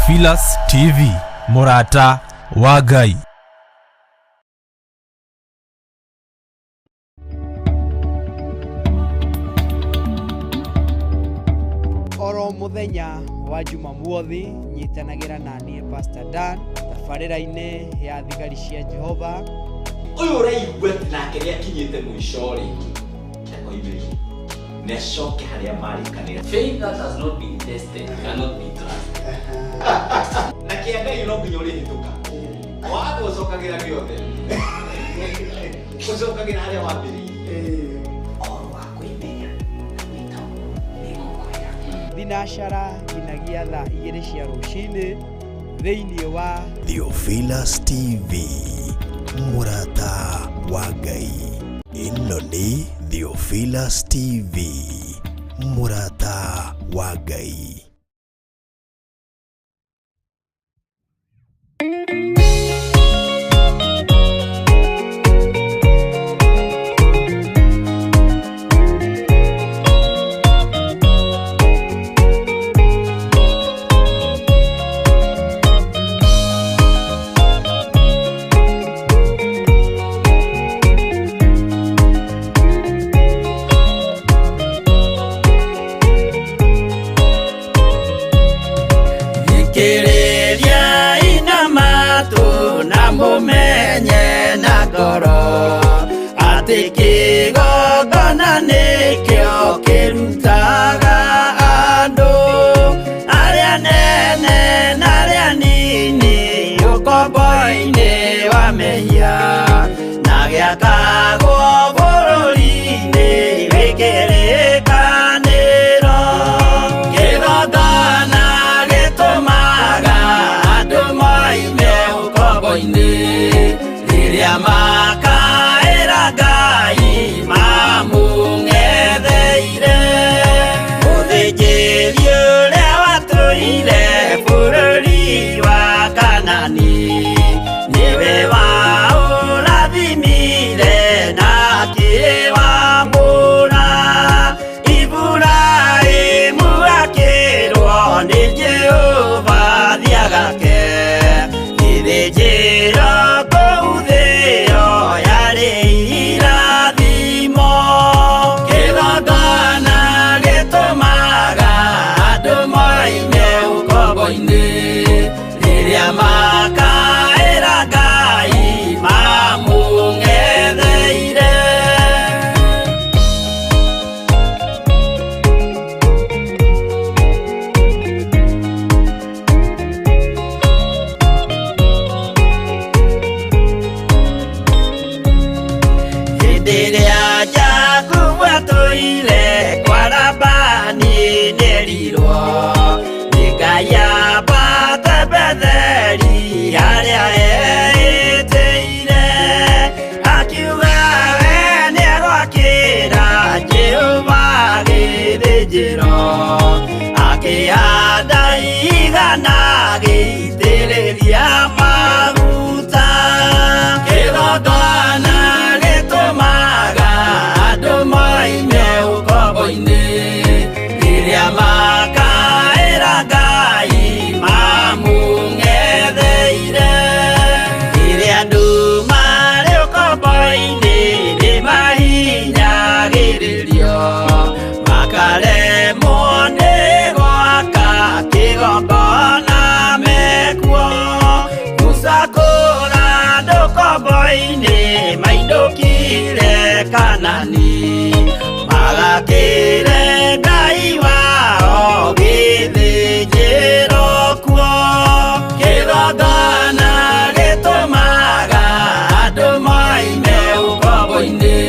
Theophilus TV, Murata wa Ngai. Oro muthenya wa Jumamothi nyitanagira na nie Pastor Dan tabarira-ini ya thigari cia Jehova. Uyu uraigua nake ria kinyite mwisho ri oimiri neshoke haria marikanira. Faith that has not been tested cannot be trusted. Na kiangai no nginya urihituka watu ucokagira giothe ucokagira haria wambiri oro wa kwimenya wita nigukwira Thinashara nginagia thaa 2 cia rucini thiini wa Theophilus TV, Murata wa Ngai. Ino ni Theophilus TV, Murata wa Ngai. Kireria ina matu na mumenye na ngoro ati kigongona nikio kirutaga andu aria nene na aria nini ukombo-ini wa mehia na giakagwo bururi-ini wikirikaniro kigongona riria makaira Ngai mamung'etheire uthinjiri uria watuire bururi wa Kanani niwe waurathimire na akiwambura Iburaimu akirwo ni Jehova thiagake ithĩnjĩro kũu thĩ-ĩyo yarĩ irathimo kĩgongona gĩtũmaga andũ moime ũkombo-inĩ rĩrĩa makaĩra Ngai mamũng'etheire. Rĩrĩa Jakubu atũire kwa Labani nĩerirwo nĩ Ngai ambate Betheli harĩa eĩtĩire akiuga we nĩegwakĩra Jehova gĩthĩnjĩro akĩhanda igana gĩitĩrĩria maguta kĩgongona gĩtũmaga andũ moime ũkombo-inĩ rĩrĩa makaĩra Ngai mamũng'etheire rĩrĩa andũ marĩ ũkombo-inĩ nĩmahinyagĩrĩrio makaremwo nĩ gwaka kĩgongona mekuo gũcakũra andũ ũkombo-inĩ mainũkire Kanani magakĩre Ngai wao gĩthĩnjĩro kuo kĩgongona gĩtũmaga andũ moime ũkombo-inĩ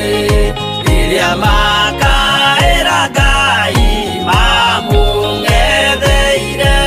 rĩrĩa makaĩra Ngai mamũng'etheire.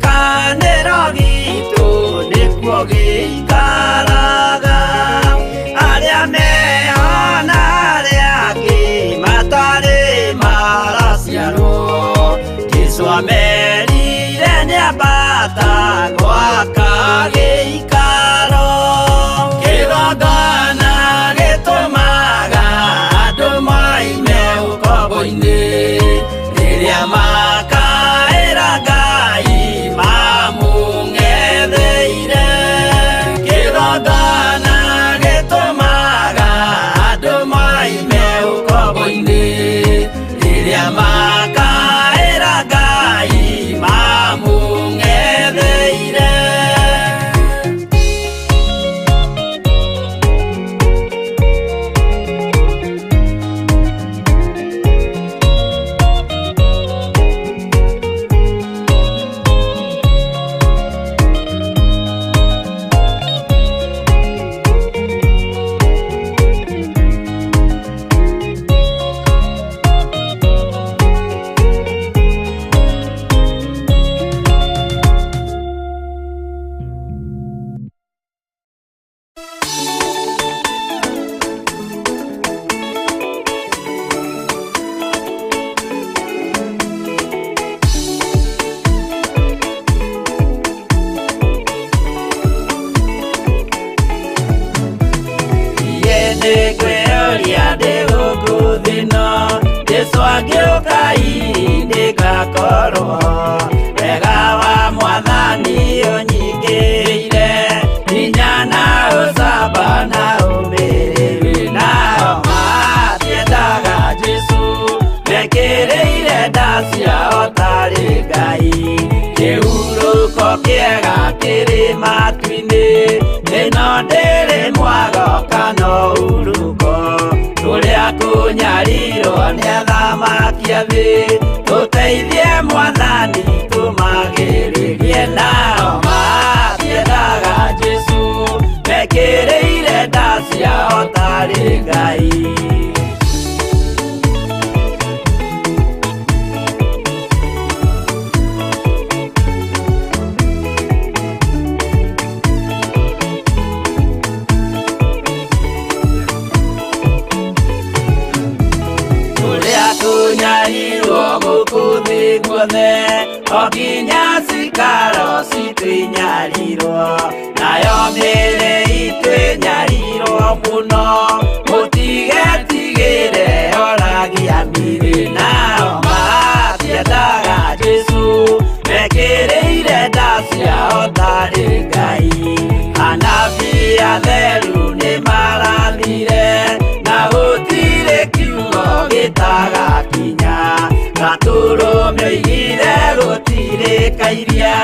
kĩrĩkanĩro gitũ nĩkuo gĩikaraga. Arĩa mehona arĩa angĩ matarĩ maraciarwo, Jesũ amerire nĩambata gwaka gĩikaro. Kĩgongona gĩtũmaga andũ moime ũkombo-inĩ, rĩrĩa makaĩra Ngai mamũng'etheire. Kĩgongona gĩtũmaga andũ moime ũkombo-inĩ, rĩrĩa makaĩra Ngai mamũng'etheire. Ndĩkwĩyũria ndĩ gũkũ thĩ ĩno, Jesũ angĩũka ihinda ngakorwo, wega wa Mwathani ũnyingĩrĩire, hinya na ũcamba na ũmĩrĩru. Nao matiendaga Jesũ, mekĩrĩire nda ciao tarĩ Ngai. Kĩhurũko kĩega kĩrĩ matu-inĩ, ĩno ndĩrĩ mwago kana uruko. Tũrĩa kũnyarirwo nĩ athamaki a thĩ, tũteithie Mwathani tũmagĩrĩrie. Nao matiendaga Jesũ, mekĩrĩire nda ciao tarĩ Ngai. Tunyarirwo gũkũ thĩ guothe, o nginya cikaro citũ inyarirwo, nayo mĩĩrĩ itũ ĩnyarirwo mũno. Mũtigetigĩre oragia mĩĩrĩ. Nao matiendaga Jesũ, mekĩrĩire nda ciao tarĩ Ngai. Anabii atheru nĩ marathire, na gũtirĩ kiugo gĩtagakinya. Gatũrũme oigire gũtirĩ kairia,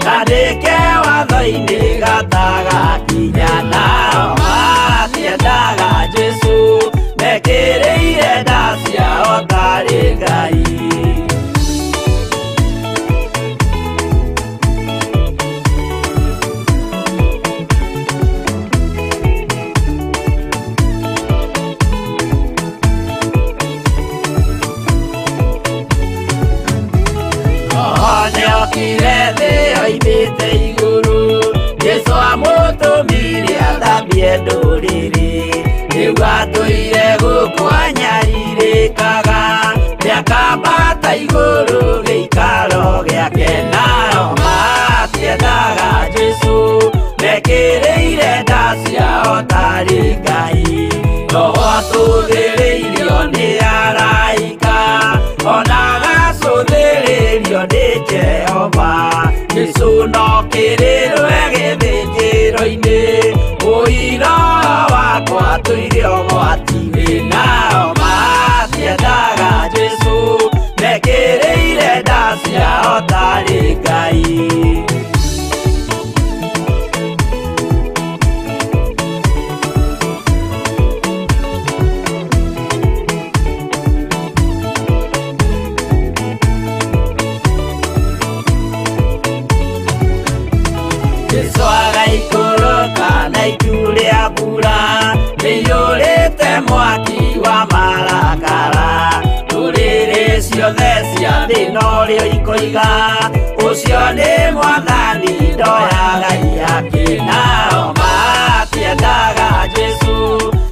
kandĩke watho-inĩ gatagakinya. Nao matiendaga Jesũ, mekĩrĩire nda ciao tarĩ Ngai. Nĩokire thĩ oimĩte igũrũ, Jesũ amũtũmire athambie ndũrĩrĩ. Rĩu atũire gũkũ anyarirĩkaga, nĩakambata igũrũ gĩikaro gĩake. Nao matiendaga Jesũ, mekĩrĩire nda ciao tarĩ Ngai. Roho atũthĩrĩirio nĩ araika, ona gacũthĩrĩrio nĩ Jehova. Jesũ no kĩrĩrwe gĩthĩnjĩro-inĩ, ũira wakwa tũire ũgwati-inĩ. Nao matiendaga Jesũ, mekĩrĩire nda ciao tarĩ Ngai. Jesũ agaikũrũka na itu rĩa mbura, nĩiyũrĩte mwaki wa marakara. Ndũrĩrĩ ciothe cia thĩ norĩo ikoiga, Ucio nĩ mwathani ndoyaga iake nao matiendaga Jesu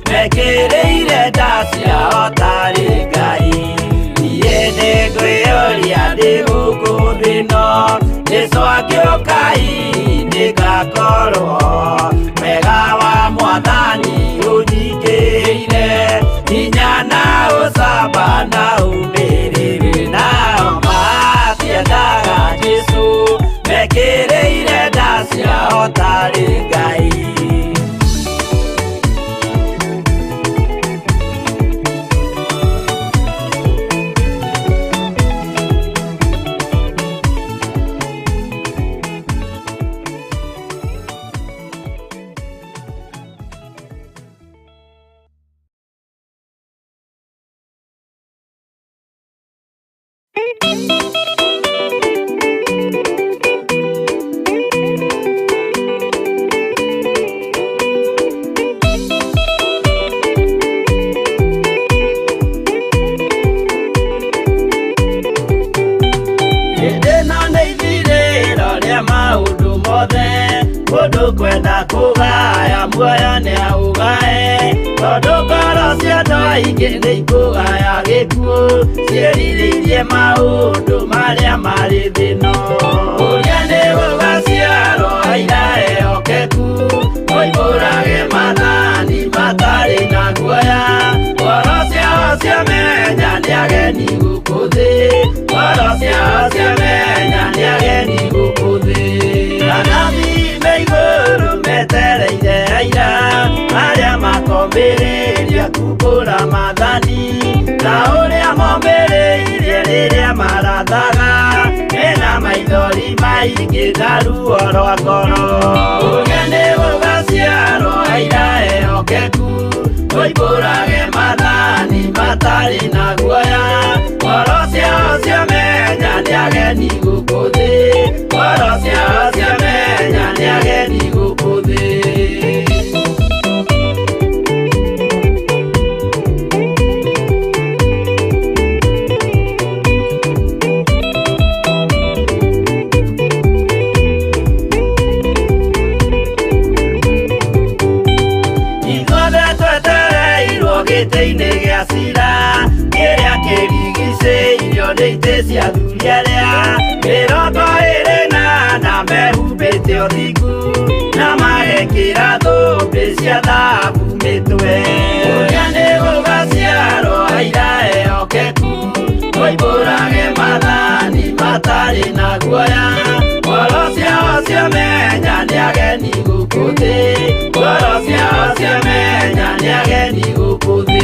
mekĩrĩire nda ciao tarĩ Ngai. Niĩ nĩngwĩyũria ndĩ gũkũ thĩ ĩno Jesũ angĩũka nĩngakorwo wega wa mwathani ũnyingĩrĩire hinya na ũcamba na ũmĩrĩru nao matiendaga Jesũ mekĩrĩire nda ciao tarĩ Ngai. Mũndũ kwenda kũgaya muoyo nĩ aũgae tondũ ngoro cia andũ aingĩ nĩ ikũgaya gĩkuũ ciĩrirĩirie maũndũ marĩa marĩ thĩ-ĩno. Ũrĩa nĩ gũgaciarwo aira ehokeku moimbũrage maathani matarĩ na guoya ngoro ciao ciamenya nĩ ageni gũkũ thĩ ngoro ciao ciamenya nĩ ageni gũkũ thĩ. Anathi igũrũ metereire aira arĩa makomĩrĩria kumbũra maathani na ũrĩa momĩrĩirie rĩrĩa marathaga mena maithori maingĩ na ruo rwa ngoro. Ũrĩa nĩ gũgaciarwo aira ehokeku moimbũrage maathani matarĩ na guoya ngoro ciao ciamenya nĩ ageni gũkũ thĩ ngoro ciao ciamenya nĩ ageni gũkũ thĩ. Ithuothe twetereirwo gĩtĩ-inĩ gĩa cira kĩrĩa kĩrigicĩirio nĩ itĩ cia athuri arĩa mĩrongo ĩrĩ na mehumbĩte ũthingu na magekĩra thũmbĩ cia thahabu mĩtwe. Ũrĩa nĩ gũgaciarwo aira ehokeku moimbũrage maathani matarĩ na guoya ngoro ciao ciamenya nĩ ageni gũkũ thĩ ngoro ciao ciamenya nĩ ageni gũkũ thĩ.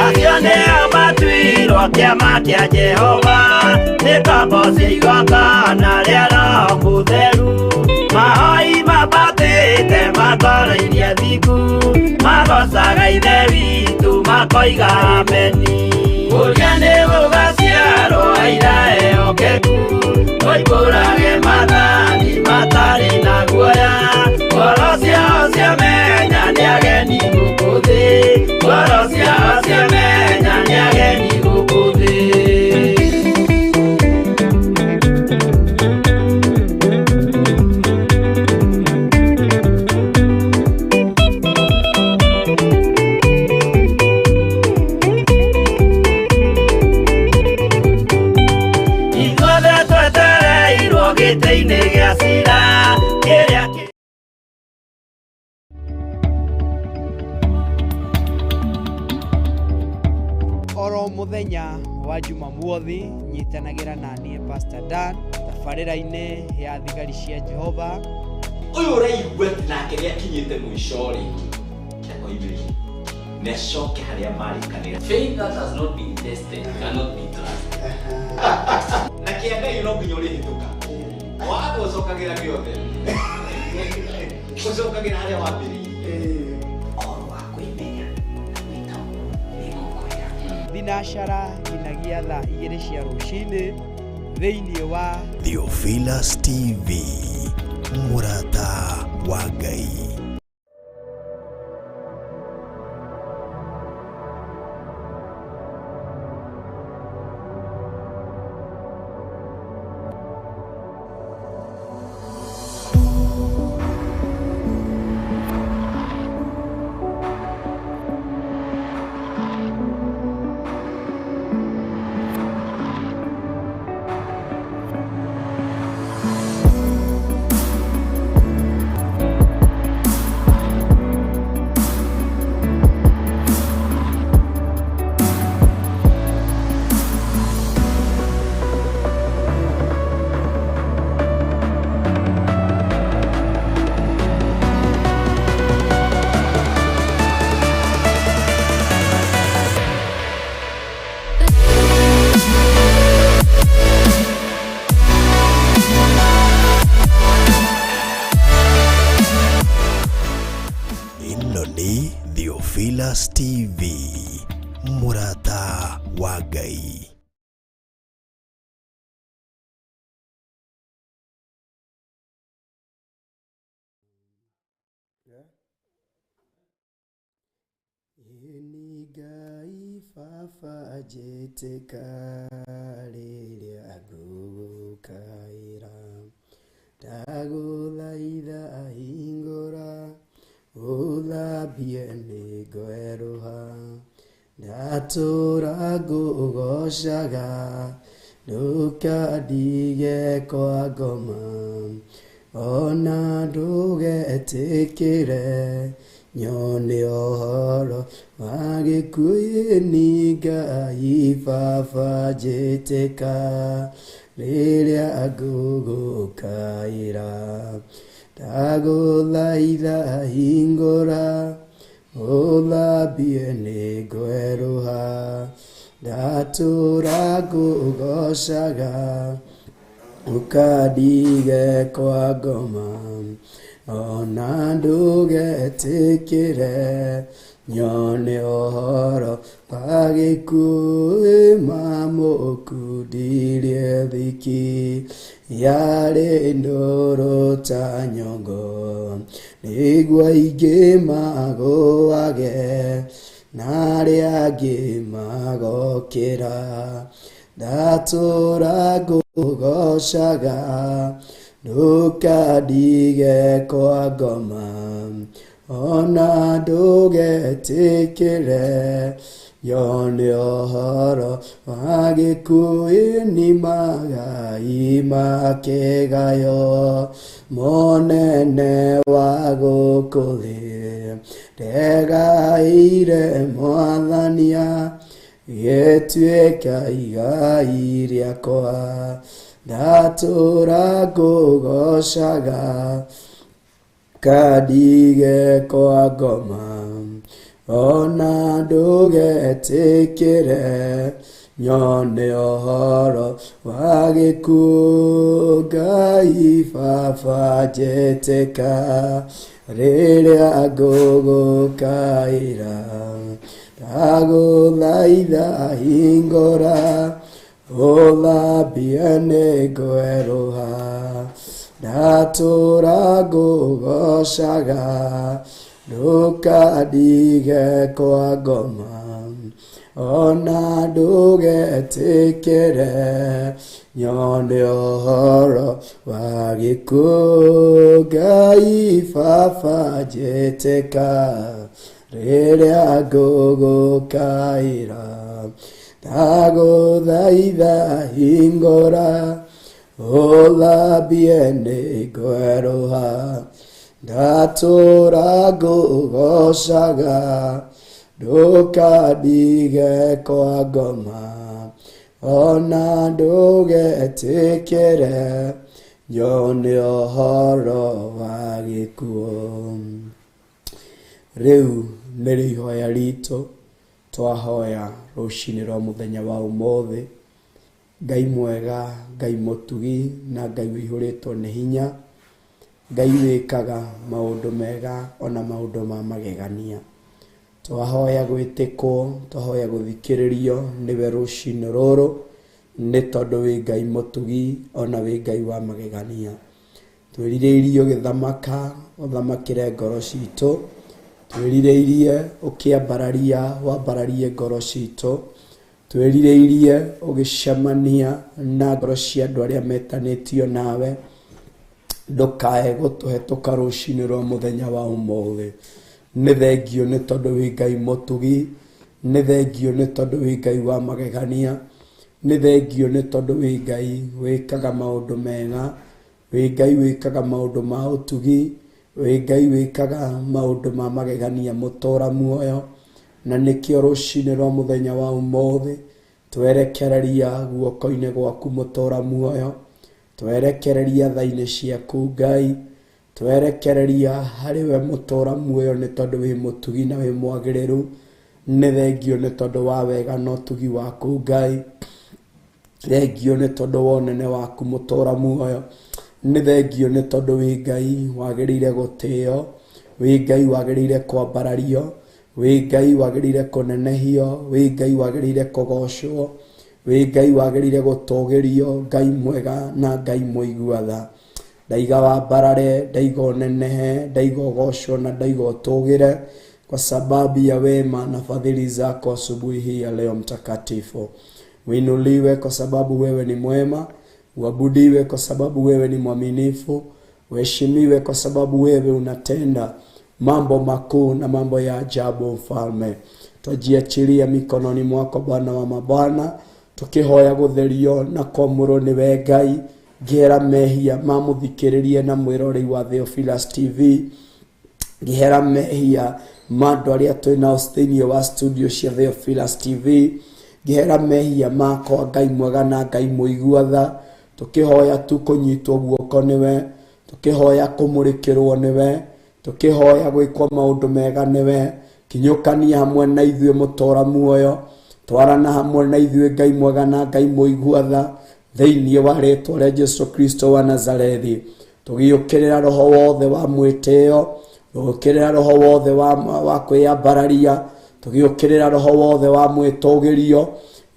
Acio nĩo matuirwo kĩama kĩa Jehova nĩ ngombo cia igongona rĩa Roho Mũtheru mahoi mabatĩte makoro-irie thingu magocaga ithe witũ makoiga ameni. Ũrĩa nĩ gũgaciarwo aira ehokeku moimbũrage maathani matarĩ na guoya ngoro ciao ciamenya nĩ ageni gũkũ thĩ ngoro ciao ciamenya nĩ ageni gũkũ thĩ. Gĩtĩ-inĩ gĩa cira kĩrĩa oro mũthenya wa Jumamuothi nyitanagĩra na niĩ Pastor Dan tabarĩra-inĩ ya thigari cia Jehova. Ũyũ ũraigua nake nĩ akinyĩte mũico-rĩ ndakoimĩrĩrie nĩ acoke harĩa marĩkanĩra. Faith that has not been tested cannot be trusted. Na kĩangai no nginya ũrĩhĩtũka waga ũcokagĩra gĩothe ũcokagĩra harĩa wambĩrĩirie oro wa kwĩmenya wĩtagwo nĩ ngũkwĩra. Thinacara nginyagia thaa 2 cia rũcinĩ thĩinĩ wa Theophilus TV mũrata wa Ngai. Theophilus TV, Murata wa Ngai. Ngai Baba njĩtĩka rĩrĩa ngũgũkaĩra, ndagũthaitha hingũra ũthambie nĩngwerũha, ndatũra ngũgocaga ndũkandige kwa ngoma, ona ndũgetĩkĩre nyone ũhoro wa gĩkuũ-inĩ. Ngai Baba njĩtĩka rĩrĩa ngũgũkaĩra, ndagũthaitha hingũra ũthambie nĩngwerũha, ndatũra ngũgocaga ndũkandige kwa ngoma, ona ndũgetĩkĩre nyone ũhoro wa gĩkuũ. Mamũkundirie thiki yarĩ ndũrũ ta nyongo, nĩguo aingĩ magũage na arĩa angĩ magokĩra, ndatũra ngũgocaga ndũkandige kwa ngoma, ona ndũgetĩkĩre nyone ũhoro wa gĩkuũ-inĩ. Magai makĩgayo mũnene wa gũkũ thĩ, ndegaĩire Mwathania gĩtuĩka igai rĩakwa, ndatũra ngũgocaga ndũkandige kwa ngoma, ona ndũgetĩkĩre nyone ũhoro wa gĩkuũ. Ngai Baba njĩtĩka rĩrĩa ngũgũkaĩra, ndagũthaitha hingũra ũthambie nĩngwerũha, ndatũra ngũgocaga ndũkandige kwa ngoma, ona ndũgetĩkĩre nyone ũhoro wa gĩkuũ. Ngai Baba njĩtĩka rĩrĩa ngũgũkaĩra, ndagũthaitha hingũra ũthambie nĩngwerũha, ndatũra ngũgocaga ndũkandige kwa ngoma, ona ndũgetĩkĩre nyone ũhoro wa gĩkuũ. Rĩu nĩrĩo ihoya ritũ twahoya rũcinĩ rwa mũthenya wa ũmũthĩ. Ngai mwega, Ngai mũtugi na Ngai wĩihũrĩtwo nĩ hinya, Ngai wĩkaga maũndũ mega ona maũndũ ma magegania. Twahoya gwĩtĩkwo, twahoya gũthikĩrĩrio nĩwe rũcinĩ rũrũ, nĩ tondũ wĩ Ngai mũtugi ona wĩ Ngai wa magegania. Twĩrirĩirie ũgĩthamaka ũthamakĩre ngoro citũ, twĩrirĩirie ũkĩambararia wambararie ngoro citũ, twĩrirĩirie ũgĩcemania na ngoro cia andũ arĩa metanĩtio nawe, ndũkae gũtũhetũka rũcinĩ rwa mũthenya wa ũmũthĩ. Nĩ thengio nĩ tondũ wĩ Ngai mũtugi, nĩ thengio nĩ tondũ wĩ Ngai wa magegania, nĩ thengio nĩ tondũ wĩ Ngai wĩkaga maũndũ mega, wĩ Ngai wĩkaga maũndũ ma ũtugi, wĩ Ngai wĩkaga maũndũ ma magegania mũtũra muoyo. Na nĩkĩo rũcinĩ rwa mũthenya wa ũmũthĩ twerekereria guoko-inĩ gwaku mũtũra muoyo, twerekereria tha-inĩ ciaku Ngai, twerekereria harĩ we mũtũra muoyo, nĩ tondũ wĩ mũtugi na wĩ mwagĩrĩru. Nĩ thengio nĩ tondũ wa wega na ũtugi waku Ngai, thengio nĩ tondũ wa ũnene waku mũtũra muoyo, nĩ thengio nĩ tondũ wĩ Ngai wagĩrĩire gũtĩo, wĩ Ngai wagĩrĩire kwambarario, wĩ Ngai wagĩrĩire kũnenehio, wĩ Ngai wagĩrĩire kũgocwo, wĩ Ngai wagĩrĩire gũtũgĩrio, Ngai mwega na Ngai mũigua tha. Ndaiga wambarare, ndaiga ũnenehe, ndaiga ũgocwo na ndaiga ũtũgĩre, kwa sababu ya wema na fadhili zako asubuhi hii ya leo mtakatifu. Uinuliwe kwa sababu wewe ni mwema, uabudiwe kwa sababu wewe ni mwaminifu, uheshimiwe kwa sababu wewe unatenda mambo makuu na mambo ya ajabu mfalme. Twajiachilia mikononi mwako Bwana wa mabwana, tukihoya gutherio na kwamũrwo nĩwe Ngai. Ngĩhera mehia mamuthikĩrĩrie na mwĩrorei wa Theophilus TV, ngĩhera mehia mandũ arĩa twĩnao thĩinĩ wa studio cia Theophilus TV, ngĩhera mehia makwa Ngai mwega na Ngai mũigua tha. Tukihoya tu kũnyitwo guoko nĩwe, tukihoya kũmũrĩkĩrwo nĩwe, tukihoya gwĩkwo maũndũ mega nĩwe. Kinyũkania hamwe na ithuĩ mũtora muoyo, twarana hamwe na ithuĩ Ngai mwega na Ngai mũigua tha, thĩinĩ wa rĩĩtwa rĩa Jesu Kristo wa Nazarethi. Tũgĩũkĩrĩra roho wothe wa mwĩtĩo, tũgĩũkĩrĩra roho wothe wa kwĩyambararia, tũgĩũkĩrĩra roho wothe wa mwĩtũgĩrio,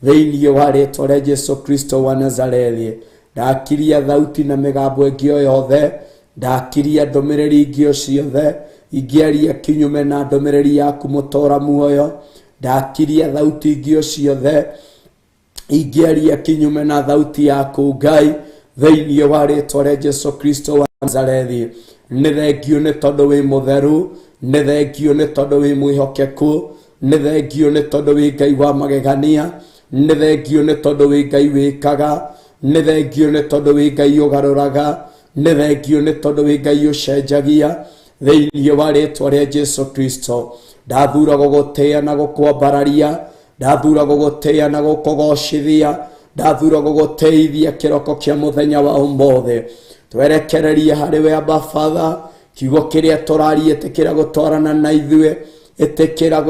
thĩinĩ wa rĩĩtwa rĩa Jesu Kristo wa Nazarethi. Ndakiria thauti na mĩgambo ĩngĩ o yothe, ndakiria ndũmĩrĩri ingĩ o ciothe ingĩaria kinyume na ndũmĩrĩri yaku mũtora muoyo, ndakiria thauti ingĩ o ciothe ingĩaria kinyume na thauti yaku Ngai, thĩinĩ wa rĩĩtwa rĩa Jesu Kristo wa Nazarethi. Nĩ thengio nĩ tondũ wĩ mũtheru, nĩ thengio nĩ tondũ wĩ mwĩhokeku, nĩ thengio nĩ tondũ wĩ Ngai wa magegania, nĩ thengio nĩ tondũ wĩ Ngai wĩkaga, nĩ thengio nĩ tondũ wĩ Ngai ũgarũraga, nĩ thengio nĩ tondũ wĩ Ngai ũcenjagia, thĩinĩ wa rĩĩtwa rĩa Jesu Kristo. Ndathura gũgũtĩĩa na gũkwambararia, ndathura gũgũtĩĩa na gũkũgocithia, ndathura gũgũteithia kĩroko kĩa mũthenya wa ũmũthĩ. Twerekererie harĩ we Abba Father, kiugo kĩrĩa tũraria ĩtĩkĩra gũtwarana na ithuĩ, ĩtĩkĩra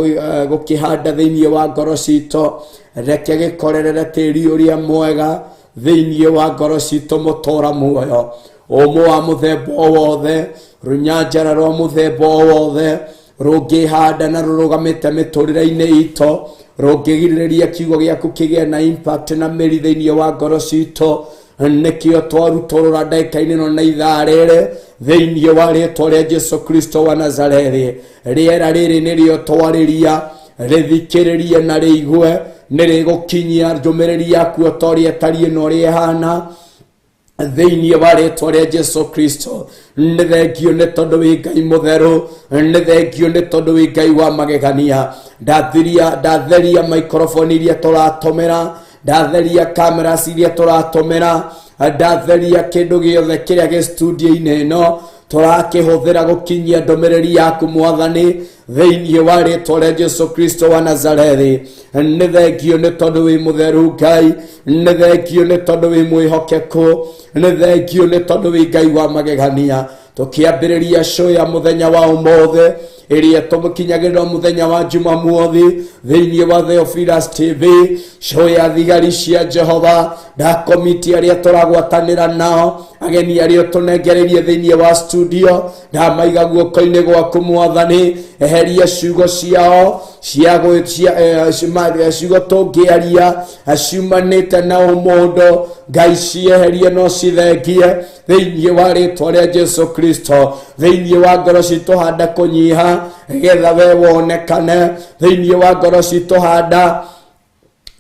gũkĩhanda thĩinĩ wa ngoro citũ, reke gĩkorerere tĩĩri ũrĩa mwega thĩinĩ wa ngoro citũ mũtora muoyo. Ũmũ wa mũthemba o wothe, rũnyanjara rwa mũthemba o wothe rũngĩhanda na rũrũgamĩte mĩtũrĩre-inĩ itũ, rũngĩgirĩrĩria kiugo gĩaku kĩgĩe na impact na mĩri thĩinĩ wa ngoro citũ, nĩkĩo twarutũrũra ndagĩka-inĩ ĩno na ithaa rĩrĩ thĩinĩ wa rĩĩtwa rĩa Jesu Kristo wa Nazarethi. Rĩera rĩrĩ nĩrĩo twarĩria, rĩthikĩrĩrie na rĩigue, nĩrĩgũkinyia ndũmĩrĩri yaku o ta ũrĩa ĩtariĩ na ũrĩa ĩhana thĩinĩ wa rĩĩtwa rĩa Jesu Kristo. Nĩ thengio nĩ tondũ wĩ Ngai mũtheru, nĩ thengio nĩ tondũ wĩ Ngai wa magegania. Ndatheria microphone iria tũratũmĩra, ndatheria cameras iria tũratũmĩra, ndatheria kĩndũ gĩothe kĩrĩa gĩ studio-inĩ ĩno tũrakĩhũthĩra gũkinyia ndũmĩrĩri yaku Mwathani thĩinĩ wa rĩĩtwa rĩa Jesu Kristo wa Nazarethi. Nĩ thengio nĩ tondũ wĩ mũtheru Ngai, nĩ thengio nĩ tondũ wĩ mwĩhokeku, nĩ thengio nĩ tondũ wĩ Ngai wa magegania. Tũkĩambĩrĩria show ya mũthenya wa ũmũthĩ ĩrĩa tũmũkinyagĩrĩra mũthenya wa Jumamothi thĩinĩ wa Theophilus TV, show ya thigari cia Jehova, na komiti arĩa tũragwatanĩra nao, ageni arĩa tũnengereirie thĩinĩ wa studio, na maiga guoko-inĩ gwaku Mwathani. Eheria ciugo ciao ciugo tũngĩaria ciumanĩte na ũmũndũ, Ngai cieherie no cithengie thĩinĩ wa rĩĩtwa rĩa Jesu Kristo. Thĩinĩ wa ngoro citũ handa kũnyiha, getha we wonekane. Thĩinĩ wa ngoro citũ handa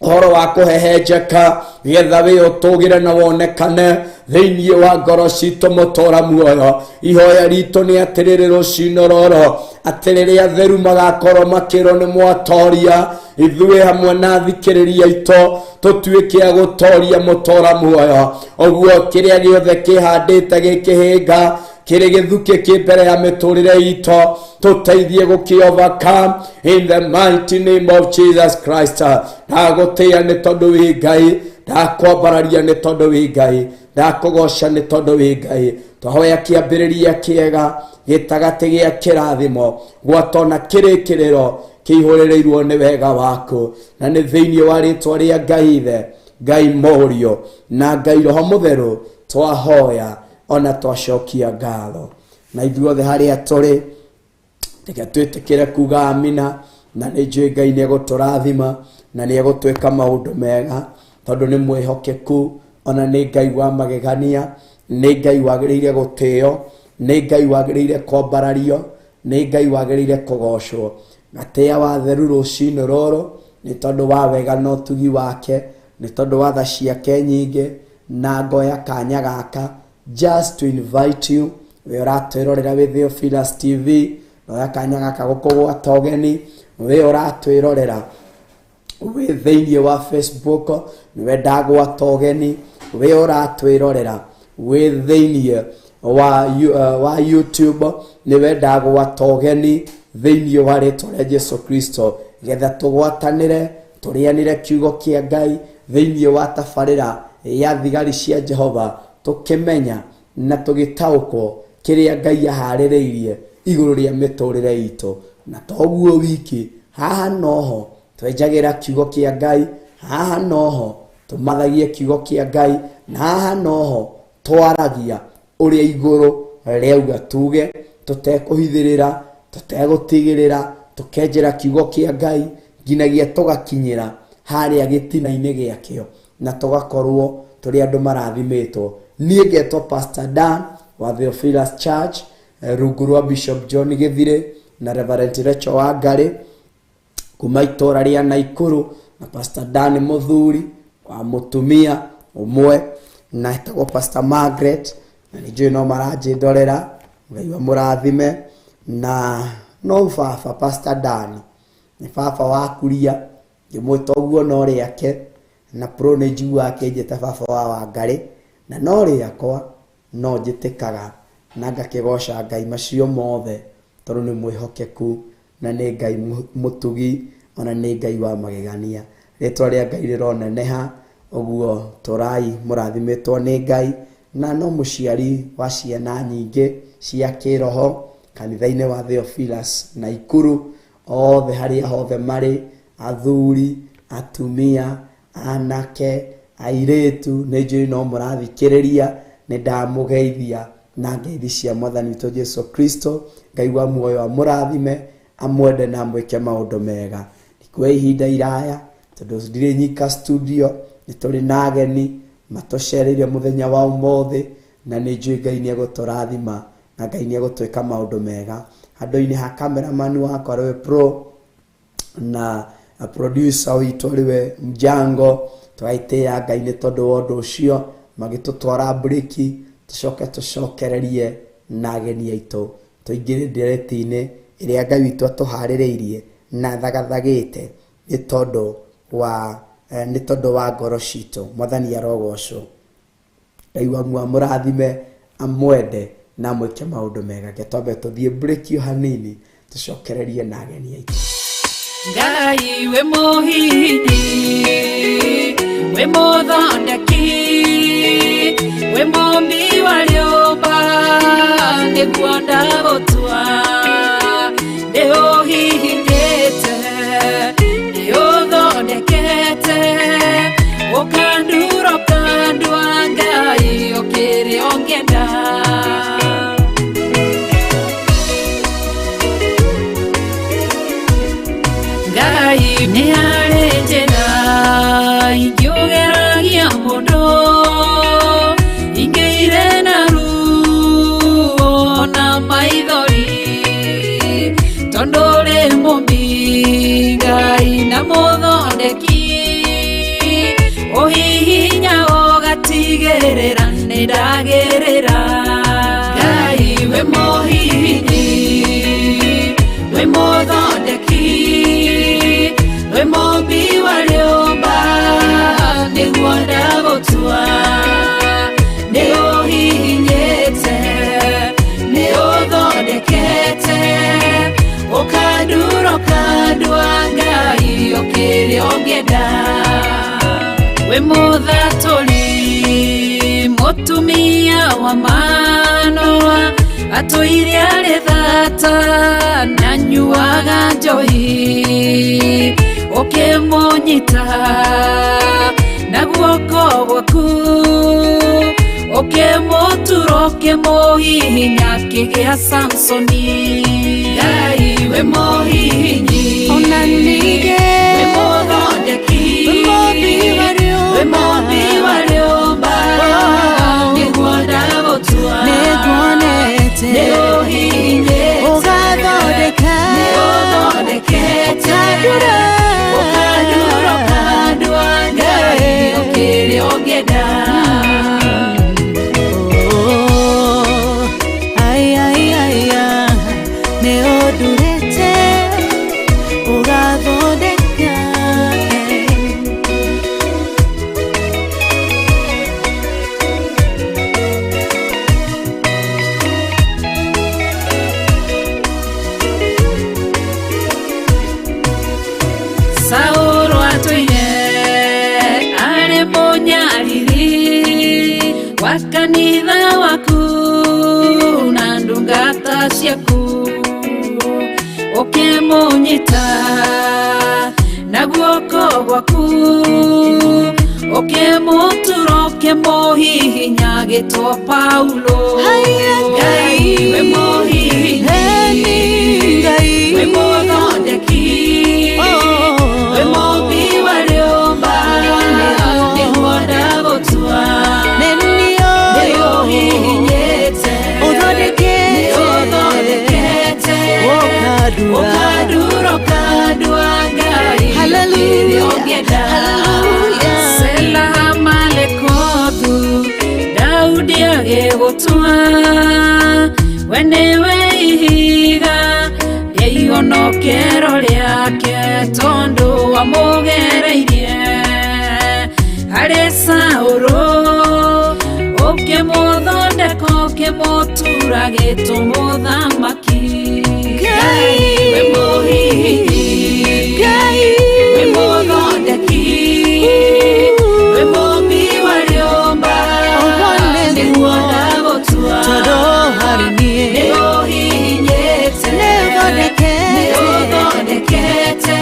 ũhoro wa kũhehenjeka, getha we ũtũgĩre na wonekane thĩinĩ wa ngoro citũ mũtora muoyo. Ihoya ritũ nĩ atĩrĩrĩ rũciinĩ rũrũ, atĩ rĩrĩa atheru magakorwo makĩrwo nĩ mwatoria, ithuĩ hamwe na thikĩrĩria aitũ tũtuĩke a gũtoria mũtora muoyo. Ũguo kĩrĩa gĩothe kĩhandĩte gĩkĩhĩnga, kĩrĩ gĩthukĩ kĩ mbere ya mĩtũrĩre itũ, tũteithie gũkĩ-overcome in the mighty name of Jesus Christ. Ndagũtĩĩa nĩ tondũ wĩ Ngai, ndakwambararia nĩ tondũ wĩ Ngai, ndakũgoca nĩ tondũ wĩ Ngai. Twahoya kĩambĩrĩria kĩega gĩtagatĩ gĩa kĩrathimo gwatona kĩrĩkĩrĩro kĩihũrĩrĩirwo nĩ wega waku, na nĩ thĩinĩ wa rĩĩtwa rĩa Ngai Ithe, Ngai Mũriũ na Ngai Roho Mũtheru twahoya ona twacokia ngatho. Na ithuothe harĩa tũrĩ reke twĩtĩkĩre kuga amina, na nĩ njũĩ Ngai nĩ egũtũrathima na nĩ egũtwĩka maũndũ mega, tondũ nĩ mwĩhokeku, ona nĩ Ngai wa magegania, nĩ Ngai wagĩrĩire gũtĩo, nĩ Ngai wagĩrĩire kwambarario, nĩ Ngai wagĩrĩire kũgocwo. Gatĩa wa theru rũcinĩ rũrũ nĩ tondũ wa wega na ũtugi wake, nĩ tondũ wa tha ciake nyingĩ, na ngoya kanya gaka just to invite you, we ũratwĩrorera wĩ Theophilus TV, na kanya gaka gũkũgwata ũgeni, we ũratwĩrorera wĩ thĩinĩ wa Facebook, nĩwe ndagwata ũgeni, we ũratwĩrorera wĩ thĩinĩ wa YouTube, nĩwe ndagwata ũgeni thĩinĩ wa rĩtwa rĩa Jesu Kristo, getha tũgwatanĩre tũrĩanĩre kiugo kĩa Ngai thĩinĩ wa tabarĩra ya thigari cia Jehova, tũkĩmenya na tũgĩtaũkwo kĩrĩa Ngai aharĩrĩirie igũrũ rĩa mĩtũrĩre itũ. Na toguo wiki, haha noho twenjagĩra kiugo kĩa Ngai, haha noho tũmathagie kiugo kĩa Ngai, na haha noho twaragia ũrĩa igũrũ rĩauga tuge, tũtekũhithĩrĩra, tũtegũtigĩrĩra, tũkenjera kiugo kĩa Ngai nginagia tũgakinyĩra harĩa gĩtina-inĩ gĩakĩo, na tũgakorwo tũrĩ andũ marathimĩtwo. Niĩ ngetwo Pastor Dan wa Theophilus Church, rungu rwa Bishop John Gĩthirĩ na Reverend Rachel Wangari kuma itũra rĩa Naikuru, na Pastor Dan mũthuri wa mũtumia ũmwe na etagwo Pastor Margaret, na nĩnjũĩ no maranjĩndorera, Ngai wa mũrathime. Na no baba Pastor Dan nĩ baba wa kuria, ngĩmwĩta ũguo no rĩake, na pro nĩ njiguaga akĩnjĩta baba wa Wangari, na no rĩakwa no njĩtĩkaga na ngakĩgoca Ngai macio mothe, tondũ nĩ mwĩhokeku na nĩ Ngai mũtugi, ona nĩ Ngai wa magegania. Rĩtwa rĩa Ngai rĩroneneha, ũguo tũrai mũrathimĩtwo nĩ Ngai, na no mũciari wa ciana nyingĩ cia kĩroho kanitha-inĩ wa Theophilus Naikuru, othe harĩa hothe marĩ, athuri, atumia, anake, airĩtu, nĩ njũĩ no mũrathikĩrĩria, nĩ ndamũgeithia na ngeithi cia Mwathani witũ Jesu Kristo. Ngai wa muoyo amũrathime, amwende na amwĩke maũndũ mega. Ndikuoya ihinda iraya tondũ ndirĩ nyika studio, nĩ tũrĩ na ageni matũcereire mũthenya wa ũmũthĩ, na nĩ njũĩ Ngai nĩ egũtũrathima na Ngai nĩ egũtwĩka maũndũ mega. Handũ-inĩ ha cameraman wakwa rĩwe pro na producer witũ rĩwe Mjango, twaitĩya Ngai nĩ tondũ wa ũndũ ũcio, magĩtũtwara breki, tũcoke tũcokererie na ageni aitũ, tũingĩre ndereti-inĩ ĩrĩa Ngai witũ atũharĩrĩirie na thagathagĩte nĩ tondũ wa ngoro citũ. Mwathani arogocwo. Ngai wa mũrathime, amwende na amwĩke maũndũ mega. Ngetwambe tũthiĩ breki hanini, tũcokererie na ageni aitũ. Ngai we mũhihi, we mũthondeki, we mũmbi wa rĩũmba, nĩguo ndagũtua, nĩũhihithĩte, nĩũthondekete, ũkandura ũkandua Ngai ũkĩrĩa ũngĩenda. Ngai nĩ harĩ njĩra ingĩũgeragia mũndũ, ingĩire na ruo na maithori, tondũ rĩ mũmbi Ngai na mũthondeki, ũhihinya ũgatigĩrĩra nĩ ndagĩrĩra. Ngai we mũhihinyi, we mũthondeki, we mũmbi wa rĩũmba, nĩguo ndagũtua, nĩũhihinyĩte, nĩũthondekete, ũkandura ũkandua Ngai ũkĩrĩa ũngĩenda. We mũthatũri, mũtumia wa Manoa, atũire arĩ thata na nyuaga njohi, ũkĩmũnyita na guoko gwaku, ũkĩmũtura ũkĩmũhihinya kĩgĩa Samsoni. Ngai we mohinyi ona nige we mothondeki we mothi wariomba niguo ndagotua niguonete nĩũhinyĩte ũgathondeka nĩũthondekete ũkandura ũkandua Ngai ũkĩrĩa ũngĩenda nĩũndurĩte ũgathondeka Saũlũ atũire arĩ mũnyariri wa kanitha waku na ndungata ciaku ũkĩmũnyita na guoko gwaku ũkĩmũtura ũkĩmũhihinya gĩtwo Paulo Ngai we mũhihinyi we mũthondeki we mũmbi wariomba nĩguo ndagotua nĩũhihinyĩte nĩũthondekete ũkandura ũkandua Ngai ũkĩrĩa ũngĩenda Sela Malekothu Daudi agĩgũtua we nĩwe ihiga rĩa ihonokero rĩake tondũ wamũgereirie harĩ Saũlũ ũkĩmũthondeka ũkĩmũtura gĩtũ mũthamaki Ngai we mũhihinyi we mũthondeki we mũmbi wariomba nĩguo ndagotua nĩũhihinyĩte nĩũthondekete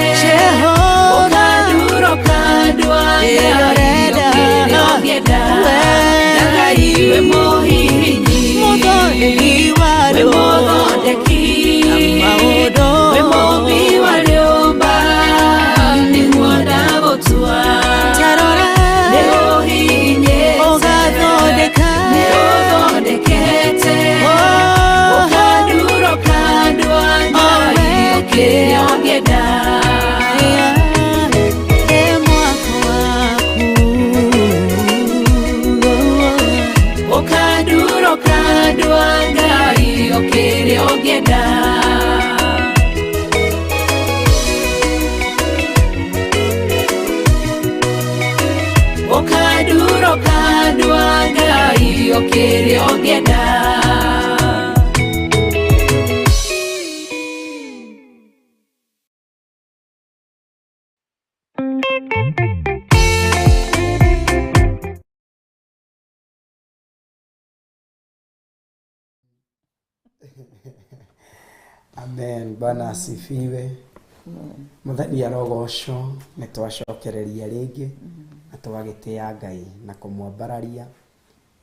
ũkandura ũkandua Ngai ũkĩrĩa ũngĩenda Ngai we mũhihinyi we mũthondeki we mũmbi wariomba nĩguo ndagotua nĩũhihinyĩte nĩũthondekete ũkandura ũkandua Ngai ũkĩrĩa ũngĩenda ũkandura ũkandua Ngai ũkĩrĩa ũngĩenda ũkandura ũkandua Ngai ũkĩrĩa ũngĩenda Amen. Bwana asifiwe. Muthenya rogoco nĩ twacokereria rĩngĩ na twagĩtĩa Ngai na kũmwambararia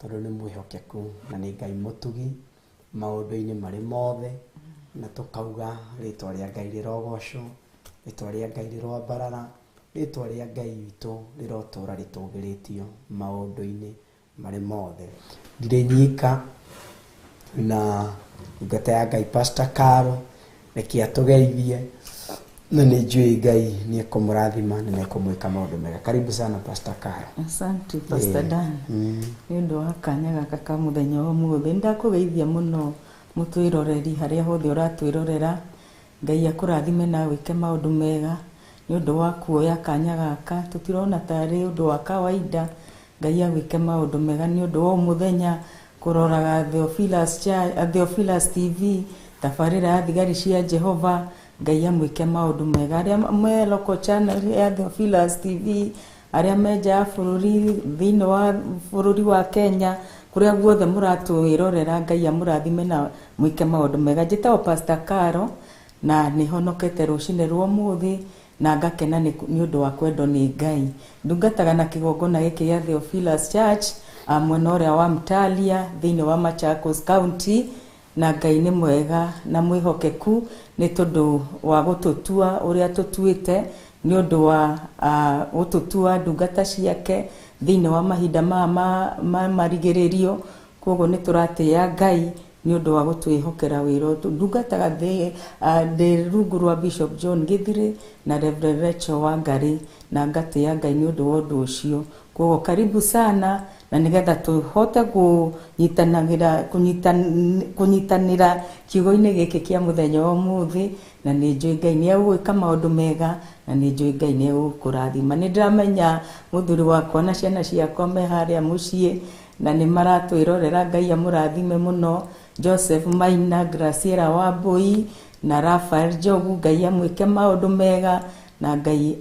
tondũ nĩ mwĩhokeku na nĩ Ngai mũtugi maũndũ-inĩ marĩ mothe na tũkauga rĩtwa rĩa Ngai rĩrogocwo, rĩtwa rĩa Ngai rĩrwambarara, rĩtwa rĩa Ngai witũ rĩrotũra rĩtũgĩrĩtio maũndũ-inĩ marĩ mothe. Ndirĩ nyika na ngata ya Ngai Pastor Carol reke atũgeithie na nĩ njũĩ Ngai nĩ ekũmũrathima na nĩ ekũmwĩka maũndũ mega. Karibu sana Pastor Carol. Asante Pastor Dan. Nĩ ũndũ wa kanya gaka ka mũthenya wa ũmũthĩ ndakũgeithia mũno mũtwĩroreri harĩa hothe ũratwĩrorera. Ngai akũrathime na wĩke maũndũ mega nĩ ũndũ wa kuoya kanya gaka tũtirona tarĩ ũndũ wa kawaida. Ngai agwĩke maũndũ mega nĩ ũndũ wa mũthenya kuroraga Theophilus TV tabarĩra ya thigari cia Jehova. Ngai amwĩke maũndũ mega arĩa me local channel ya Theophilus TV arĩa menja bũrũri thĩinĩ wa bũrũri wa Kenya kũrĩa guothe mũratwĩrorera. Ngai amũrathime na mwĩke maũndũ mega. Njĩtagwo Pastor Carol na nĩ honokete rũcinĩ rwa ũmũthĩ na ngakena nĩ ũndũ wa kwendwo nĩ Ngai. Ndungataga na kĩgongona gĩkĩ gĩa Theophilus Church mwena ũrĩa wa Mtalia thĩinĩ wa Machakos County na Ngai nĩ mwega na mwĩhokeku nĩ tondũ wa gũtũtua ũrĩa tũtuĩte nĩ ũndũ wa gũtũtua ndungata ciake thĩinĩ wa mahinda marigĩrĩrio. Koguo nĩ tũratĩĩa Ngai nĩ ũndũ wa gũtwĩhokera wĩra ndungataga ndĩ rungu rwa Bishop John Githiri na Reverend Rachel Wangari, na ngatĩĩa Ngai nĩ ũndũ wa ũndũ ũcio. Koguo karibu sana, na nĩgetha tũhote kũnyitanĩra kiugo-inĩ gĩkĩ kĩa mũthenya wa ũmũthĩ, na nĩ njũĩ Ngai nĩ egwĩka maũndũ mega, na nĩ njũĩ Ngai nĩ egũkũrathima. Nĩ ndĩramenya mũthuri wakwa na ciana ciakwa me harĩa mũciĩ na nĩ maratwĩrorera. Ngai amũrathime mũno. Joseph Maina, Graciela Wambui na Rafael Jogu, Ngai amwĩke maũndũ mega na Ngai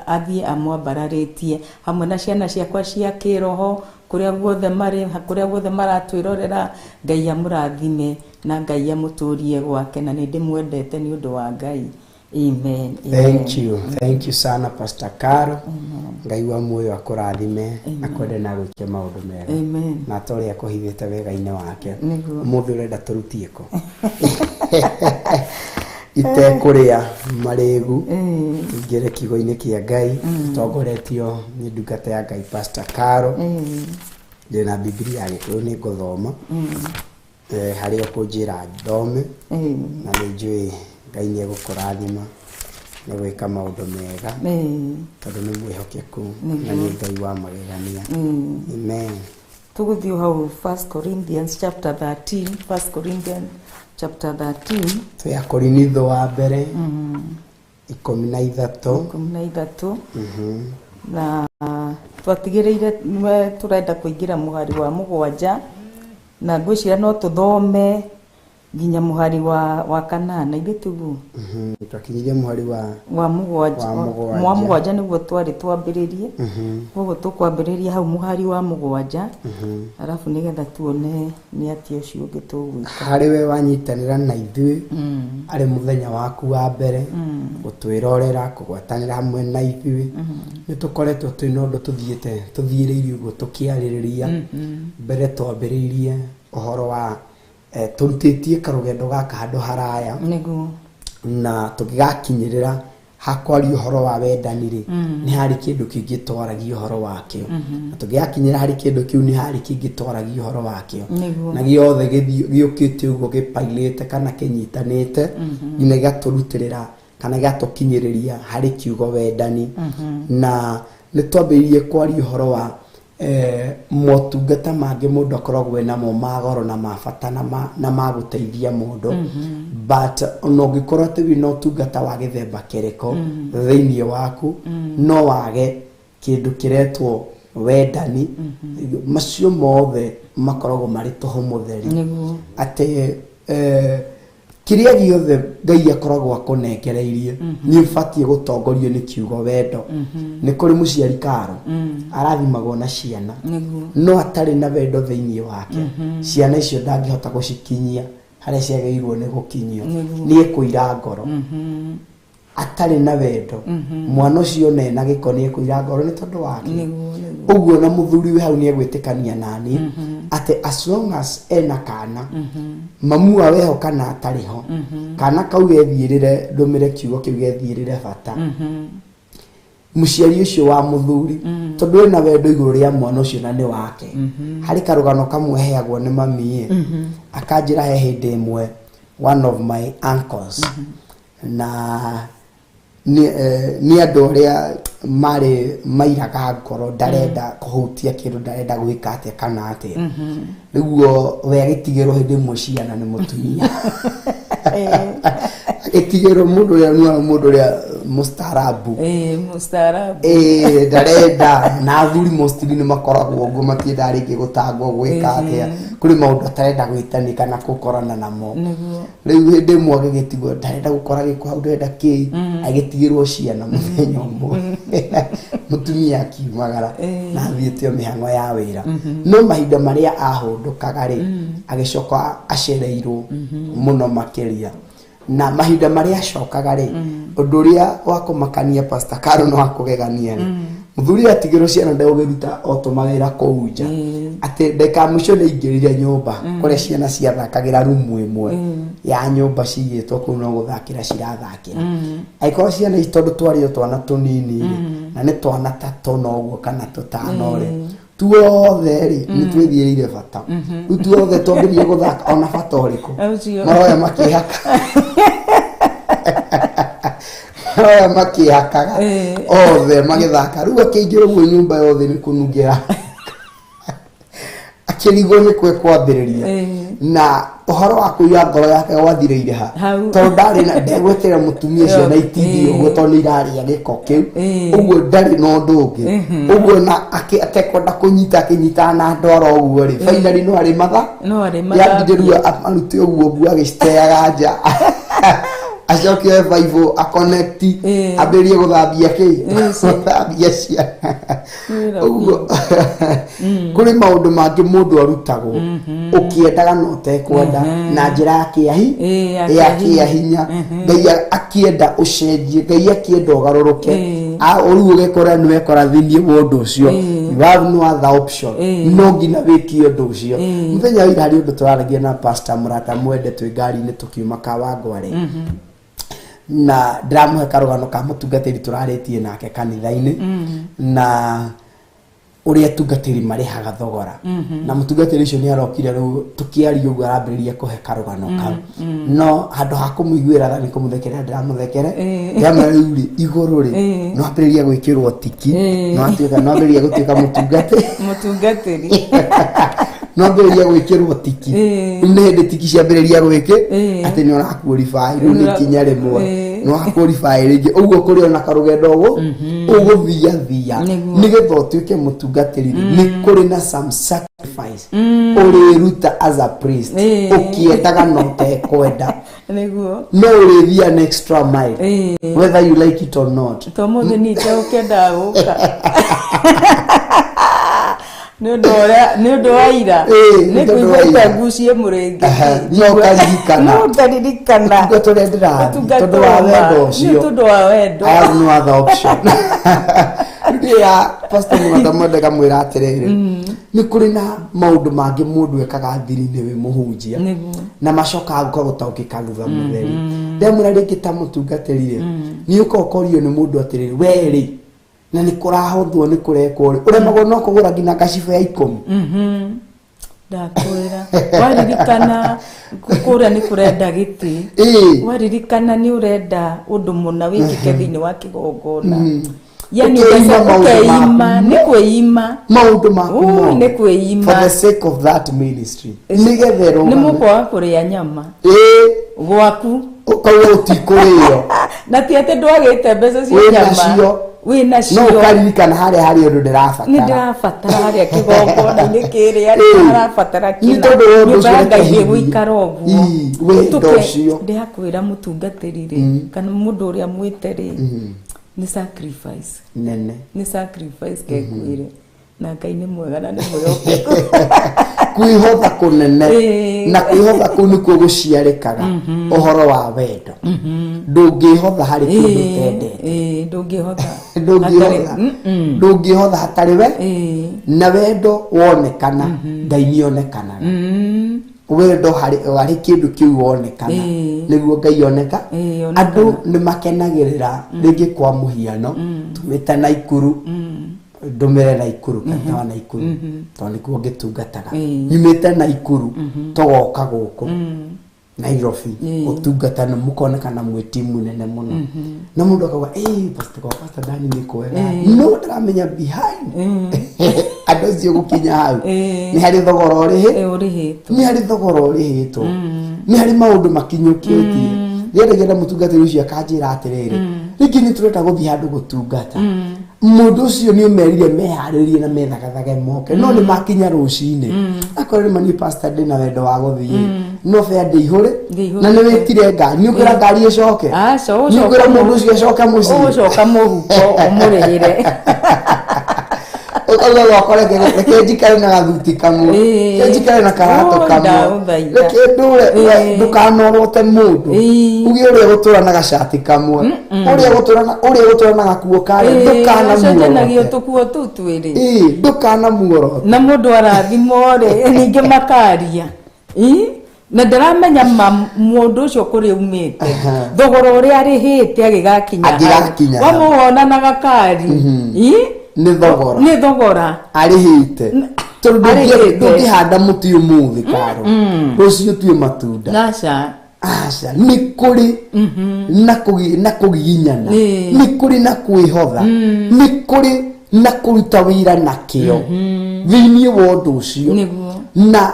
athiĩ amwambararĩtie hamwe na ciana ciakwa cia kĩroho kũrĩa guothe marĩ, kũrĩa guothe maratwĩrorera. Ngai amũrathime na Ngai amũtũrie gwake, na nĩ ndĩmwendete nĩ ũndũ wa Ngai. Amen. Thank you sana Pastor Caro. Ngai wa muoyo akũrathime akwende na gwĩke maũndũ mega. Amen. Na atũrĩa akũhithĩte wega-inĩ wake. Mũthĩ ũrenda tũrutie kũ itekũrĩa marĩgu ingĩre kiugo-inĩ kĩa Ngai. Tũtongoretio nĩ ndungata ya Ngai Pastor Caro. Ndĩna Biblia ya Gĩkũyũ nĩ ngũthoma harĩa ũkũnjĩra thome, na nĩ njũĩ Ngai nĩ egũkũrathima nĩ gwĩka maũndũ mega tondũ nĩ mwĩhokeku na nĩ Ngai wa magegania. Amen. Tũgũthiĩ hau 1 Corinthians chapter 13. 1 Corinthians chapter 13. Tũya Korinitho wa mbere 13. Na twatigĩrĩire tũrenda kũingĩra mũhari wa 7, na ngwĩciria no tũthome nginya muhari wa 8 ithe tugu twakinyirie muhari wa 7 niguo twari twambĩrĩrie. Koguo tũkwambĩrĩria hau muhari wa 7, arafu nigetha tuone nĩ atĩa ũcio ũngĩ tũgwĩka. Harĩ we wanyitanĩra na ithuĩ arĩ mũthenya waku wa mbere gũtwĩrorera kũgwatanĩra hamwe na ithuĩ. Nĩ tũkoretwo twĩna ũndũ tũthiĩrĩirie ũguo tũkĩarĩrĩria mbere twambĩrĩirie ũhoro wa tũrutĩtie karũgendo gaka handũ haraya na tũgĩgakinyĩrĩra hakwaria ũhoro wa wendani-rĩ nĩ harĩ kĩndũ kĩngĩ twaragia ũhoro wakĩo, na tũgĩgakinyĩra harĩ kĩndũ kĩu nĩ harĩ kĩngĩ twaragia ũhoro wakĩo, na gĩothe gĩũkĩte ũguo gĩpailĩte kana kĩnyitanĩte nginya gĩgatũrutĩrĩra kana gĩgatũkinyĩrĩria harĩ kiugo wendani. Na nĩ twambĩrĩirie kwaria ũhoro wa motungata mangĩ mũndũ akoragwo namo ma goro na mabata na magũteithia mũndũ, but ona ũngĩkorwo atĩ wĩna ũtungata wa gĩthemba kĩrĩkũ thĩinĩ waku no wage kĩndũ kĩretwo wendani, macio mothe makoragwo marĩ tũhũ mũtheri atĩ kĩrĩa gĩothe Ngai akoragwo akũnengereirie nĩ ũbatiĩ gũtongorio nĩ kiugo wendo. Nĩ kũrĩ mũciari Karo arathimagwo na ciana no atarĩ na wendo thĩinĩ wake, ciana icio ndangĩhota gũcikinyia harĩa ciagĩrĩirwo nĩ gũkinyio, nĩ ekũira ngoro atarĩ na wendo. Mwana ũcio nena gĩko nĩ ekũira ngoro nĩ tondũ wake. Ũguo na mũthuri we hau nĩ egwĩtĩkania nani atĩ as long as ena kana mamu aweho kana atarĩ ho, kana kau gethiĩrĩre ndũmĩre kiugo kĩu gethiĩrĩre bata mũciari ũcio wa mũthuri tondũ ena wendo igũrũ rĩa mwana ũcio na nĩ wake. Harĩ karũgano kamwe heagwo nĩ mami akanjĩra he hĩndĩ ĩmwe one of my uncles na ni andũ arĩa marĩ mairaga ngoro ndarenda kũhutia kĩndũ ndarenda gwĩka atĩa kana atĩa, nĩguo we agĩtigĩrwo hĩndĩ ĩmwe ciana nĩ mũtumia agĩtigĩrwo mũndũ ũrĩa mũstarabu ndarenda, na athuri mostly nĩ makoragwo ũguo matiendaga rĩngĩ gũtangwo gwĩka atĩa, kũrĩ maũndũ atarenda gwĩtani kana gũkorana namo. Rĩu hĩndĩ ĩmwe agĩtigwo ndarenda gũkora gĩko hau ndarenda kĩĩ, agĩtigĩrwo ciana mũthenya ũmwe mũtumia akiumagara na athiĩte mĩhang'o ya wĩra. No mahinda marĩa ahũndũkaga-rĩ agĩcoka acereirwo mũno makĩria, na mahinda marĩa acokaga-rĩ ũndũ ũrĩa wa kũmakania Pastor Caro no akũgegania-rĩ muthuri atigiro ciana ndegũgĩruta otomawĩra kũu nja atĩ ndeka mũico nĩ ingĩrire nyũmba kũrĩa ciana ciathakagĩra rumu ĩmwe ya nyũmba cigĩtwo kũu no gũthakĩra cirathakĩra angĩkorwo ciana ici tondũ twarĩ o twana tũnini na nĩ twana ta tũna ũguo kana tũtano rĩ tuothe rĩ nĩ twĩthiĩrĩire bata rĩu tuothe twambĩrĩrie gũthaka ona bata ũrĩkũ maroya makĩhaka oya makĩhakaga othe magĩthaka rĩu akĩingĩra ũguo nyũmba yothe nĩ kũnungĩra akĩrigwo nĩ kwe kwambĩrĩria na ũhoro wa kũiya ngoro yake wathirĩire ha tondũ ndarĩ na ndegweterera mũtumia ciana itindi ũguo tondũ nĩirarĩa gĩko kĩu ũguo ndarĩ na ũndũ ũngĩ ũguo na atekwenda kũnyita akĩnyitaga na ndwara ũguo rĩ finally no arĩ matha yambindĩrua arute ũguo ũguo agĩciteaga nja acoke Bible a connect ambĩrĩrie gũthambia gũthambia ciana ũguo kũrĩ maũndũ mangĩ mũndũ arutagwo ũkĩendaga no ũtekwenda na njĩra ya kĩahinya Ngai akĩenda ũcenjie Ngai akĩenda ũgarũrũke rĩu ũgekora nĩwekora thĩinĩ mũndũ ũcio you have no other option no nginya wĩkie ũndũ ũcio mũthenya wa ira harĩ ũndũ tũraragia na pastor Mũrata Mwende twĩ ngari-inĩ tũkiuma Kawangware na ndĩramũhe karũgano ka mũtungatĩri tũrarĩtie nake kanitha-inĩ na ũrĩa tungatĩri marĩhaga thogora na mũtungatĩri ũcio nĩ arokire rĩu tũkĩaria ũguo arambĩrĩria kũhe karũgano kau no handũ ha kũmũiguĩra tha nĩ kũmũthekera ndĩramũthekere ndĩramwĩra rĩu rĩ igũrũ rĩ no ambĩrĩria gwĩkĩrwo tiki no ambĩrĩria gũtuĩka mũtungatĩri no ambĩrĩria gwĩkĩrwo tiki nĩ hĩndĩ tiki ciambĩrĩria gwĩkĩ atĩ nĩ ũrakuorify rĩu nĩ ikinya rĩmwe no akorify rĩngĩ ũguo kũrĩ ona karũgendo ũgũthiathia nĩgetha ũtuĩke mũtungatĩri nĩ kũrĩ na some sacrifice ũrĩruta as a priest ũkĩendaga no ũtekwenda no ũrĩthia an extra mile whether you like it or not tũmũthĩ nĩte ũkĩendaga gũka nĩ ũndũ wa ira nĩ kũigua ngucie mũrĩngĩ no ũkaririkana tondũ wa wendo ũcio tondũ wa wendo I have no other option ya pastor Mũrata Mwende kamwĩra atĩrĩrĩ nĩ kũrĩ na maũndũ mangĩ mũndũ ekaga thiri-inĩ wĩ mũhunjia na macokaga gũka gũtaũkĩka thutha mũtheri ndamwĩra rĩngĩ ta mũtungatĩri nĩ ũkokorio nĩ mũndũ atĩrĩrĩ werĩ na nĩ kũrahũthwo nĩ kũrekwo ũremagwo no kũgũra nginya gacibo ya 10 ndakwĩra waririkana kũrĩa nĩ kũrenda gĩtĩ waririkana nĩ ũrenda ũndũ mũna wĩkĩke thĩinĩ wa kĩgongona yani ũkeima nĩ kwĩima maũndũ maku nĩ kwĩima for the sake of that ministry nĩgetherwo nĩ mũkwa kũrĩa nyama gwaku ũkauga ũtikũrĩo na ti atĩ ndwagĩte mbeca cia nyama wĩna cio no ũkaririkana harĩa harĩ ũndũ ndĩrabatara nĩ ndĩrabatara harĩa kĩgongona-inĩ kĩrĩa ndĩrabatara kĩna nyũmba Ngai gũikara ũguo ndĩrakwĩra mũtungatĩri rĩ kana mũndũ ũrĩa mwĩte rĩ nĩ sacrifice nene nĩ sacrifice kekwĩre na Ngai nĩ mwega na nĩ mwĩhokeku kwĩhotha kũnene na kwĩhotha kũu nĩkuo gũciarĩkaga ũhoro wa wendo ndũngĩhotha harĩ kĩndũ ũtendete ndũngĩhotha hatarĩ we na wendo wonekana Ngai nĩonekanaga wendo harĩ kĩndũ kĩu wonekana nĩguo Ngai oneka andũ nĩ makenagĩrĩra rĩngĩ kwa mũhiano tumĩte Naikuru ndũmĩre Naikuru kana wa Naikuru tondũ nĩkuo ngĩtungataga nyumĩte Naikuru togoka gũkũ Nairobi ũtungatana mũkonekana mwĩ timu nene mũno na mũndũ akauga pastor Dani nĩ kwega no ndĩramenya behind andũ acio gũkinya hau nĩ harĩ thogora ũrĩhĩtwo nĩ harĩ maũndũ makinyũkĩtie rĩrĩa mũtungatĩri ũcio akanjĩra atĩrĩrĩ rĩngĩ nĩ tũrenda gũthiĩ handũ gũtungata mũndũ ũcio nĩ ũmerire meharĩrie na methagathage moke no nĩ makinya rũcinĩ akorwo nĩ mani pastor ndĩ na wendo wa gũthiĩ no fare ndĩihũre na nĩ wĩtire ngari nĩ ũkwĩra ngari ĩcoke nĩ ũkwĩra mũndũ ũcio acoke mũciĩ ũcoka mũhuko ũmũrĩhĩre kauga gwakore reke njikare na gathuti kamwe ke njikare na karato kamwe reke ndure ndukanorote mundu ugi uria gutura na gacati kamwe uria gutura na gakuo kare ndukanamuoragio tukuo tu twiri ndukanamuorota na mundu arathimo ri ninge makaria na ndaramenya mundu ucio kuri umite thogora uria arihite agigakinya wamuona na gakari ni thogora arihite tondu ndungihanda muti umuthi karo rucio tue matunda aca ni kuri na kugiginyana ni kuri na kwihotha ni kuri na kuruta wira na kio thiini wa undu ucio na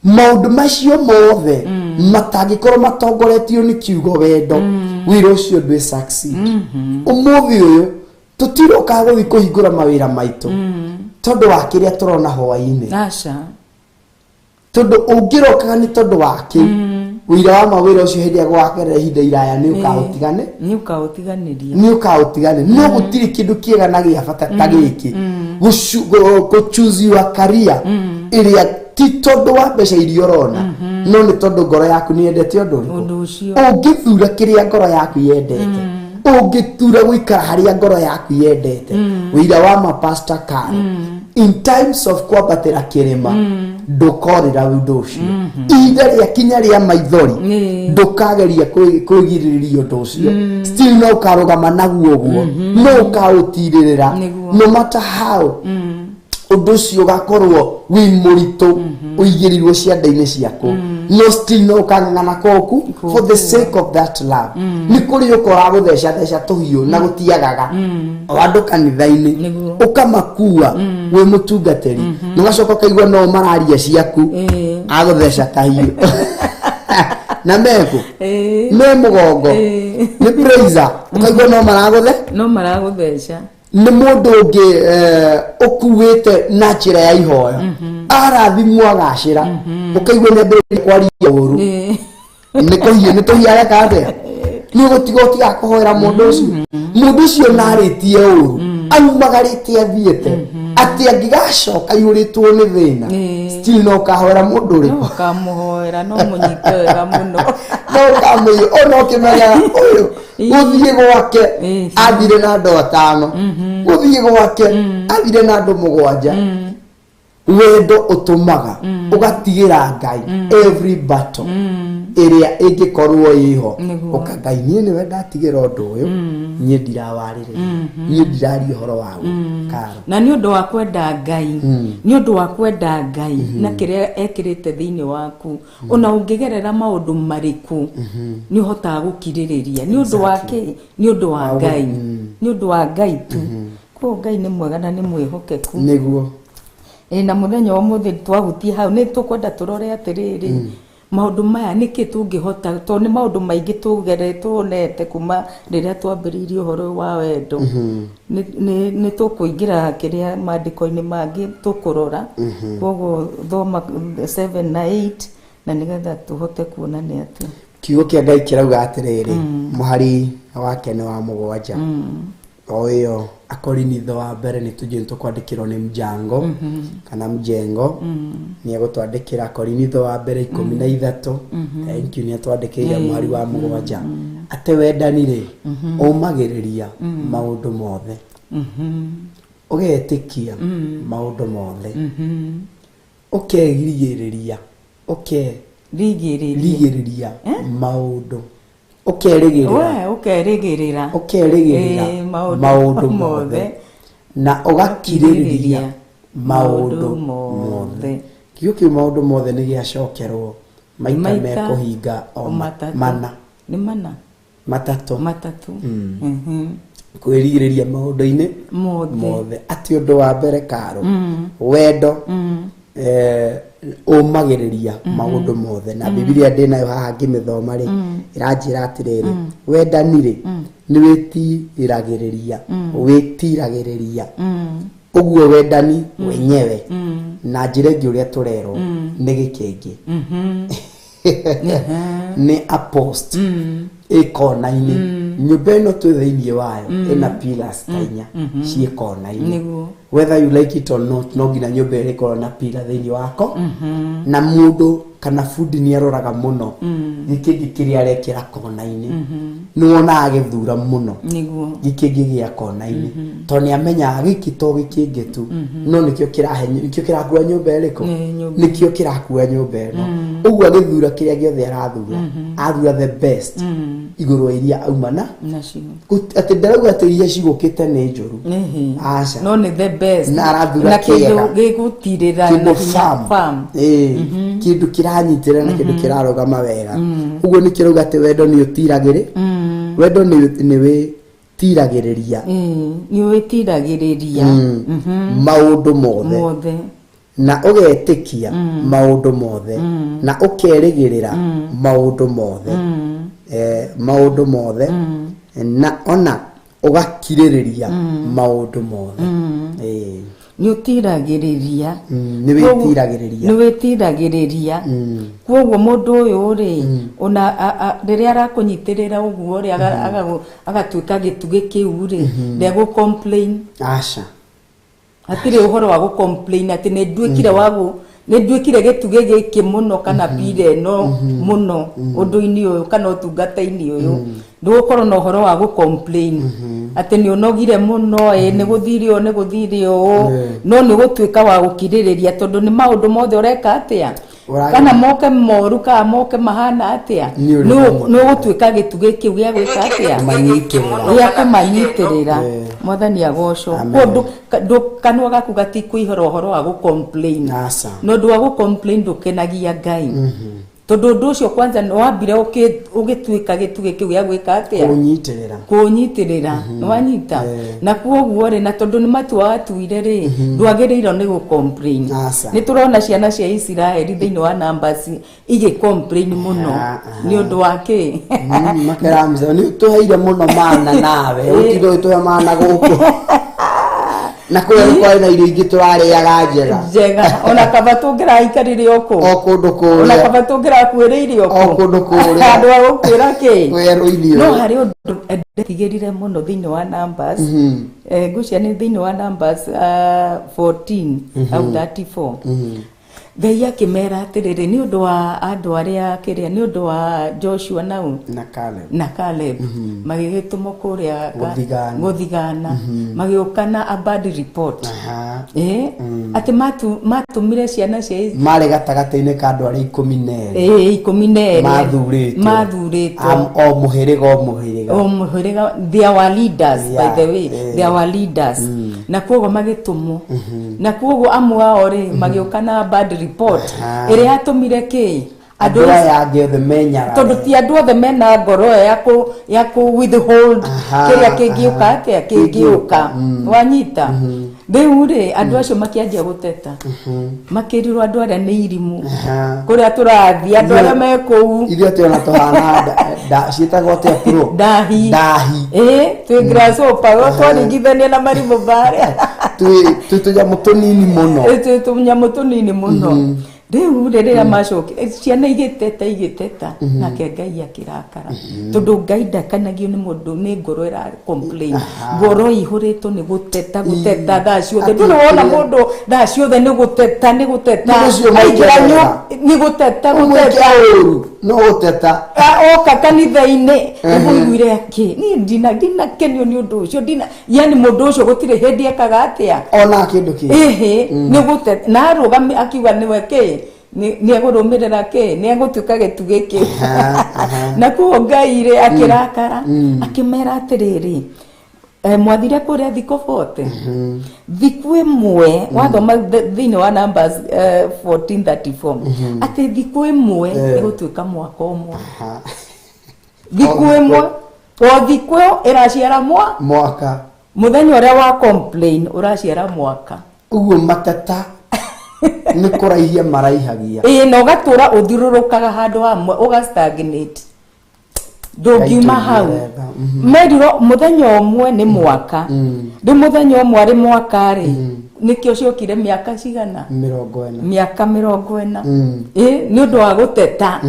maundu macio mothe matangikorwo matongoretio ni kiugo wendo wira ucio ndwi succeed umuthi uyu tutiroka guthi kuhingura mawira maitu tondu wa kiria turona hwaini tondu ungiroka ni tondu waki wira wa mawira ucio hindi agwakerera ihinda iraya ni ukahutiganiria no gutiri kindu kiega na gia bata ta giki choose your career iria ti tondu wa mbeca iria urona no ni tondu ngoro yaku ni yendete undu ucio ungithura kiria ngoro yaku yendete ungitura guikara haria ngoro yaku yendete wira wa mapasta Karo in times of kwambatira kirima ndukorira undu ucio ihinda ria kinya ria maithori ndukageria kwigiriria undu ucio still no ukarugama naguo guo no ukautirira no matter how undu ucio gakorwo wi muritu uigirirwo cianda-ini ciaku no still no kang'ana koku for the sake of that love ni kuri ukora gutheca tuhiu na gutiagaga wandu kanitha-ini ukamakua we mutungateri nugacoka kaigua no mararia ciaku agutheca kahiu na meko me mugongo ni praiser ukaigua no maragutheca ni mundu ungi ukuwite na njira ya ihoyo arathimwo agacira ukaigua ni mbere kwaria uru ni tuhiaga kate ni gutigoti akuhoera mundu ucio naritie uru aumagaritie athiete ati angigacoka yuritwo ni thina still no kahoera mundu ri no kamuhoera no munyite wega muno no kamuyo ono kimenya uyu guthie gwake athire na andu 5 guthie gwake athire na andu 7 wendo utumaga ugatigira Ngai every battle iria ingikorwo iho ukangai ni wenda tigira undu uyu nie ndirawarire nie ndirari horo wagu Karo na ni undu wa kwenda Ngai ni undu wa kwenda Ngai na kiria ekirite thiini waku ona ungigerera maundu mariku ni uhota gukiririria ni undu wake ni undu wa Ngai ni undu wa Ngai tu ko Ngai ni mwega na ni mwihokeku niguo na muthenya wa muthi twagutie hau ni tukwenda turore atiriri maundu maya niki tungihota to ni maundu maingi tugeretwo nete kuma riria twambiririe uhoro wa wendo ni tukuingira kiria maandiko-ini mangi tukurora koguo thoma 7 na 8 na nigetha tuhote kuona ni atia kiugo kia Ngai kirauga atiriri muhari wake ni wa 7 oyo Akorinitho wa mbere ni tujye tukwandikirwo ni mjango kana mjengo ni agutwandikira Akorinitho wa mbere 13 thank you ni atwandikira mwari wa 7 ate wendanire umagiriria maundu mothe ugetikia maundu mothe ukegirigiriria rigiriria maundu ukerigirira maundu mothe na ugakiririria maundu mothe kiugo kiu maundu mothe ni giacokerwo maita mekuhinga o mana matatu kwirigiriria maundu-ini mothe ati undu wa mbere Karo wendo umagiriria maundu mothe na Biblia ndinayo haha ngimithoma ri iranjira atiriri wendanire ni witiragiriria uguo wendani wenyewe na njira ingi uria turerwo ni gikingi ni apost ikona-ini nyumba ino twi thiini wayo ina pillars tainya cie kona-ini whether you like it or not no nginya nyumba ĩrĩkorwo na pila thĩinĩ wako na mũndũ kana fundi nĩ aroraga mũno gĩkĩngĩ kĩrĩa arekĩra kona-inĩ nĩ wonaga gĩthura mũno gĩkĩngĩ gĩa kona-inĩ tondũ nĩ amenyaga gĩkĩ to gĩkĩngĩ tu no nĩkĩo kĩrakua nyũmba ĩrĩkũ nĩkĩo kĩrakua nyũmba ĩno ũguo agĩthura kĩrĩa gĩothe athura the best igũrũ wa iria aumana atĩ ndarauga atĩ iria cigũkĩte nĩ njũru aca no nĩ the best na arathura kĩega gĩgũtirĩra kĩndũ farm kĩndũ kĩranyitĩrĩra na kĩndũ kĩrarũgama wega ũguo nĩ kĩrauga atĩ wendo nĩ wendo nĩ wĩtiragĩrĩria maũndũ mothe na ũgetĩkia maũndũ mothe na ũkerĩgĩrĩra maũndũ mothe na ona ũgakirĩrĩria maũndũ mothe nĩ ũtiragĩrĩria nĩ wĩtiragĩrĩria kwoguo mũndũ ũyũ rĩ ona rĩrĩa arakũnyitĩrĩra ũguo rĩ agatuĩka gĩtugĩ kĩu rĩ ndegũ complain aca hatirĩ ũhoro wa gũ-complain atĩ nĩ nduĩkire gĩtugĩ gĩkĩ mũno kana pira ĩno mũno ũndũ-inĩ ũyũ kana ũtungata-inĩ ũyũ ndũgũkorwo na ũhoro wa gũ-complain atĩ nĩ ũnogire mũno nĩ gũthire ũũ no nĩ gũtuĩka wa gũkirĩrĩria tondũ nĩ maũndũ mothe ũreka atĩa kana moke moru kana moke mahana atĩa nĩ ũgũtuĩka gĩtugĩ kĩu gĩa gwĩka atĩa gĩa kũmanyitĩrĩra mwathani agocwo kanua gaku gatikũihũra ũhoro wa gũ-complain no ũndũ wa gũ-complain ndũkenagia Ngai tondu ndu ucio kwanza no wambire ugituika gituge kiu ya gwika atia kunyitirira no wanyita na kuoguo ri na tondu ni matua atuire ri ndwagiriiro ni gu complain ni turona ciana cia Israeli thiini wa Numbers ige complain muno ni undu wake makeramza ni tuheire muno mana nawe utigo tuhe mana guku na kwa na irio ingi turariaga njega ona kaba tungira ikarire oko kundu kuria ona kaba tungira kwiriire oko kundu kuria andu agukwira ki kweru irio no hari undu tigirire muno thiini wa Numbers ngucia ni thiini wa Numbers 14 au 34 Ngai akimera atiriri ni undu wa andu aria kiria ni undu wa Joshua na Caleb magigitumo kuria guthigana magiukana a bad report ati matumire ciana cia mari gatagati-ini ka andu aria 12 mathuritwo o muhiriga they were leaders by the way they were leaders na kuogo magitumo na kuogo amwe ao ri magiukana bad report iri atumire ki andu aya othe menyara tondu ti andu othe mena ngoro ya ku withhold kiria kingiuka atia kingiuka wanyita riu ri andu acio makianjia guteta makirirwo andu aria ni irimu kuria turathia andu aria me kuu ithuĩ tuona tuhana ciĩtagwo atĩa pro dahi twi grasshopper twaringithania na marimũ baria twi tũnyamũ tũnini mũno riu rĩrĩa macoke ciana igĩteta nake Ngai akirakara tondu Ngai ndakanagio nĩ mũndũ nĩ ngoro ĩra complain ngoro ihũrĩtwo nĩ gũteta thaa ciothe ndĩrona mũndũ thaa ciothe nĩ gũteta aingĩra nĩ gũteta no gũteta oka kanitha-inĩ ũiguire akĩ niĩ ndinakenio nĩ ũndũ ũcio yani mũndũ ũcio gũtirĩ hĩndĩ ekaga atĩa ona kĩndũ kĩ nĩ gũteta na arũgame akiuga nĩwe kĩ ni egũrũmĩrĩra kĩ ni egũtuĩka gĩtugĩ kĩu na kuo Ngai rĩ akirakara akimera atirĩrĩ mwathire kuria thikũ 40 thikũ ĩmwe wathoma thĩinĩ wa Numbers 14:34 atĩ thikũ ĩmwe ĩgũtuĩka mwaka ũmwe thikũ ĩmwe o thikũ ĩraciara mwaka muthenya ũrĩa wa complain ũraciara mwaka uguo mateta ni kuraihia maraihagia na ũgatũra ũthiũrũrũkaga handũ hamwe ũgastagnate ndungiuma hau meriro muthenya umwe ni mwaka ndi muthenya umwe ari mwaka ri nikio ciokire miaka cigana 40 miaka 40 ni undu wa guteta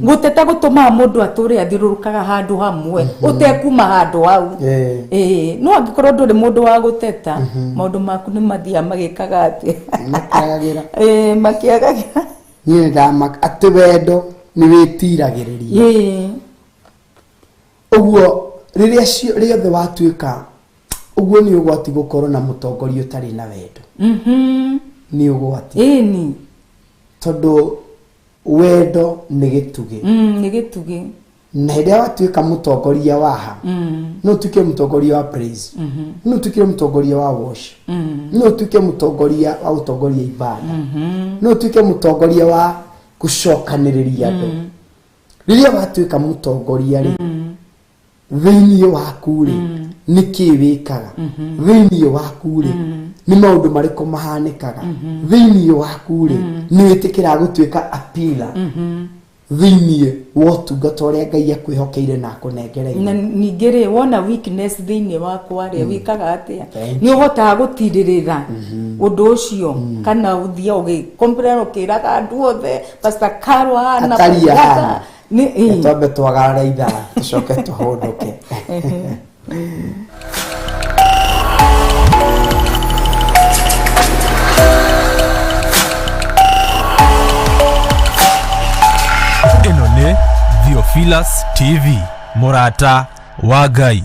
guteta gutuma mundu ature athirurukaga handu hamwe utekuma handu hau no angikorwo nduri mundu wa guteta maundu maku ni mathia magikaga ati makiagagira makiagagira ni ndama ati wendo ni witiragiriria uguo riria the watuika uguo ni ugwati gukorwo na mutongoria utari na wendo ni ugwati ni tondu wendo ni gitugi ni gitugi na riria watuika mutongoria waha no tuke mutongoria wa praise no tuke mutongoria wa worship no tuke mutongoria wa utongoria ibada no tuke mutongoria wa gucokaniriria andu riria watuika mutongoria ri thĩinĩ waku rĩ nĩkĩ wĩkaga thĩinĩ waku rĩ nĩ maũndũ marĩkũ mahanĩkaga thĩinĩ waku rĩ nĩ wĩtĩkĩra gũtuĩka apila thĩinĩ wa ũtungata ũrĩa Ngai akwĩhokeire na akũnengereire na ningĩ rĩ wona weakness thĩinĩ wakwa rĩ wĩkaga atĩa nĩ ũhotaga gũtirĩrĩra ũndũ ũcio kana ũthia ũgĩkomplera ũkĩraga andũ othe Pastor Carol ana ni tobe twagara itha tucoke tuhunduke ino ni Theophilus TV murata wa Ngai.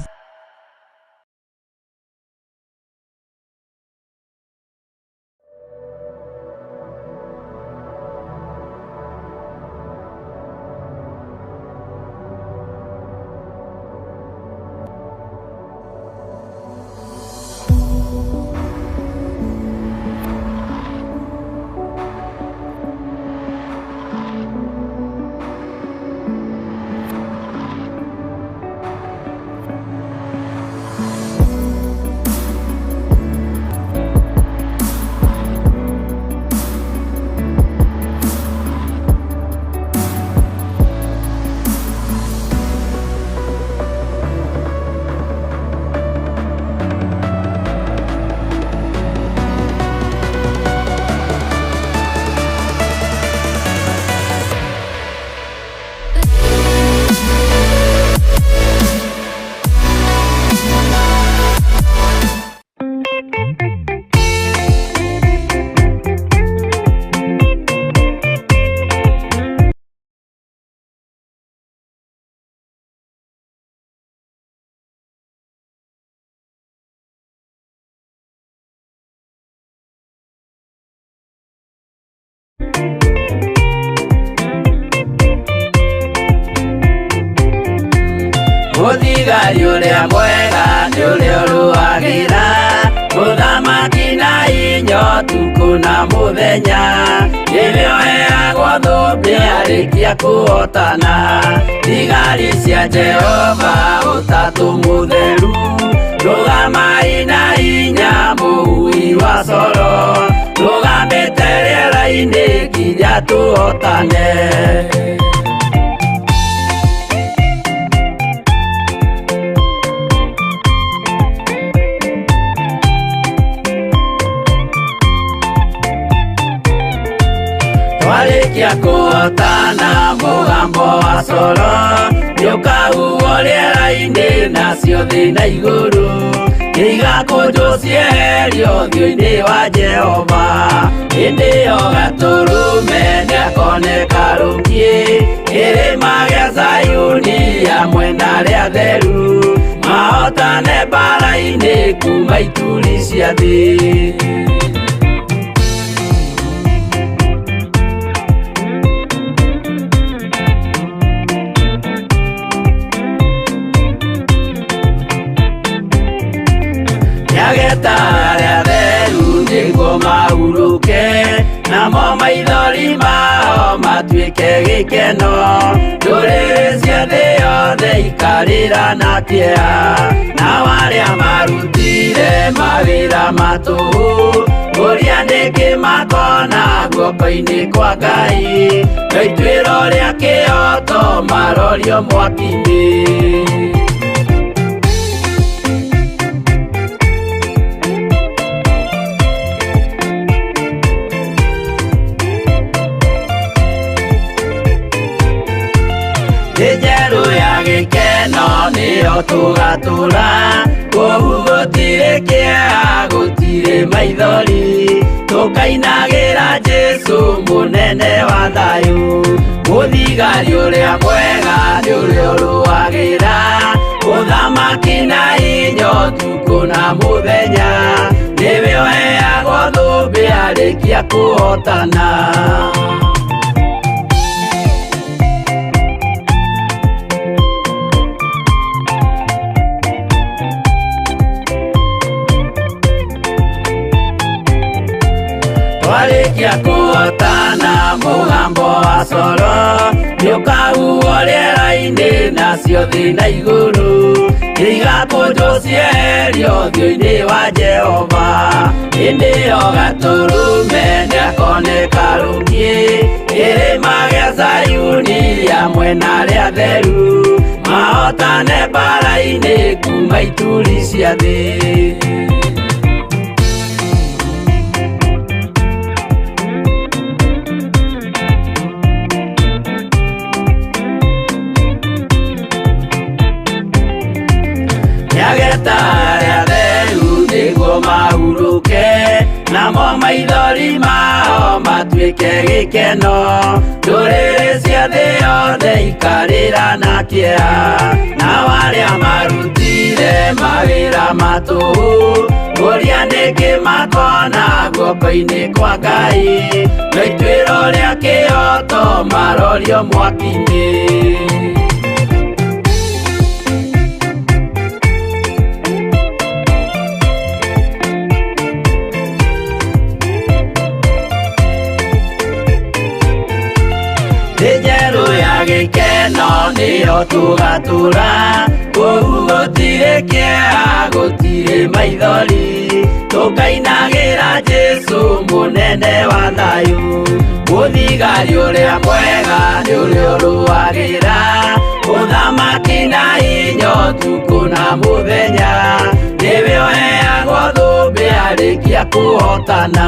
Muthigari uria mwega ni uria uruagira muthamaki na inyo tuku na muthenya irio heagwo thũmbĩ arĩkia kuhotana thigari cia Jehova ũtatũ mũtheru rũgamai na inya mũhui wa coro rũgamĩte rĩera-inĩ nginya tuhotane. Walikia kuhotana mũgambo wa coro nĩũkahuhwo rĩera-inĩ nacio thĩ na igũrũ igakũnjwo cieherio ũthiũ-inĩ wa Jehova. Hĩndĩ ĩyo gatũrũme nĩakoneka rũngiĩ kĩrĩma gĩa Zayuni hamwe na arĩa atheru mahotane mbara-inĩ kuma ituri cia thĩ. Nyageta arĩa atheru nĩguo mahurũke namo maithori mao matuĩke gĩkeno ndũrĩrĩ cia thĩ yothe ikarĩra na kĩeha, na warĩa marutire mawĩra matũhũ, ũrĩa nĩngĩ makona guoko-inĩ kwa Ngai, na ituĩro rĩa kĩoto marorio mwaki-inĩ. Njerũ ya gĩkeno nĩyo tũgatũra, kũu gũtirĩ kĩeha gũtirĩ maithori, tũkainagĩra Jesũ mũnene wa thayũ, mũthigari ũrĩa mwega nĩ ũrĩa ũrũagĩra, ũthamaki na hinya ũtukũ na mũthenya, nĩwe ũheagwo thũmbĩ arĩkia kũhotana. Warĩkia kũhotana mũgambo wa coro, nĩũkahuhwo rĩera-inĩ nacio thĩ na igũrũ, igakũnjwo cieherio ũthiũ-inĩ wa Jehova. Hĩndĩ ĩyo gatũrũme nĩakoneka rũngĩ, kĩrĩma gĩa Zayuni hamwe na arĩa atheru, mahotane mbara-inĩ kuma ituri cia thĩ. Nĩageta arĩa atheru nĩguo mahurũke, namo maithori mao matuĩke gĩkeno, ndũrĩrĩ cia thĩ yothe ikarĩra na kĩeha, nao arĩa marutire mawĩra matũhũ, ũrĩa nĩngĩ makona guoko-inĩ kwa Ngai, na ituĩro rĩa kĩoto marorio mwaki-inĩ. Njerũ ya gĩkeno nĩyo tũgatũra, kũu gũtirĩ kĩeha gũtirĩ maithori, tũkainagĩra Jesũ mũnene wa thayũ, mũthigari ũrĩa mwega nĩ ũrĩa ũrũagĩra, ũthamaki na hinya ũtukũ na mũthenya, nĩwe ũheagwo thũmbĩ arĩkia kũhotana.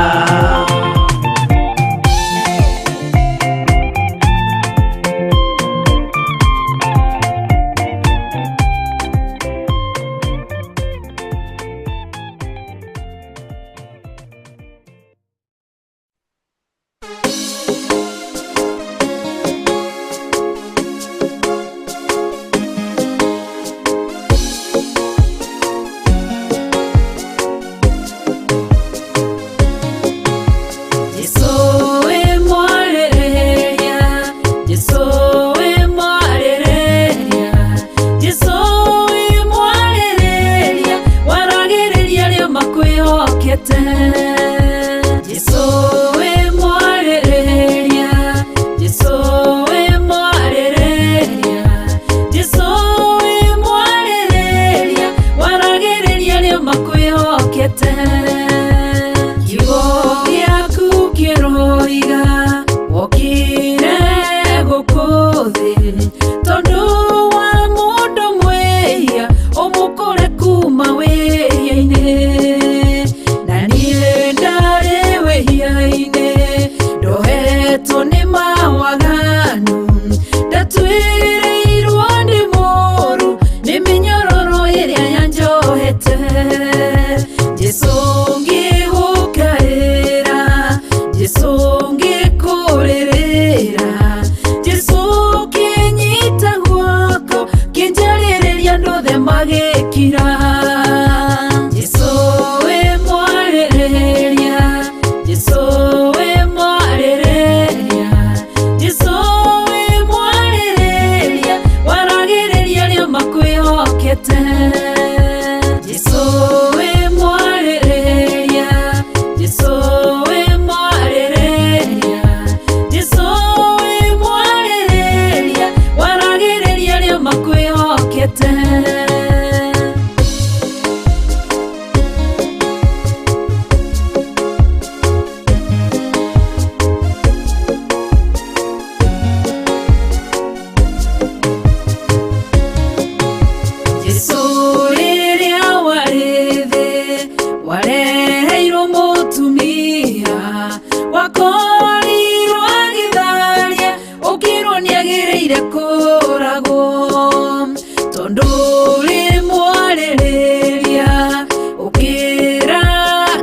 tonduri mwarereria ukira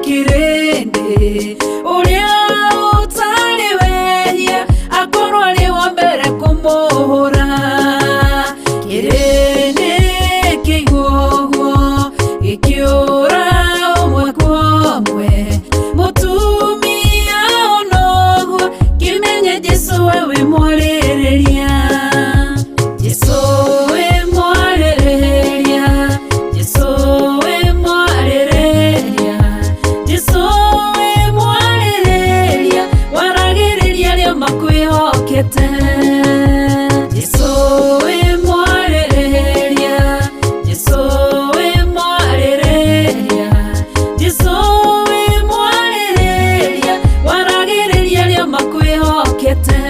kirindi uria utari wehia akorwo ari wa mbere kumuhura kirindi kiguo gikiura umwe kwa umwe mutumia onoguo kimenye Jesu wewe mwarereria Jesu we mwarereria Jesu we mwarereria Jesu we mwarereria waragereria ria makwihokete Jesu we mwarereria Jesu we mwarereria Jesu we mwarereria waragereria ria makwihokete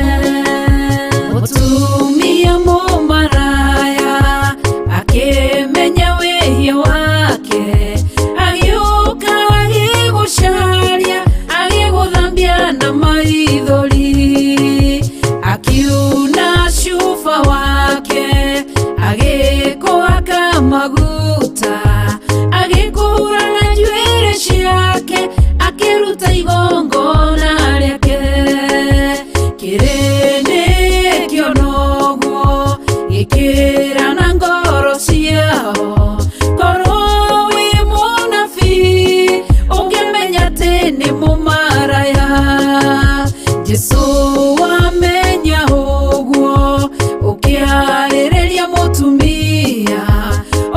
mutumia mumaraya akimenya wehia wake agiuka agigucaria agiguthambia na maithori akiuna cuba wake agikuhaka maguta agikuhura na njuĩrĩ ciake akiruta igongona rĩake kirindi kionoguo gikira na ngoro ciao korwo wi munabii ũngĩmenya atĩ nĩ mũmaraya Jesu wamenya ũguo ũkĩarĩrĩria mũtumia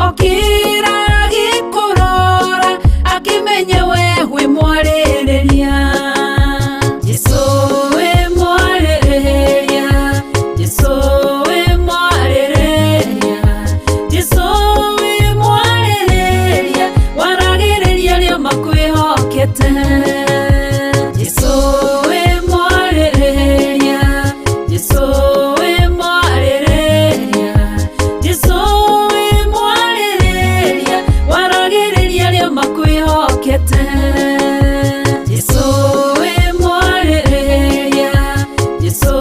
okĩra gĩkũrora akĩmenya we wĩ mwarĩrĩria Jesu we mwarĩrĩria Jesu we mwarĩrĩria Jesu we mwarĩrĩria waragĩrĩria ria makwĩhokete Jesu we mwarĩrĩria Jesu we mwarĩrĩria Jesu we mwarĩrĩria waragĩrĩria ria makwĩhokete Jesu we mwarĩrĩria Jesu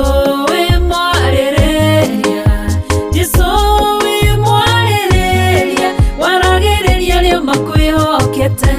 we mwarĩrĩria Jesu we mwarĩrĩria waragĩrĩria ria makwĩhokete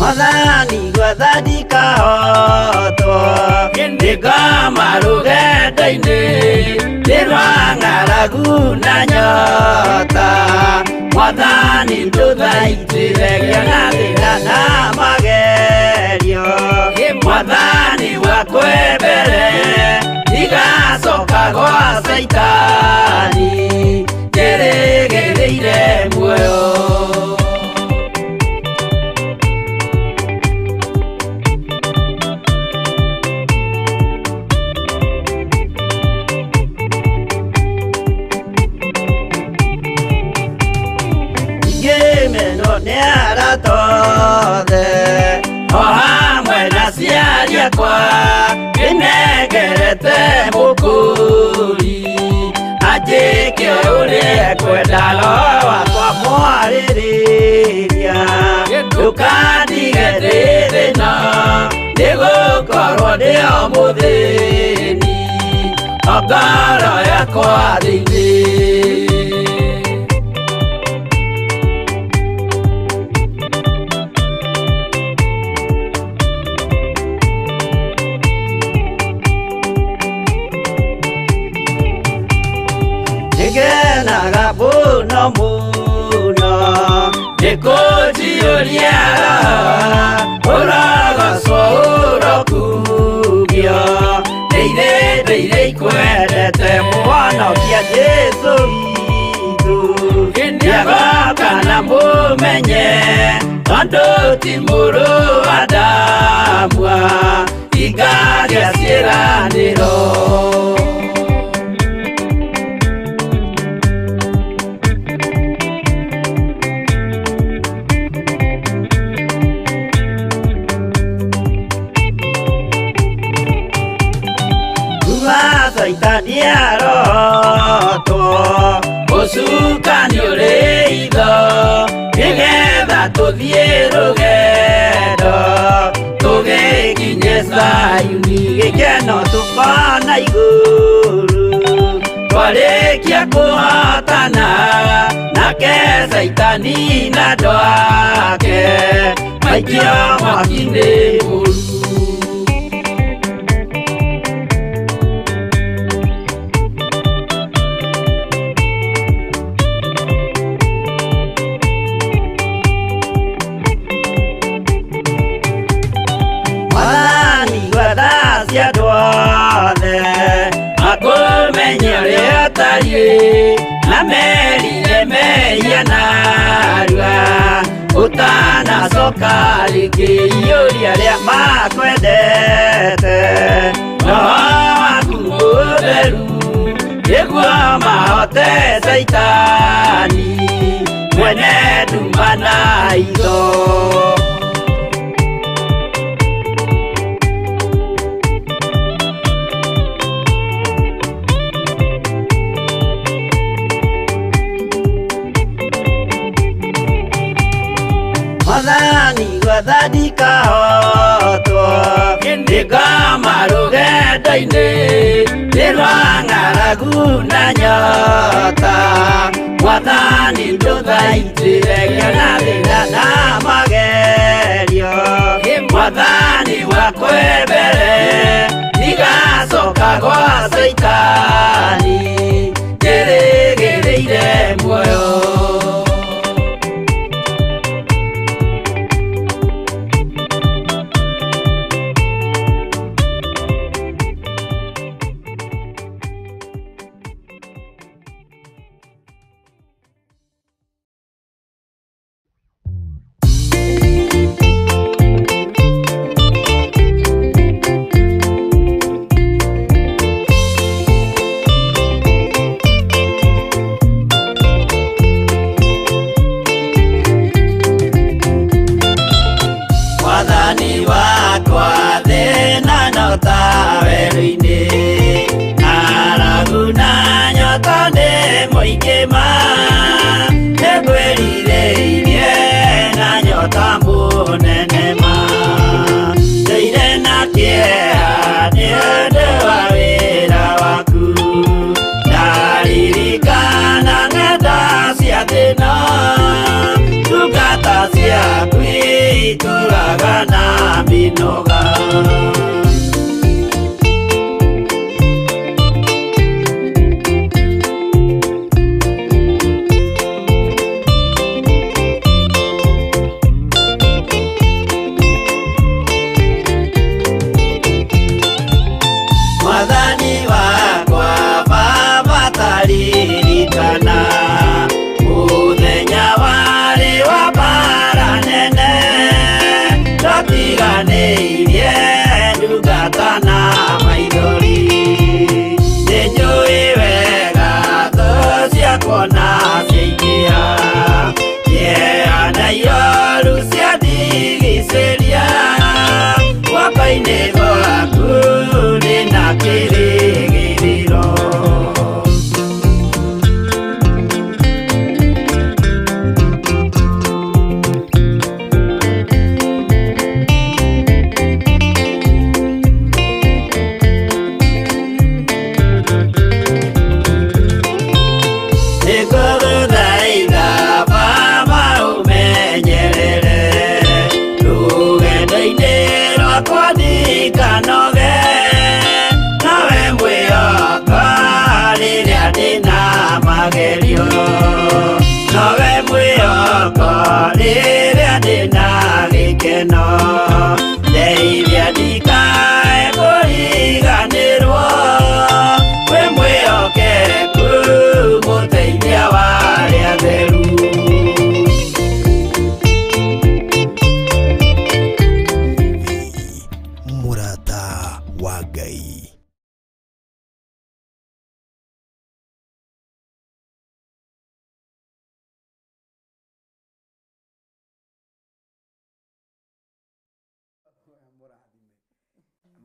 Madani gwathani kahotwo Ndikama rũgendo-inĩ Ndĩrwa ng'aragu na nyota Mwathani ndũthaitĩre na thĩna na magerio Mwathani wakwe mbere Igacoka gwa Saitani Njĩrĩgĩrĩire muoyo tothe o hamwe na ciari akwa nĩnengerete mũkũri anjĩke ũrĩa kwenda roho wakwa mwarĩrĩria ndũkandige ndĩ thĩna nĩgũkorwo ndĩo mũthĩni o ngoro yakwa thĩinĩ Ngenaga muno muno Nĩkũnjiũria ũrogocwo ũrokugio Ndeithĩrĩire ikwendete mũhonokia Jesũ witũ Nĩagoka na mũmenye tondũ ti mũrũ wa ndamwa ingagĩa ciĩranĩro itaniarotwo Ũcukani ũrĩ itho nĩgetha tũthiĩ rũgendo tũgĩkinye Zayuni gĩkeno tũkona igũrũ twarĩkia kũhotana nake Saitani na andũ ake maikio mwaki-inĩ mũru. Na merire meia narua utanacoka rĩngĩ iũria rĩa makwendete no waku mũtheru nĩguo mahote Saitani mwene nduma na itho. Mwathani gwathani kahotwo nĩngama rũgendo-inĩ nĩ rwa ng'aragu na nyota Mwathani ndũthaitĩre ngĩona thĩna na magerio Mwathani wakwa mbere ndigacoka gwa Saitani ndĩrĩgĩrĩire muoyo.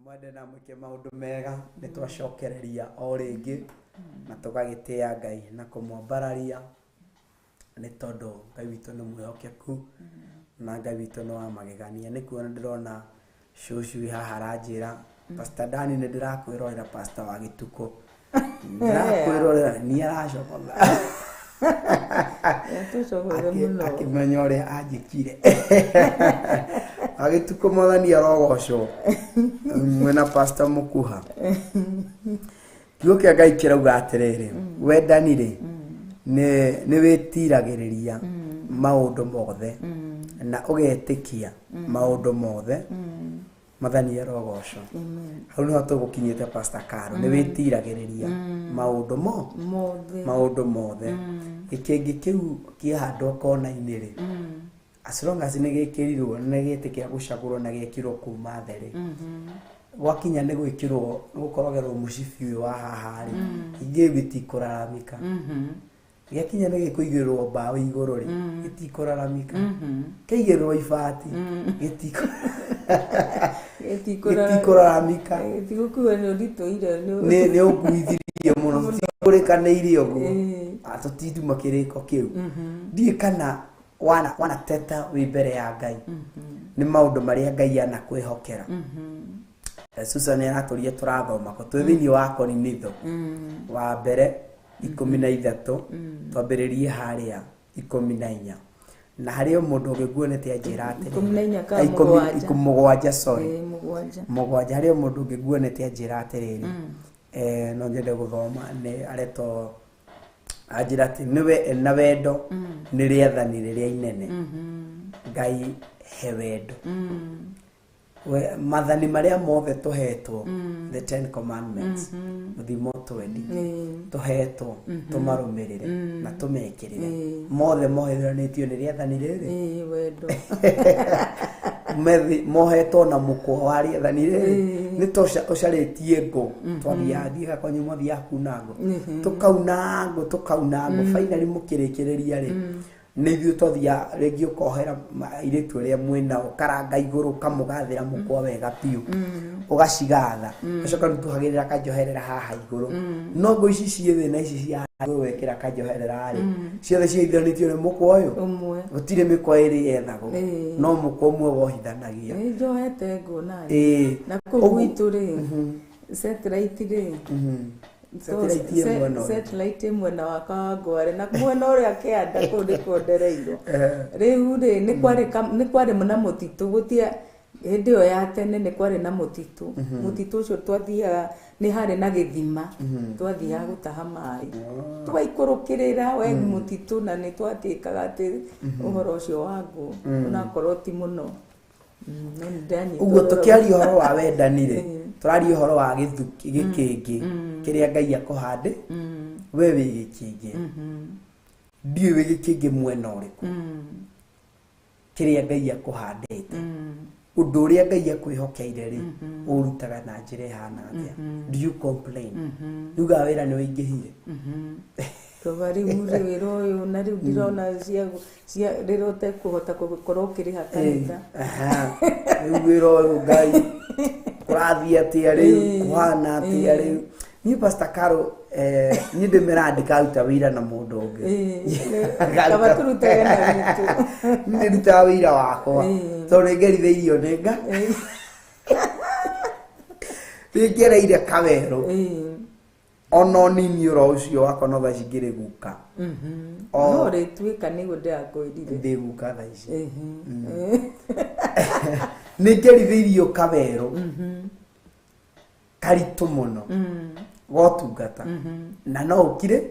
mwende na mwike maundu mega nĩ twacokereria o rĩngĩ na tũgagĩtĩa Ngai na kũmwambararia nĩ tondũ Ngai witũ nĩ mwĩhokeku na Ngai witũ nĩ wa magegania. Nĩ kuona ndĩrona cũcũ haha aranjĩra Pastor Dan nĩ ndĩrakwĩrorera pastor wa Gĩtukũ ndĩrakwĩrorera nĩ aracoka akĩmenya ũrĩa anjĩkire Agĩtukũ Mwathani arogocwo mwena Pastor Mũkuha. Kiugo kĩa Ngai kĩrauga atĩrĩrĩ wendani rĩ nĩ wĩtiragĩrĩria maũndũ mothe na ũgetĩkia maũndũ mothe. Mwathani arogocwo. Hau nĩho tũgũkinyĩte Pastor Karo nĩ wĩtiragĩrĩria maũndũ mothe. Gĩkĩngĩ kĩu kĩhandwo kona-inĩ rĩ as long as nĩ gĩkĩrirwo nĩ gĩtĩkĩa gũcagũrwo na gĩkĩrwo kuma thĩ gwakinya nĩ gwĩkĩrwo gũkorogerwo mũcibi ũyũ wa haha rĩ ingĩ gĩtikũraramĩka. Gĩakinya nĩ gĩkũigĩrĩrwo mbaũ igũrũ rĩ gĩtikũraramĩka. Kĩigĩrĩrwo ibati gĩtikũraramĩka. Gĩtigũkuo nĩ ũritũire nĩ ũkuithirie mũno tũtikũrĩkanĩire ũguo tũtinduma kĩrĩko kĩu. Ndiĩ kana wanateta wĩ mbere ya Ngai nĩ maũndũ marĩa Ngai anakwĩhokera. Susan aratũria tũrathoma ko twĩ thĩinĩ wa Korinitho wa mbere 13 twambĩrĩrie harĩa 14 na harĩa mũndũ ũngĩguonete anjĩra atĩrĩrĩ 17 sorry mũgwanja harĩa mũndũ ũngĩguonete anjĩra atĩrĩrĩ no nyende gũthoma nĩ areto anjĩra atĩ nĩwe na wendo nĩ rĩathani rĩrĩa inene Ngai he wendo. Mathani marĩa mothe tũhetwo the 10 commandments muthimo 20 tũhetwo tũmarũmĩrĩre na tũmekĩrĩre mothe mohethanĩtio nĩ rĩathani rĩrĩ wendo mohetwo na mũkwa wa rĩathani rĩrĩ nĩ tũcarĩtie ngũ twathiĩ gakonyo mwathia kuna ngũ tũkauna ngũ finally mũkĩrĩkĩrĩria rĩ nĩ ithuĩ twathia rĩngĩ ũkohera airĩtu arĩa mwĩna ũkaranga igũrũ ũkamũgathĩra mũkwa wega biũ ũgacigatha ũcoka nĩtũhagĩrĩra kanjoherera haha igũrũ no ngũ ici ciĩ thĩ na ici cia wekĩra kanjoherera rĩ ciothe ciaithanĩtio nĩ mũkwa ũyũ gũtirĩ mĩkwa ĩrĩ yethagwo no mũkwa ũmwe wohithanagia. Njohete ngũ nayo na kũu gwitũ rĩ satellite rĩ satellite mwena wa Kawangware na mwena ũrĩa kĩanda kũu nĩ kuondereirwo rĩu rĩ nĩ kwarĩ na mũtitũ gũtia hĩndĩ ĩyo ya tene nĩ kwarĩ na mũtitũ ũcio twathiaga nĩ harĩ na gĩthima twathiaga gũtaha maĩ twaikũrũkĩrĩra we mũtitũ na nĩ twatĩkaga atĩ ũhoro ũcio wa ngũ onakorwo ti mũno. Uguo tũkĩaria ũhoro wa wendani rĩ tũraria ũhoro wa gĩkĩngĩ kĩrĩa Ngai akũhande we wĩ gĩkĩngĩ ndiũ wĩ gĩkĩngĩ mwena ũrĩkũ kĩrĩa Ngai akũhandĩte ũndũ ũrĩa Ngai akwĩhokeire rĩ ũrutaga na njĩra ĩhana atĩa. Do you complain? Nduga wĩra nĩ wĩingĩhire tobari mure wĩra ũyũ na rĩu ndirona cia rĩrĩa ũtekũhota gũkorwo ũkĩrĩha kanitha rĩu wĩra ũyũ Ngai kũrathiĩ atĩa rĩu kũhana atĩa rĩu. Niĩ Pastor Karo niĩ ndĩmĩrandĩka aruta wĩra na mũndũ ũngĩ kaba tũrute wĩra witũ niĩ ndutaga wĩra wakwa tondũ nĩngerithĩirio nĩ Ngai nĩngereire kawerũ ona ũnini ũro ũcio wakwa no thaa ici ngĩrĩ guka no rĩtuĩka nĩguo ndĩrakwĩrire ndĩ guka thaa ici nĩngerithĩirio kawerũ karitũ mũno gotungata na no ũkire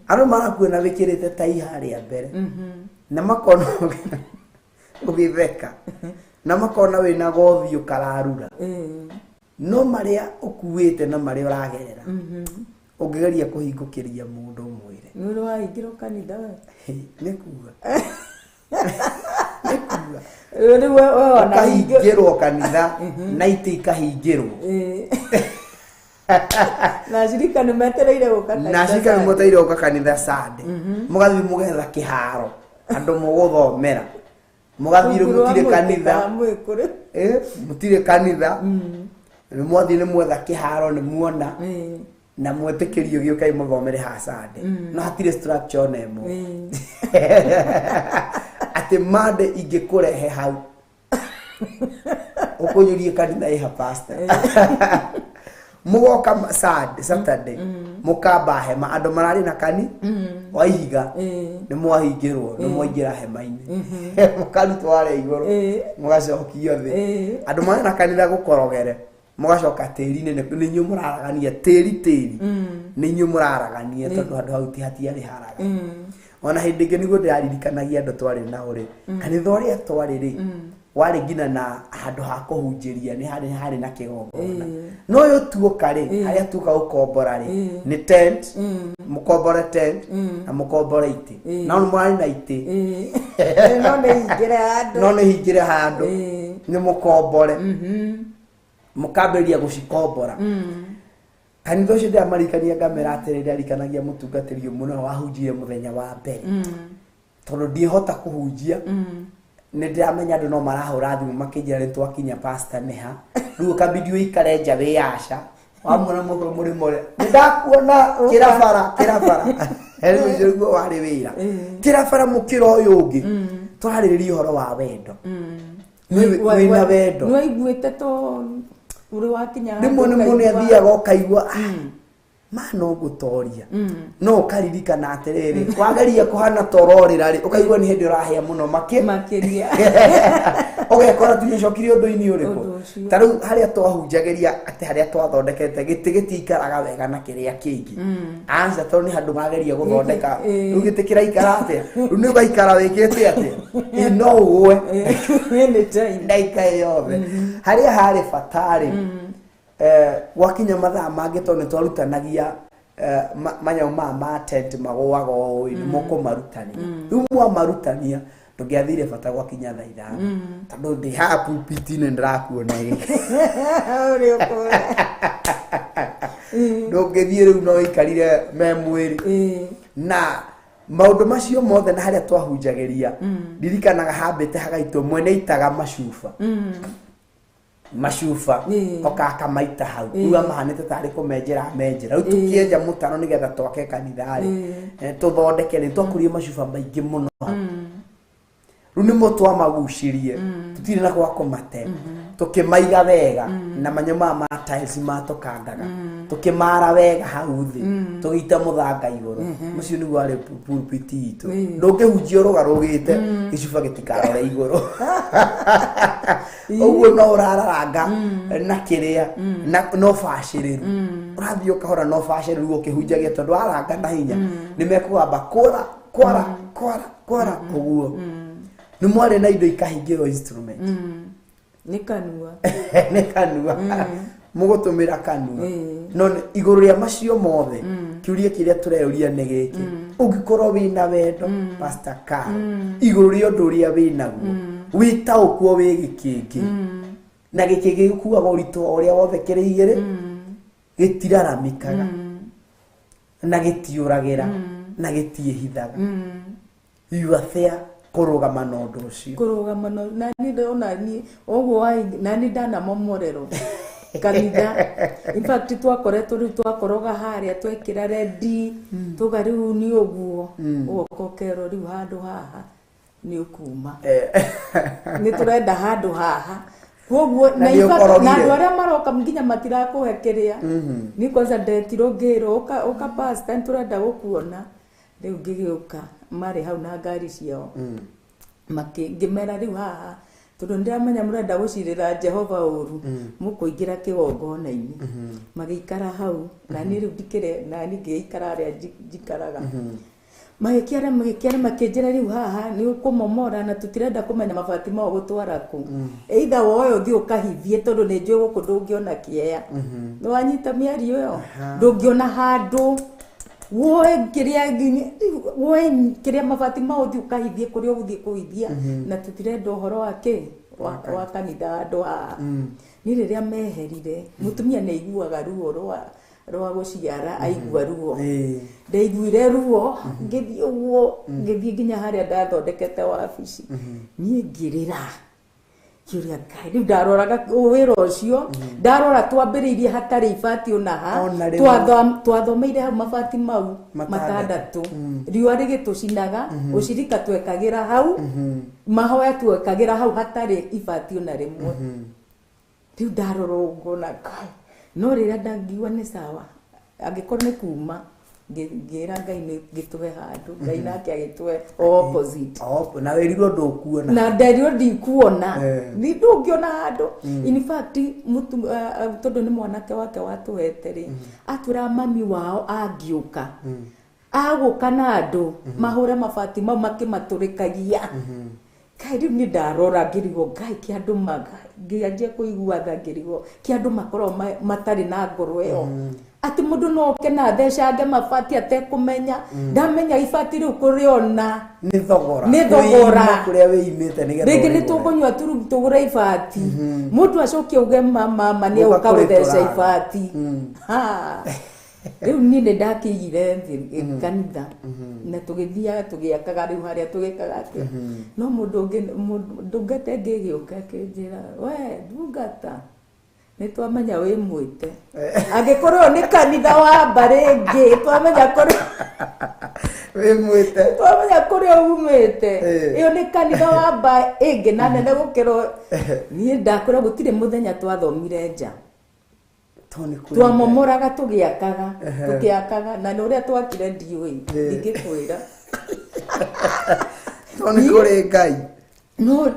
andũ marakuona wĩkĩrĩte tai harĩa mbere na makona ũgĩtheka na makona wĩna gothi ũkararura no marĩa ũkuĩte na marĩa ũragerera ũngĩgeria kũhingũkĩria mũndũ mwĩre nĩ ũrĩ wahingĩrwo kanitha we nĩ kuga ũkahingĩrwo kanitha na itĩ ikahingĩrwo na cirika nĩ metereire gũka kanitha Sunday mũgathiĩ mũgetha kĩharo andũ mũgũthomera mũgathiĩ mũtirĩ kanitha nĩ mwathi nĩ mwetha kĩharo nĩ muona na mwetĩkĩrio gĩũkai mũthomere hasande no hatirĩ structure ona ĩmwe atĩ mande ingĩkũrehe hau ũkũnyũrie kanitha ĩha pastor mũgoka Saturday mũkamba hema andũ mararĩ na kani wa ihiga nĩ mwahingĩrwo nĩ mwaingĩra hema-inĩ mũkarutwo harĩa igũrũ mũgacokio thĩ andũ marĩ na kanitha gũkorogere mũgacoka tĩri-inĩ nĩ inyuĩ mũraragania tĩri nĩ inyuĩ mũraragania tondũ handũ hau ti hatiarĩ haraga ona hĩndĩ ĩngĩ nĩguo ndĩraririkanagia andũ twarĩ nao rĩ kanitha ũrĩa twarĩ rĩ warĩ ngina na handũ ha kũhunjĩria nĩ harĩ na kĩgongona no ũyũ tuoka rĩ harĩa tuoka gũkombora rĩ nĩ tent mũkombore tent na mũkombore itĩ no nĩ mũrarĩ na itĩ no nĩ hingĩre handũ nĩ mũkombore mũkambĩrĩria gũcikombora kanitha ũcio ndĩramarikania ngamera atĩrĩ ndarikanagia mũtungatĩri mũno wahunjire mũthenya wa mbere tondũ ndiĩhota kũhunjia nĩ ndĩramenya andũ no marahũra thimũ makĩnjĩra nĩ twakinya pastor nĩ ha rĩu ũkambidi ũikare nja wĩyaca wamwona mũndũ mũrĩmo nĩ ndakuona kĩrabara rĩu ũcio nĩguo warĩ wĩra kĩrabara mũkĩra ũyũ ũngĩ twararĩrĩria ũhoro wa wendo wĩna wendo nĩ waiguĩte to uri wakinya rĩmwe nĩ mũndũ athiaga ũkaigua no gũtoria no ũkaririkana atĩrĩrĩ wageria kũhana tororĩra rĩ ũkaigua nĩ hĩndĩ ũrahĩa mũno makĩria ũgekora tunycokirie ũndũ-inĩ ũrĩkũ ta rĩu harĩa twahunjagĩria atĩ harĩa twathondekete gĩtĩ gĩtiikaraga wega na kĩrĩa kĩngĩ ansa tondũ nĩ handũ mageria gũthondeka rĩu gĩtĩ kĩraikara atĩa rĩu nĩ ũgaikara wĩkĩte atĩa no ũgwe ndaika yothe harĩa harĩ batarĩ gwakinya mathaa mangĩ tondũ nĩ twarutanagia manyamũ ma tent magũaga ũũ nĩ mũkũmarutania rĩu mwamarutania ndũngĩathire bata gwakinya thaa ithano tondũ ndĩ haha pulpit-inĩ ndĩrakuona ndũngĩthiĩ rĩu no ikarire me mwĩrĩ na maũndũ macio mothe na harĩa twahunjagĩria ndirikanaga hambĩte hagaitwo mwene itaga macuba okaka maita hau rĩu amahanĩte tarĩ kũmenjera rĩu tũkĩenja mũtaro nĩgetha twake kanitha-rĩ tũthondeke nĩ twakũrie macuba maingĩ mũno rĩu nĩmo twamagucirie tũtirĩ na gwa kũmate tũkĩmaiga wega na manyamũ ma tiles matũkangaga tũkĩmara wega hau thĩ tũgĩita mũthanga igũrũ mũcio nĩguo warĩ pulpit itũ ndũngĩhunjia ũrũgarũgĩte gĩcuba gĩtikarore igũrũ ũguo no ũrararanga na kĩrĩa no bacĩrĩru ũrathiĩ ũkahora no bacĩrĩru ũkĩhunjagia tondũ waranga na hinya nĩ mekũgamba kwara ũguo nĩ mwarĩ na indo ikahingĩrwo instrument nĩ kanua mũgũtũmĩra kanua no igũrũ rĩa macio mothe kĩũria kĩrĩa tũreyũria nĩ gĩkĩ ũngĩkorwo wĩna wendo Pastor Carl igũrũ rĩa ũndũ ũrĩa wĩnaguo wĩtaũkuo wĩ gĩkĩngĩ na gĩkĩ gĩkuaga ũritũ ũrĩa wothe kĩrĩ gĩtiraramikaga na gĩtiũragĩra na gĩtiĩhithaga you are there kũrũgama na ũndũ ũcio kũrũgama na niĩ ndona niĩ ũguo na niĩ ndanamomorerwo kanitha in fact twakoretwo rĩu twakoroga harĩa twekĩra rendi tuga rĩu nĩ ũguo ũgokerwo rĩu handũ haha nĩ ũkuma nĩ tũrenda handũ haha koguo na andũ arĩa maroka nginya matirakũhe kĩrĩa nĩ kwanza ndetirwo ngĩrwo ũka pastor nĩ tũrenda gũkuona rĩu ngĩgĩũka marĩ hau na ngari ciao ngĩmera rĩu haha tondũ ndĩramenya mũrenda gũcirĩra Jehova ũru mũkũingĩra kĩgongona-inĩ magĩikara hau na niĩ rĩu ndikĩre na niĩ ngĩikara harĩa njikaraga magĩkĩara makĩnjĩra rĩu haha nĩ ũkũmomora na tũtirenda kũmenya mabati mao gũtwara kũ either woe ũthiĩ ũkahithie tondũ nĩ njũĩ gũkũ ndũngĩona kĩeya nĩ wanyita mĩario ĩyo ndũngĩona handũ woe kĩrĩa mabati mao ũthiĩ ũkahithie kũrĩa ũgũthiĩ kũhithia na tũtirenda ũhoro wa kanitha andũ haha niĩ rĩrĩa meherire mũtumia nĩ aiguaga ruo rwa gũciara aigua ruo ndaiguire ruo ngĩthiĩ ũguo ngĩthiĩ nginya harĩa ndathondekete wabici niĩ ngĩrĩra kiuria Ngai riu ndaroraga wira ucio ndarora twambiriirie hatari ibati ona ha twathomeire hau mabati mau matandatu riua rigitucinaga ucirika twekagira hau mahoya twekagira hau hatari ibati ona rimwe riu ndarora ngona Ngai no riria ndangiwa ni sawa angikorwo ni kuma ngira Ngai gitwe handu Ngai nake agitwe opposite na werirwo ndukuona na nderirwo ndikuona ni ndungiona handu in fact mutu tondu ni mwanake wake watuhete ri atwira mami wao angiuka aguka na andu mahure mabati mau makimaturikagia Ngai riu ni ndarora ngirigo Ngai kiandu maga ngianjia kuigua tha ngirigo kiandu makorwo matari na ngoro iyo ati mundu no kena thecage mabati atekumenya ndamenya ibati riu kuriona ni thogora kuria wiimite nigetha rigi ni tukunywa tugura ibati mundu acoke uge mama ni uka gutheca ibati ha riu ni ndakigire kanitha na tugithia tugiakaga riu haria tugikaga atia no mundu ndungate ngigiuka kinjira we ndungata ni twamenya wi mwite angikorwo ni kanitha wa barengi twamenya kuri wi mwite twamenya kuri umite iyo ni kanitha wa barengi na nene gukiro ni ndakora gutire muthenya twathomire nja twamomoraga tugiakaga na ni uria twakire ndiui ndingikwira toni kuri Ngai no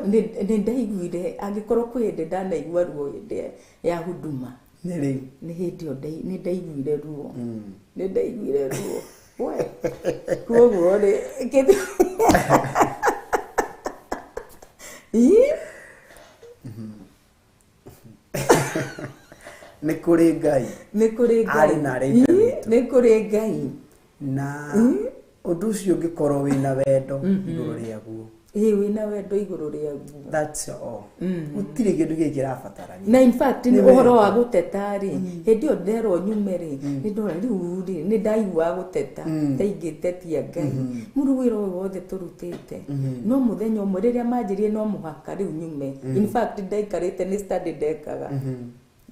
ni ndaiguire angikorwo kwende ndanaigua ruo inde ya huduma ni hindi o ni ndaiguire ruo ni ndaiguire ruo we kuoguo ri kithi ni kuri Ngai ari na ri ni kuri Ngai na undu ucio ngikorwo wina wendo iguru riaguo wina wendo iguru riaguo that's all utire kindu gikirabatarania na in fact ni uhoro wa guteta ri hindi o ndero nyume ri ni ndora riu ri ni ndaigua guteta ndaingitetia Ngai mundu wira wothe turutite no muthenya umwe riria manjirie no muhaka riu nyume in fact ndaikarite ni study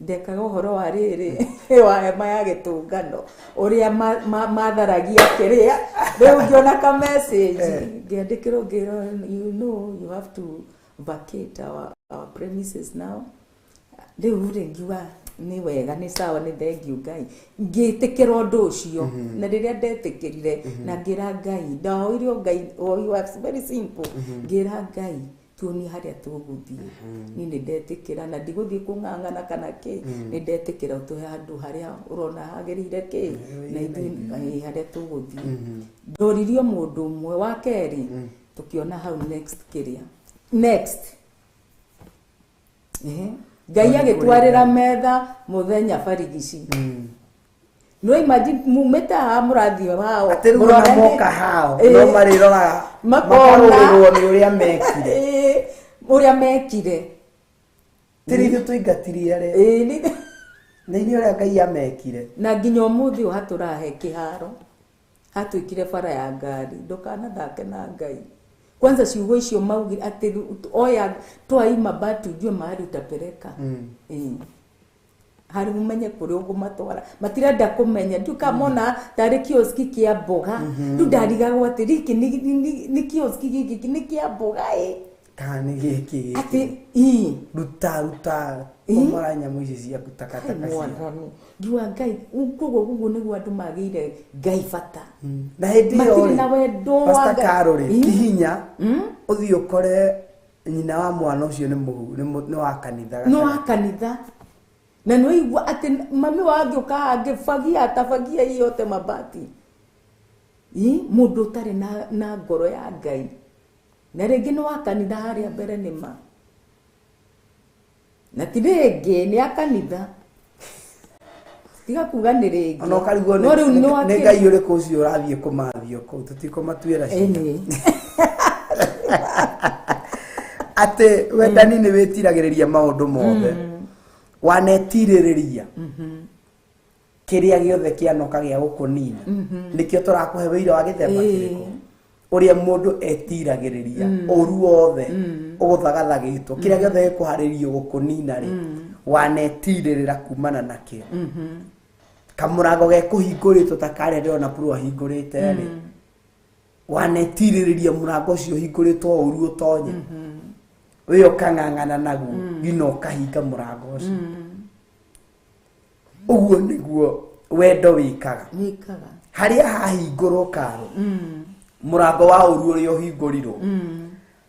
ndekaga uhoro wa riri wa hema ya gitungano uria matharagia kiria riu ngiona ka message ngiandikirwo ngiro you know you have to vacate our premises now riu ngiwa ni wega ni sawa ni thengiu Ngai ngitikira undu ucio na riria ndetikirire na ngira Ngai ndahoirio Ngai you are very simple ngira Ngai tuoni haria tuguthie ni ndetikira na ndiguthie kung'ang'ana kana ki ni ndetikira utuhe handu haria urona hagirire ki na ithui haria tuguthie ndoririo mundu umwe wa keri tukiona hau next Ngai agitwarira metha muthenya barigici no imagine mumeta ha murathi wao murona moka hao no marirora makorwo ni uria mekire tiri tuingatirie ri ni uria Ngai amekire na nginya umuthi haturahe kiharo hatwikire bara ya ngari ndukana thake na Ngai kwanza ciugo icio maugi ati oya twaima batu jua mahali utapeleka hari mumenye kuri ugumatwara matirenda kumenya ndukamona tari kioski kia mboga ndarigago ati riki ni kioski giki ni kia mboga kani giki ati ruta umara nyamu ici cia kutakataka jua Ngai gugu niguo andu magire Ngai bata na hindi yo Pastor Carol hinya uthio kore nyina wa mwana ucio ni wa kanitha na no igua ati mami wangi ukagifagia atafagia yote mabati mundu tari na ngoro ya Ngai na ringi no akanitha haria mbere nima na tiringi ni akanitha tiga kuga ni ringi no karigwo ni Ngai uriku ucio urathie kumathio ku tutikomatuira cini ate wendani ni witiragiriria maundu mothe wanetiririria kiria giothe kianoka gia gukunina nikio turakuhe wira wa githemba kiriko uria mundu etiragiriria oru othe ũgũthagathagĩtwo kĩrĩa gĩothe gĩkũharĩrio gũkũnina rĩ wanetirĩrĩra kumana nakĩo kamũrango gekũhingũrĩtwo ta karĩa ndĩrona Puro ahingũrĩte rĩ wanetirĩrĩria mũrango ũcio ũhingũrĩtwo ũru ũtonye wĩ ũkang'ang'ana naguo nginya ũkahinga mũrango ũcio ũguo nĩguo wendo wĩkaga harĩa hahingũrwo Karo mũrango wa ũru ũrĩa ũhingũrirwo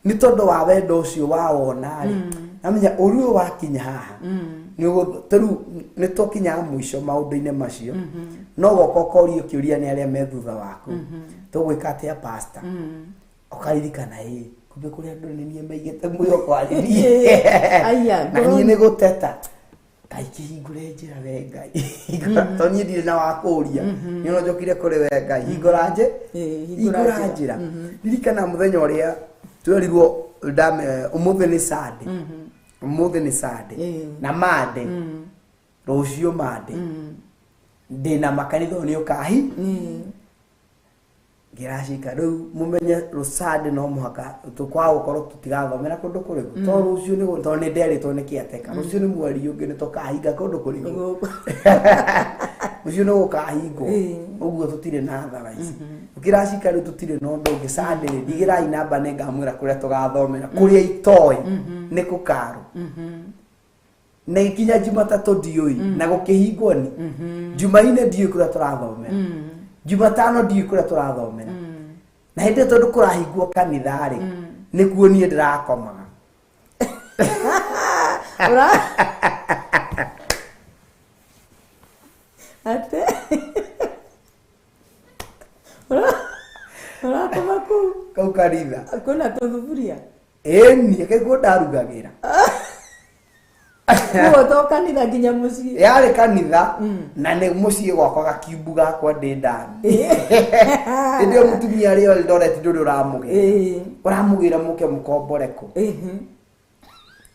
nĩ tondũ wa wendo ũcio wawona rĩ namenya ũru ũyũ wakinya haha nĩ tũkinyaga mũico maũndũ-inĩ macio no goka ũkorio kĩũria nĩ arĩa me thutha waku tũgwĩka atĩa pastor ũkaririkana kumbe kũrĩ andũ nĩ niĩ maigĩte muoyo kwarĩrie na niĩ nĩ gũteta Ngai kĩhingũre njĩra we Ngai tondũ niĩ ndirĩ na wa kũũria nĩ ũnjokire kũrĩ we Ngai hingũra njĩra ririkana mũthenya ũrĩa twerirwo ũmũthĩ nĩ Sunday na Monday rũciũ Monday ndĩna makanitha nĩ ũkahi ngĩracika rĩu mũmenye Sunday no mũhaka tũkwaga gũkorwo tũtigathomera kũndũ kũrĩkũ tondũ rũciũ nĩ tondũ nĩ nderĩtwo nĩ kĩateka rũciũ nĩ mweri ũngĩ nĩ tũkahinga kũndũ kũrĩkũ rũciũ nĩ gũkahingwo ũguo tũtirĩ na thara ici ngĩracika rĩu tũtirĩ na ũndũ ũngĩ Sunday ndigĩrai namba nĩ ngamwĩra kũrĩa tũgathomera kũrĩa itoĩ nĩ kũkaro na ikinya Jumatatũ ndiũĩ na gũkĩhingwo nĩ Jumaine ndiũĩ kũrĩa tũrathomera Jumatano ndiũĩ kũrĩa tũrathomera na hĩndĩ tondũ kũrahingwo kanitha rĩ nĩkuo niĩ ndĩrakomaga ate ũrakoma kau kanitha kwĩna tũthuburia niĩ kaiguo ndarugagĩra kuo to kanitha nginya mũciĩ yarĩ kanitha na nĩ mũciĩ gwakwa gakiumbu gakwa ndĩ ndani hĩndĩ ĩyo mũtumia arĩ Eldoret ndũrĩ ũramũgĩra mũke mũkomboreko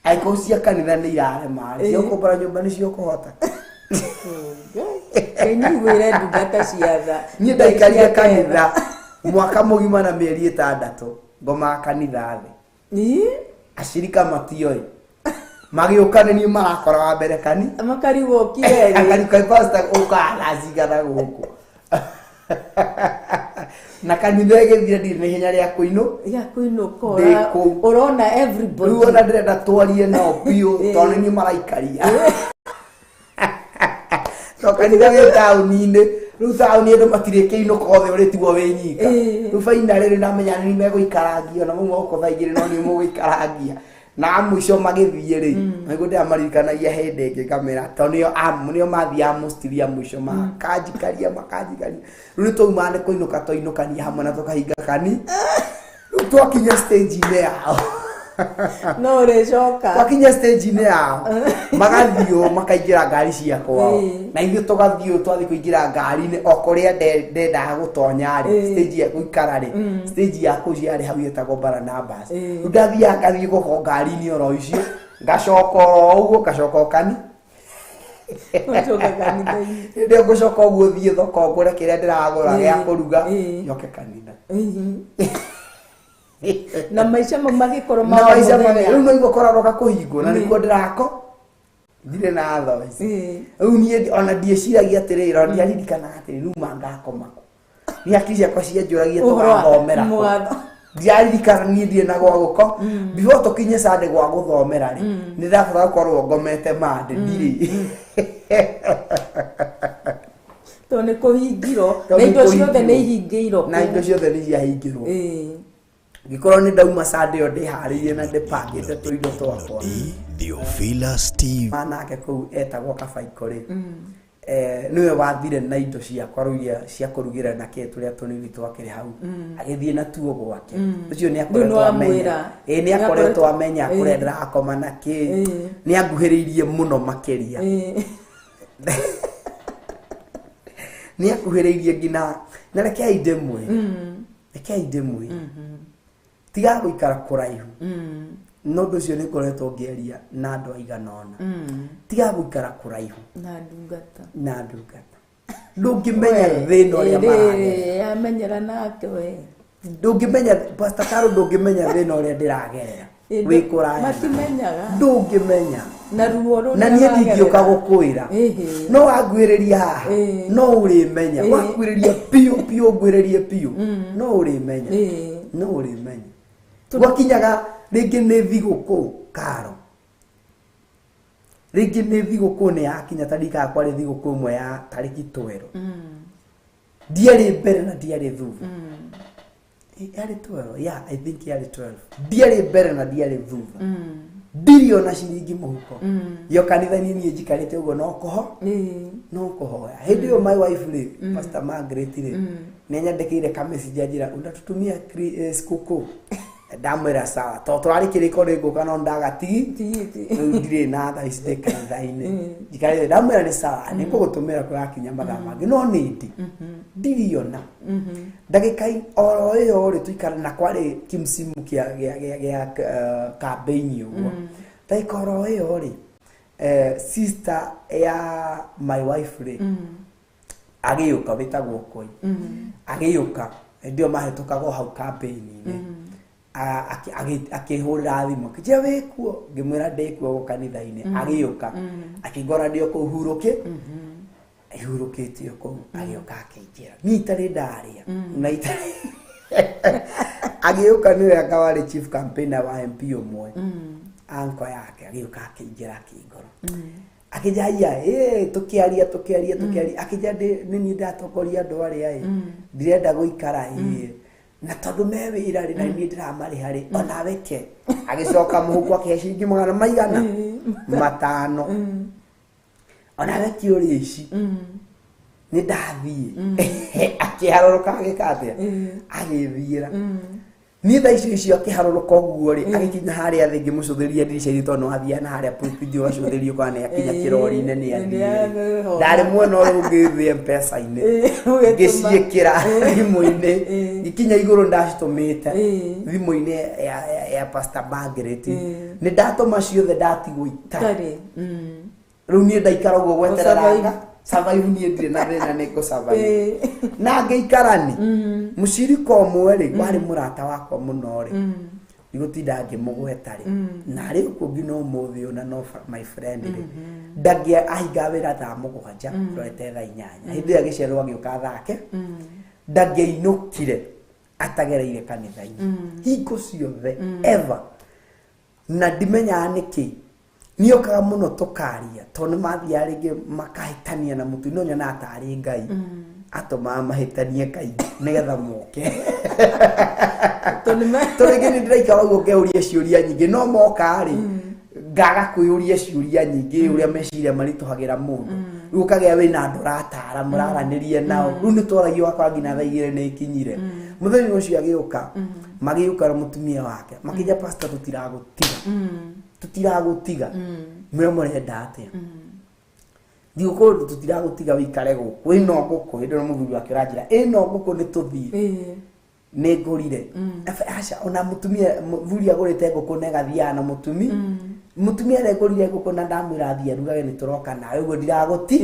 angĩkorwo cia kanitha nĩ irarema cia gũkombora nyũmba nĩcio ũkũhota nyiguĩre ndungata cia tha niĩ ndaikarire kanitha mwaka mũgima na mĩeri 6 ngomaga kanitha thĩ acirika matioĩ magĩũka nĩ niĩ marakora wa mbere makarigwo kire akarigwo pastor ũkanacigana gũkũ na kanitha ĩgĩthira ndirĩ na ihenya rĩa kũinũka ũrona everybody rĩu ona ndĩrenda twarie nao biũ tondũ nĩ niĩ maraikaria to kanitha wĩ taũni-inĩ rĩu taũni andũ matirĩ kĩinũka othe ũrĩ tiguo wĩ nyika rĩu faina rĩrĩ ndamenya nĩ megũikarangia na mũmwe gũkũ thaa igĩrĩ no nĩ mũgũikarangia na mũico magĩthiĩ rĩ nĩguo ndĩamaririkanagia hĩndĩ ĩngĩ ngamera tondũ nĩo mathiaga mũciria mũico makanjikaria rĩu nĩ twauma nĩ kũinũka twainũkania hamwe na tũkahinga rĩu twakinya stage-inĩ yao no ũrĩcoka twakinya stage-inĩ yao magathiĩ makaingĩra ngari cia kwao na ithuĩ tũgathiĩ twathiĩ kũingĩra ngari-inĩ o kũrĩa ndendaga gũtonya rĩ stage ya gũikara rĩ stage ya kũu yarĩ hau yetagwo Barnabas rĩu ndathiaga ngathiĩ gũkorwo ngari-inĩ oro icio ngacoka ũguo ngacoka okani hĩndĩ ĩyo ngũcoka ũguo thiĩ thoko ngũre kĩrĩa ndĩragũra gĩa kũruga nyoke kanitha na maica magĩkorwo rĩu no igũkorwo gakũhingwo na nĩguo ndĩrako ndirĩ na tha ici rĩu niĩ ona ndiĩciragia atĩrĩrĩ ona ndiaririkanaga atĩrĩ rĩu mangakomako nĩ hakiri ciakwa cianjũragia tũgathomera ndiaririkana niĩ ndirĩ na gwa gũko before tũkinye Sunday gwa gũthomera rĩ nĩ ndĩrabatara gũkorwo ngomete Monday ndirĩ to nĩ kũhingirwo na indo ciothe nĩ ihingĩirwo na indo ciothe nĩ ciahingĩrwo ngĩkorwo nĩ ndauma Sunday ĩyo ndĩharĩirie na ndĩpangĩte tũindo twakwa Theophilus Steve nake kũu etagwo Kabaiko rĩ nĩwe wathire na indo ciakwa rũiya cia kũrugĩra na kĩ tũrĩa tũnini twakĩrĩ hau agĩthiĩ na tuo gwake ũcio nĩ akoretwo amenya nĩ akoretwo amenya kũrĩa ndĩrakoma na kĩ nĩ anguhĩrĩirie mũno makĩria nĩ akuhĩrĩirie nginya na rekei ndĩmwe tiga gũikara kũraihu no ũndũ ũcio nĩ ngoretwo ngĩaria na andũ aigana ũna tiga gũikara kũraihu na ndungata ndũngĩmenya thĩna ũrĩa amenyera nake we ndũngĩmenya Pastor Carol ndũngĩmenya thĩna ũrĩa ndĩragerera wĩ kũraya matimenyaga ndũngĩmenya na ruo rũrĩa na niĩ ndingĩũka gũkwĩra no wangwĩrĩria haha no ũrĩmenya wakwĩrĩria piũ ngwĩrĩrie piũ no ũrĩmenya gwakinyaga rĩngĩ nĩ thigũkũ Karo rĩngĩ nĩ thigũkũ nĩ yakinya ta ndikaga kwarĩ thigũkũ ĩmwe ya tarĩki 12 ndiarĩ mbere na ndiarĩ thutha yarĩ 12 yeah I think yarĩ 12 ndiarĩ mbere na ndiarĩ thutha ndiriona na ciringi mũhuko yo kanitha-inĩ niĩ njikarĩte ũguo no kũhoya hĩndĩ ĩyo my wife rĩ Pastor Margaret rĩ nĩ nyandĩkĩire kamessage njĩra unatutumia sikukuu ndamwĩra sawa to twarĩ kĩrĩko rĩngũka no ndagatigi ndirĩ na tha ici ndĩ kanitha-inĩ njikarĩte ndamwĩra nĩ sawa nĩ ngũgũtũmĩra kũgakinya mathaa mangĩ no nĩndĩ ndiriona ndagĩka oro ĩyo rĩ tũikara na kwarĩ kimsimu gĩa campaign ũguo ndagĩka oro ĩyo rĩ sister ya my wife rĩ agĩũka wĩtagwo Koi agĩũka ndio mahĩtũkaga hau campaign-inĩ akĩhũrĩra thimũ kĩjia wĩkuo ngĩmwĩra ndĩkuo kanitha-inĩ agĩũka akĩngora ndio kũu hurũkĩtio kũu agĩũka akĩnjĩra niĩ itarĩ ndarĩa na itarĩ agĩũka nĩwe akawarĩ chief campaigner wa MP ũmwe anko yake agĩũka akĩnjĩra akĩngora akĩnjaia tũkĩaria akĩnja nĩ niĩ ndatongoria andũ arĩa ndirenda gũikara na tondũ me wĩra rĩ na niĩ ndĩramarĩha rĩ ona weke agĩcoka mũhuko akĩhe ciringi 500 ona weke ũrĩa ici nĩ ndathiĩ akĩharũrũka agĩkatĩa agĩthiĩra niĩ tha icio akĩharũrũka ũguo rĩ agĩkinya harĩa thĩ ngĩmũcũthĩria ndirisha-inĩ tondũ athiaga na harĩa pulpit ũgacũthĩrio kana nĩ akinya kĩrori-inĩ nĩ athiĩ ndarĩ mwena ũrĩa ũngĩ thĩ M-Pesa-inĩ ngĩciĩkĩra thimũ-inĩ ikinya igũrũ ndacitũmĩte thimũ-inĩ ya Pastor Margaret nĩ ndatũma ciothe ndatigwo itarĩ rĩu niĩ ndaikara ũguo gwetereranga survive niĩ ndirĩ na thĩna nĩ ngũ-survive na ngĩikarani mũcirika ũmwe rĩ warĩ mũrata wakwa mũno rĩ igũtinda ngĩmũgweta rĩ na rĩu kũngĩ no mũthĩ ona no my friend rĩ ndangĩa ahinga wĩra thaa 7 rorete thaa 8 hĩndĩ ĩrĩa gĩcerwo agĩũka thake ndangĩinũkire atagereire kanitha-inĩ hingo ciothe ever na ndimenyaga nĩkĩ nĩokaga mũno tũkaria tondũ nĩ mathiaga rĩngĩ makahĩtania na mũtu no nyonaga tarĩ Ngai atũmaga mahĩtanie kaingĩ nĩgetha moke tondũ rĩngĩ nĩ ndĩraikara ũguo ngeuria ciũria nyingĩ no moka rĩ ngaga kwĩyũria ciũria nyingĩ ũrĩa meciria maritũhagĩra mũndũ rĩu ũkagĩa wĩna andũ ũratara mũraranĩria nao rĩu nĩ twaragio wakwa nginya thaa 2 nĩ ikinyire mũthenya ũcio agĩũka magĩũka na mũtumia wake makĩnja pastor tutiragũtiga mwe mũrenda atĩa thigũkũ tutiragũtiga wĩikare gũkũ ĩno ngũkũ hĩndĩ ĩyo mũthuri wake ũranjĩra ĩno ngũkũ nĩ tũthiĩ nĩ ngũrire aca ona mũtumia mũthuri agũrĩte ngũkũ na ĩgathiaga na mũtumia nĩngũrire ngũkũ na ndamwĩra athiĩ arugage nĩ tũroka nawe ũguo ndiragũti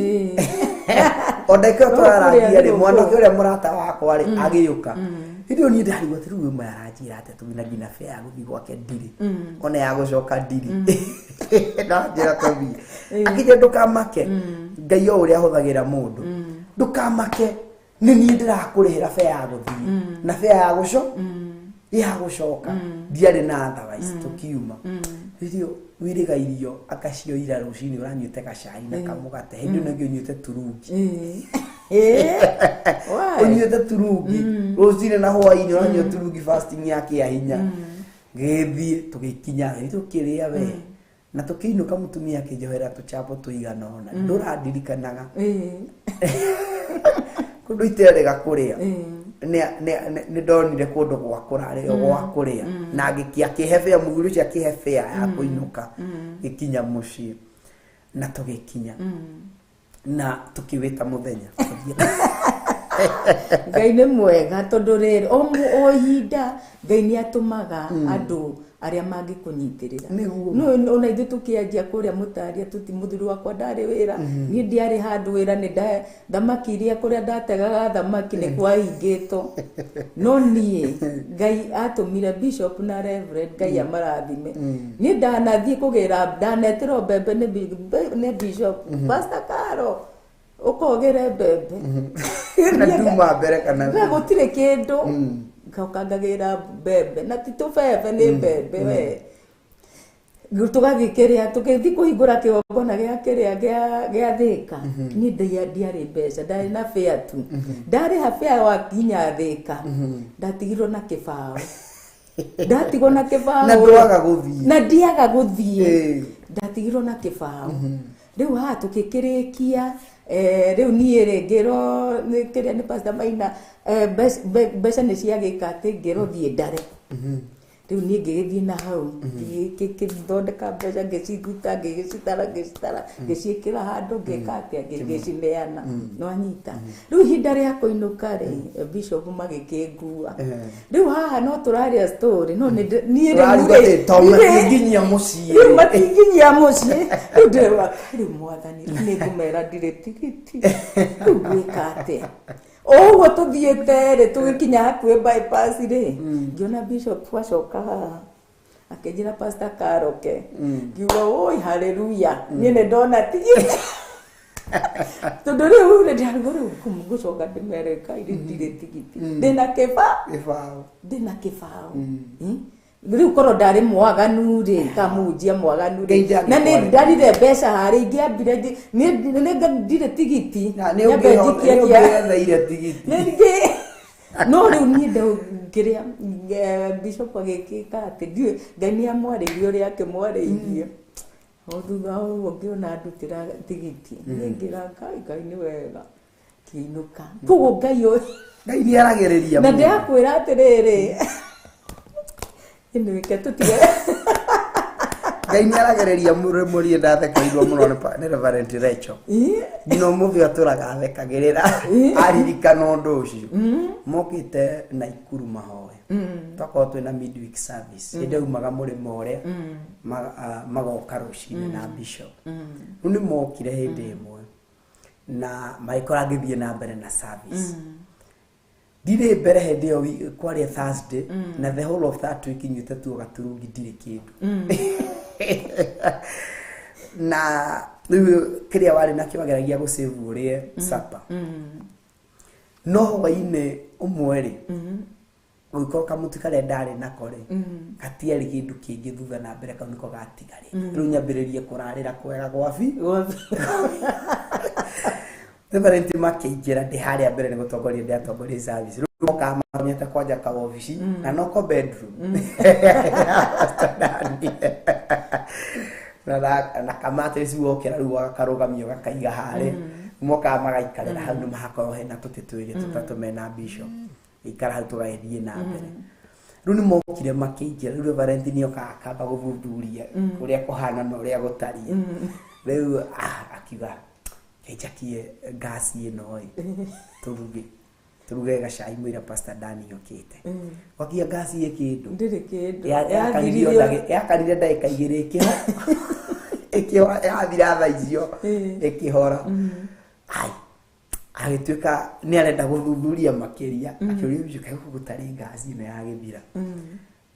ona ĩkĩo tũraragia rĩ mwanake ũrĩa mũrata wakwa rĩ agĩũka hĩndĩ ĩyo niĩ ndarigwo atĩ rĩu ũmwe aranjĩra atĩ tũgina nginya bĩa ya gũthiĩ gwake ndirĩ ona ya gũcoka ndirĩ na njĩra tũthiĩ akĩnja ndũkamake Ngai o ũrĩa ahũthagĩra mũndũ ndũkamake nĩ niĩ ndĩrakũrĩhĩra bĩa ya gũthiĩ na bĩa ya gũcoka ndiarĩ na otherwise tũkiuma hĩndĩ wĩrĩga irio akacioira rũcinĩ ũranyuĩte gacai na kamũgate hĩndĩ ĩyo nĩngĩ ũnyuĩte turungi ũnyuĩte turungi rũcinĩ na hwainĩ ũranyua turungi fasting yake ya hinya gĩthiĩ tũgĩkinya tũkĩrĩa we na tũkĩinũka mũtumia akĩnjohera tũchapo tũigana ũna ndũrandirikanaga kũndũ iterega kũrĩa nĩ ndonire kũndũ gwa kũrĩa na akĩhe bĩa mũthuri ũcio akĩhe bĩa ya kũinũka gĩkinya mũciĩ na tũgĩkinya na tũkĩwĩta mũthenya Ngai nĩ mwega tondũ rĩrĩ o ihinda Ngai nĩ atũmaga andũ aria mangĩkũnyitĩrĩra no ona ithuĩ tũkĩanjia kũrĩa Mũtaria mũthuri wakwa ndarĩ wĩra niĩ ndiarĩ handũ wĩra nĩ thamaki iria kũrĩa ndategaga thamaki nĩ kwahingĩtwo no niĩ Ngai atũmire Bishop na Reverend Ngai amarathime niĩ ndanathiĩ kũgĩra ndaneterwo mbembe nĩ Bishop Pastor Karo ũkogere mbembe na nduma mbere kana gũtirĩ kĩndũ ngagĩra mbembe na titũbebe nĩ mbembe we tũgĩthiĩ kũhingũra kĩgongona gĩa kĩrĩa gĩa Thĩka niĩ ndiarĩ mbeca ndarĩ na fare tu ndarĩha fare wakinya Thĩka ndatigirwo na kĩbaũ ndatigwo na kĩbaũ na ndiaga gũthiĩ ndatigirwo na kĩbaũ rĩu haha tũkĩkĩrĩkia rĩu niĩ rĩngĩrwo kĩrĩa nĩ Pastor Maina mbeca nĩ ciagĩka atĩ ngĩrwo thiĩ ndare rĩu niĩ ngĩgĩthiĩ na hau ngĩthondeka mbeca ngĩciruta ngĩgĩcitara ngĩciĩkĩra handũ ngĩka atĩa ngĩcineana no anyita rĩu ihinda rĩa kũinũka rĩ Bishop magĩkĩngua rĩu haha no tũraria story no niĩ matinginyia mũciĩ rĩu ndĩrauga rĩu Mwathani nĩ ngũmera ndirĩ tigiti rĩu gwĩka atĩa ũguo tũthiĩte rĩ tũgĩkinya hakuhĩ bypass rĩ ngĩona Bishop acoka haha akĩnjĩra Pastor Karoke ngiuga oi haleluya niĩ nĩ ndona tigiti tondũ rĩu nĩ ndarigwo rĩu ngũcoka ndĩmere Ngai ndirĩ tigiti ndĩna kĩbaũ rĩu korwo ndarĩ mwaganu rĩ kamũnjia mwaganu rĩ na nĩ ndarire mbeca harĩ ingĩambire nĩ ndirĩ tigiti no rĩu niĩ ndakĩrĩa Bishop agĩkĩka atĩ ndiũĩ Ngai nĩ amwarĩirie ũrĩa akĩmwarĩirie o thutha ũguo ngĩona ndutĩra tigiti ngĩra Ngai nĩ wega kĩinũka koguo Ngai nĩ aragĩrĩria na ndĩrakwĩra atĩrĩrĩ Inuike tutige Ngai nĩ aragĩrĩria mũrĩmũrie ndathekeirwo mũno nĩ Reverend Rachel ngino mũthĩ atũraga thekagĩrĩra aririkana ũndũ ũcio mokĩte Naikuru mahoya twakorwo twĩna midweek service hĩndĩ aumaga mũrĩmo ũrĩa magoka rũcinĩ na Bishop rĩu nĩ mokire hĩndĩ ĩmwe na magĩkora ngĩthiĩ na mbere na service Dire mbere hĩndĩ ĩyo kwarĩ Thursday na the whole of that week nyuĩte tu gaturungi ndirĩ kĩndũ na rĩu kĩrĩa warĩ nakĩo wageragia gũsave ũrĩe supper no hwainĩ ũmwe rĩ gũgĩkorwo kamũtu karĩa ndarĩ nako rĩ gatiarĩ kĩndũ kĩngĩ thutha na mbere kau nĩko gatigarĩ rĩu nyambĩrĩrie kũrarĩra kwega gwabi Reverend makĩingĩra ndĩ harĩa mbere nĩ gũtongoria ndĩ atongoria service rĩu moka mamĩte kwanja ka office na noko bedroom na kamate ciwokera rĩu agakarũgamio gakaiga harĩ moka magaikarĩra hau nĩ mahakorwo hena tũtĩ twĩrĩ tũtatũ mena Bishop ikara hau tũgagĩthiĩ na mbere rĩu nĩ mokire makĩingĩra rĩu Reverend nĩ akamba gũthuthuria ũrĩa kũhana na ũrĩa gũtariĩ rĩu akiuga Kejakie gasi ĩno turuge gacai mwĩra Pastor Dani yokĩte wakia gasi kĩndũ ndĩrĩ kĩndũ yakanire ndagĩka igĩrĩ ĩkĩhora yathira thaa icio ĩkĩhora agĩtuĩka nĩ arenda gũthuthuria makĩria akĩũria Bishop kaĩ gũtarĩ gasi ĩno yagĩthira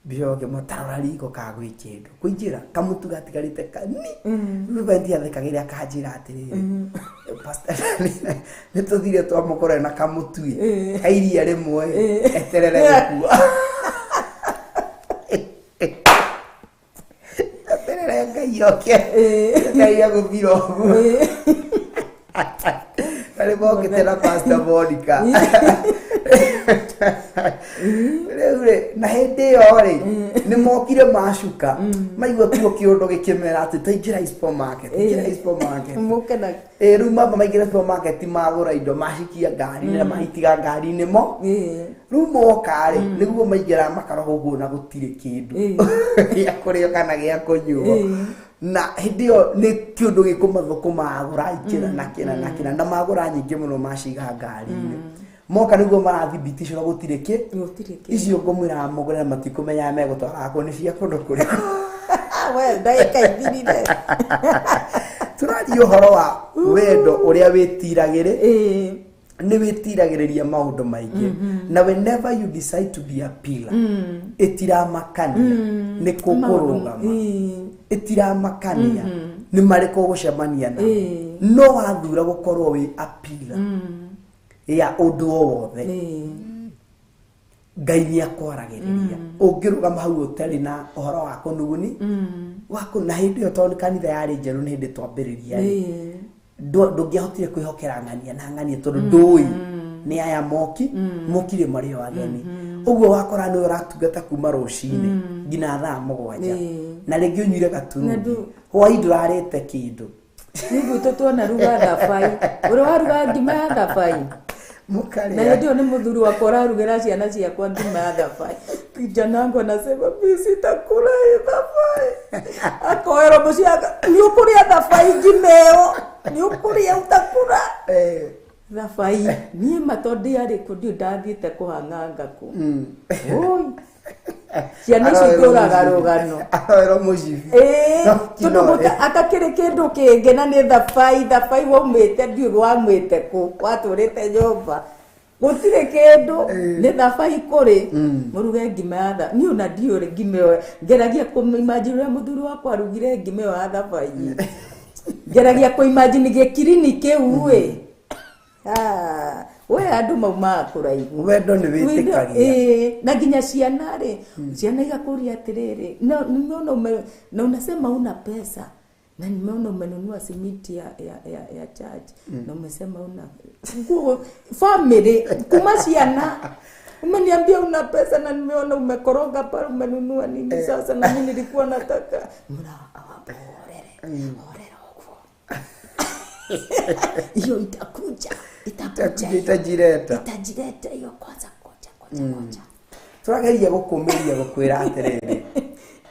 Bishop akĩmũtarora riko kagwĩ kĩndũ kũingĩra kamũtu gatigarĩte kani Reverend athekagĩra akanjĩra atĩrĩrĩ Pastor nĩ tũthire twamũkorera na kamũtu kairia rĩmwe eterere gũkua eterere Ngai yoke Ngai agũthira ũguo arĩ mokĩte na Pastor Monica na hĩndĩ ĩyo rĩ nĩ mokire macuka maigua tuo kĩũndũ gĩkĩmera atĩ taingĩra supermarket rĩu mamba maingĩra supermarket magũra indo macikia ngari-inĩ na mahitiga ngari-inĩ mo rĩu moka rĩ nĩguo maingĩra makarora ũguo na gũtirĩ kĩndũ gĩa kũrĩa kana gĩa kũnyuo na hĩndĩ ĩyo nĩ kĩũndũ gĩkũmathũkũma agũra ingĩra na kĩna na magũra nyingĩ mũno maciga ngari-inĩ moka niguo marathibitisha gutire ki Gutire ki. icio ngumwira mogore matikumenya megutwara ko ni cia kundu kuri we ndaika ithirire turathi uhoro wa wendo uria witiragire ni witiragiriria maundu maingi na whenever you decide to be a pillar itiramakania ni kukurugama itiramakania ni mariko gucemania na no wathura gukorwo wi a pillar ya undu wothe Ngai ni akwaragiriria ungirugama hau utari na uhoro wa kunuguni wako na hindi yo tondu kanitha yari njeru ni hindi twambiriria ndungihotire kwihokera ng'ania na ng'ania tondu ndui ni aya mokire mari o ageni uguo wakora ni uratungata kuma rucini ngina thaa 7 na ringi unyire gaturungi hwai ndurarite kindu nigu tutona ruga thabai uri waruga ngima ya thabai mukare na ndio ni muthuri wa korarugira ciana ciakwa ngima ya thabai kijana ngo anasema mimi sitakula thabai akoero muciaka ni ukuria thabai ngimeo ni ukuria utakura thabai ni matondi ari kundi ndathiite kuhanganga ku oi ciana cituraga rugano aero mucibi tunuguta akakire kindu kingi na ni thabai waumite ndiu wamwite ku waturite nyumba gutire kindu ni thabai kuri muruge ngima ya tha ni una ndiuri ngime ngeragia kumimagine muthuri wakwa arugire ngime ya thabai ngeragia kuimagine gikirini kiu we we andu mauma kuraigu wendo ni witikagia na ginya ciana ri ciana igakuria atiriri na unasema una pesa na nimeona umenunua simiti ya church na umesema una family kuma ciana umeniambia una pesa na nimeona umekoroga pale umenunua nini sasa na mimi nilikuwa nataka mna awaporere hiyo itajireta hiyo kwanza koja turageria gukumiria gukwira atiriri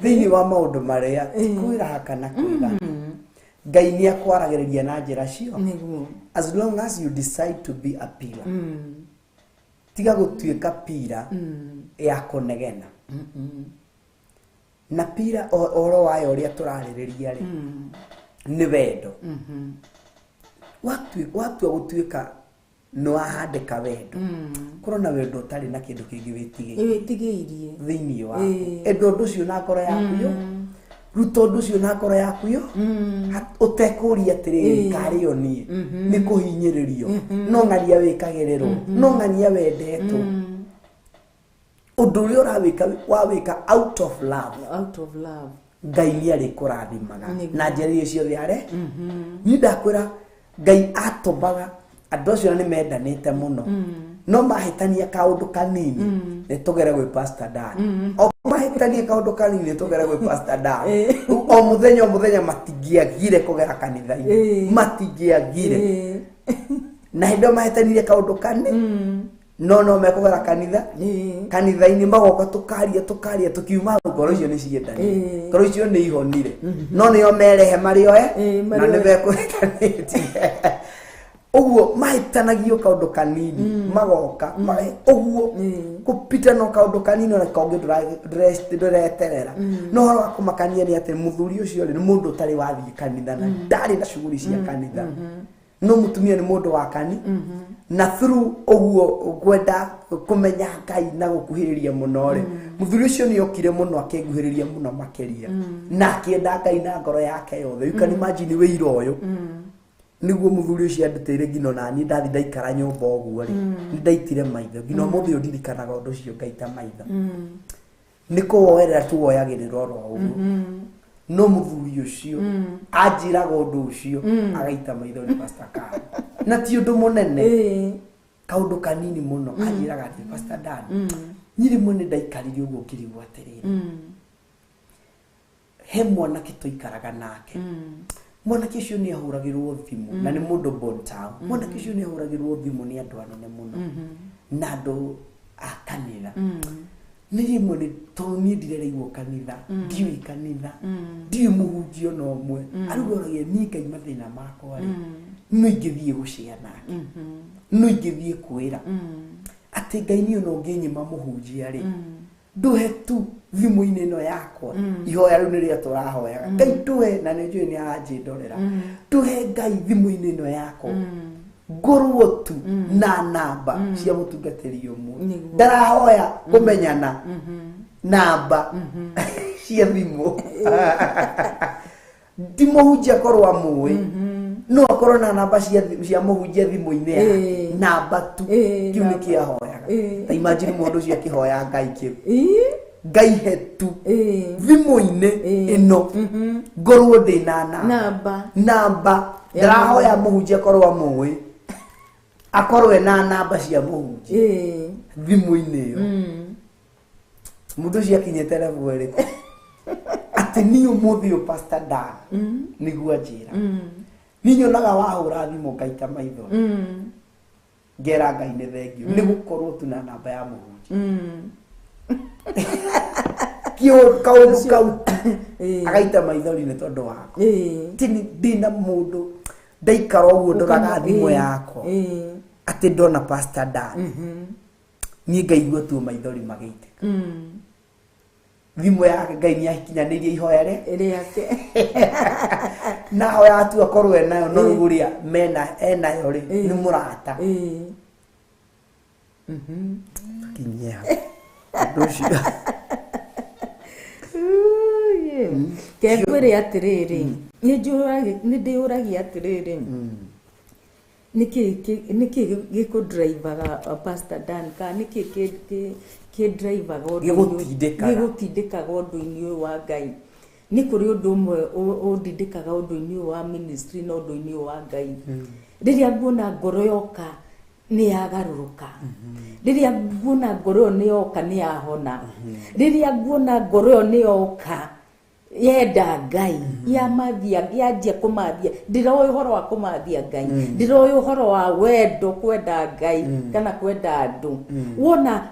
thini wa maundu maria kwira kana kwiga Ngai ni akwaragiriria na njira cio as long as you decide to be a pillar tiga gutuika pillar ya kunegena na pillar oro wayo uria turaririria ri ni wendo watu gutuika no ahandika wendo kurona wendo tari na kindu kingi witigiirie thini wa endo nducio na ngoro yaku yo ruto nducio na ngoro yaku yo utekuria atiri kari oni ni kuhinyiririo no ngaria wikagirirwo no ngania wendetwo undu uria wawika out of love Ngai ni ari kurathimaga na njeri ciothe are ni ndakwira Ngai atobaga andu acio ni mendanite muno no mahitania kaundu kanini ni tugere gwi Pastor Dan o mahitania kaundu kanini ni tugere gwi Pastor Dan o muthenya matingiagire kugera kanitha-ini matingiagire na hindo mahitanirie kaundu kanini no mekugera kanitha-ini magoka tukaria tukiuma ngoro icio ni ciendani ngoro icio ni ihonire no nio merehe marioe na ni bekurikanĩtie uguo mahitanagio kaundu kanini magoka uguo kupita no kaundu kanini na kaundu ndireterera no horo akumakania ni ati muthuri ucio ni mundu tari wathii kanitha na ndari na shughuli cia kanitha no mutumia ni mundu wa kani na through uguo gwenda kumenya Ngai na gukuhiriria muno ri muthuri ucio ni okire muno akenguhiriria muno makeria na akienda Ngai na ngoro yake yothe you can imagine wira uyu niguo muthuri ucio andutire ngino na ni ndathi ndaikara nyumba uguo ri ndaitire maitho ngino muthi undirikanaga undu ucio ngaita maitho niko woerera tu woyagirirwo ro uguo no muthuri ucio anjiraga undu ucio agaita maitho ni Pastor Khan na ti undu munene kaundu kanini muno anjiraga ti Pastor Dan nyiri mune ndaikaririe uguo kirigwa atiriri he mwanake tuikaraga nake mwanake ucio ni ahuragirwo thimu na ni mundu Bontown mwanake ucio ni ahuragirwo thimu ni andu anene muno na andu akanira ni rimwe toni ndirereigwo kanitha ndiui kanitha ndiui muhunjio no mwe arugoragia ni Ngai mathina makwa ri no ingithie gucia nake no ingithie kwira ati ngai ni ono nginyima muhunjia ri nduhe tu thimu-inĩ ĩno yakwa ihoya rĩu nĩrĩo tũrahoyaga ngai nduhe na nĩ njũĩ nĩ aranjĩndorera nduhe ngai thimu-inĩ ĩno yakwa ngorwo tu na namba cia mũtungatĩri ũmwe ndarahoya kũmenyana namba cia thimũ ndimũhunjia korwo amũĩ no akorwo na namba cia mũhunjia thimũ-inĩ yake namba tu kiu nĩ kĩahoyaga ta imagine mũndũ ũcio akĩhoya ngai kĩu ngai he tu thimũ-inĩ ĩno ngorwo ndĩ na namba ndarahoya mũhunjia korwo amũĩ akorwo ena namba cia mũhunjia thimũ-inĩ ĩyo mũndũ ũcio akinyĩte level ĩrĩkũ atĩ niĩ ũmũthĩ ũyũ Pastor Dan nĩguo anjĩra niĩ nyonaga wahũra thimũ ngaita maitho ngera ngai nĩ thengio nĩ gũkorwo tu na namba ya mũhunjia kaũndũ kau agaita maithori nĩ tondũ wako tini ndĩna mũndũ ndaikara ũguo ndoraga thimũ yakwa atĩ ndona Pastor Dan niĩ ngaigua tu maithori magĩitĩka thimũ yake ngai nĩ ahikinyanĩirie ihoya rĩake na hoya tu akorwo enayo no rĩu enayo rĩ nĩ mũrata kinyia ndocio kegwĩre atĩrĩrĩ nĩ ndĩũragia atĩrĩrĩ nĩkĩ gĩkũndrivaga Pastor Dan ka nĩkĩ kĩndrivaga gĩgũtindĩkaga ũndũ-inĩ ũyũ wa Ngai nĩ kũrĩ ũndũ ũmwe ũndindĩkaga ũndũ-inĩ ũyũ wa ministry na ũndũ-inĩ ũyũ wa Ngai rĩrĩa nguona ngoro yoka nĩ yagarũrũka rĩrĩa nguona ngoro ĩyo nĩ yoka nĩ yahona rĩrĩa nguona ngoro ĩyo nĩ yoka yenda Ngai yanjia kũmathia ndiroĩ ũhoro wa kũmathia Ngai ndiroĩ ũhoro wa wendo kwenda Ngai kana kwenda andũ wona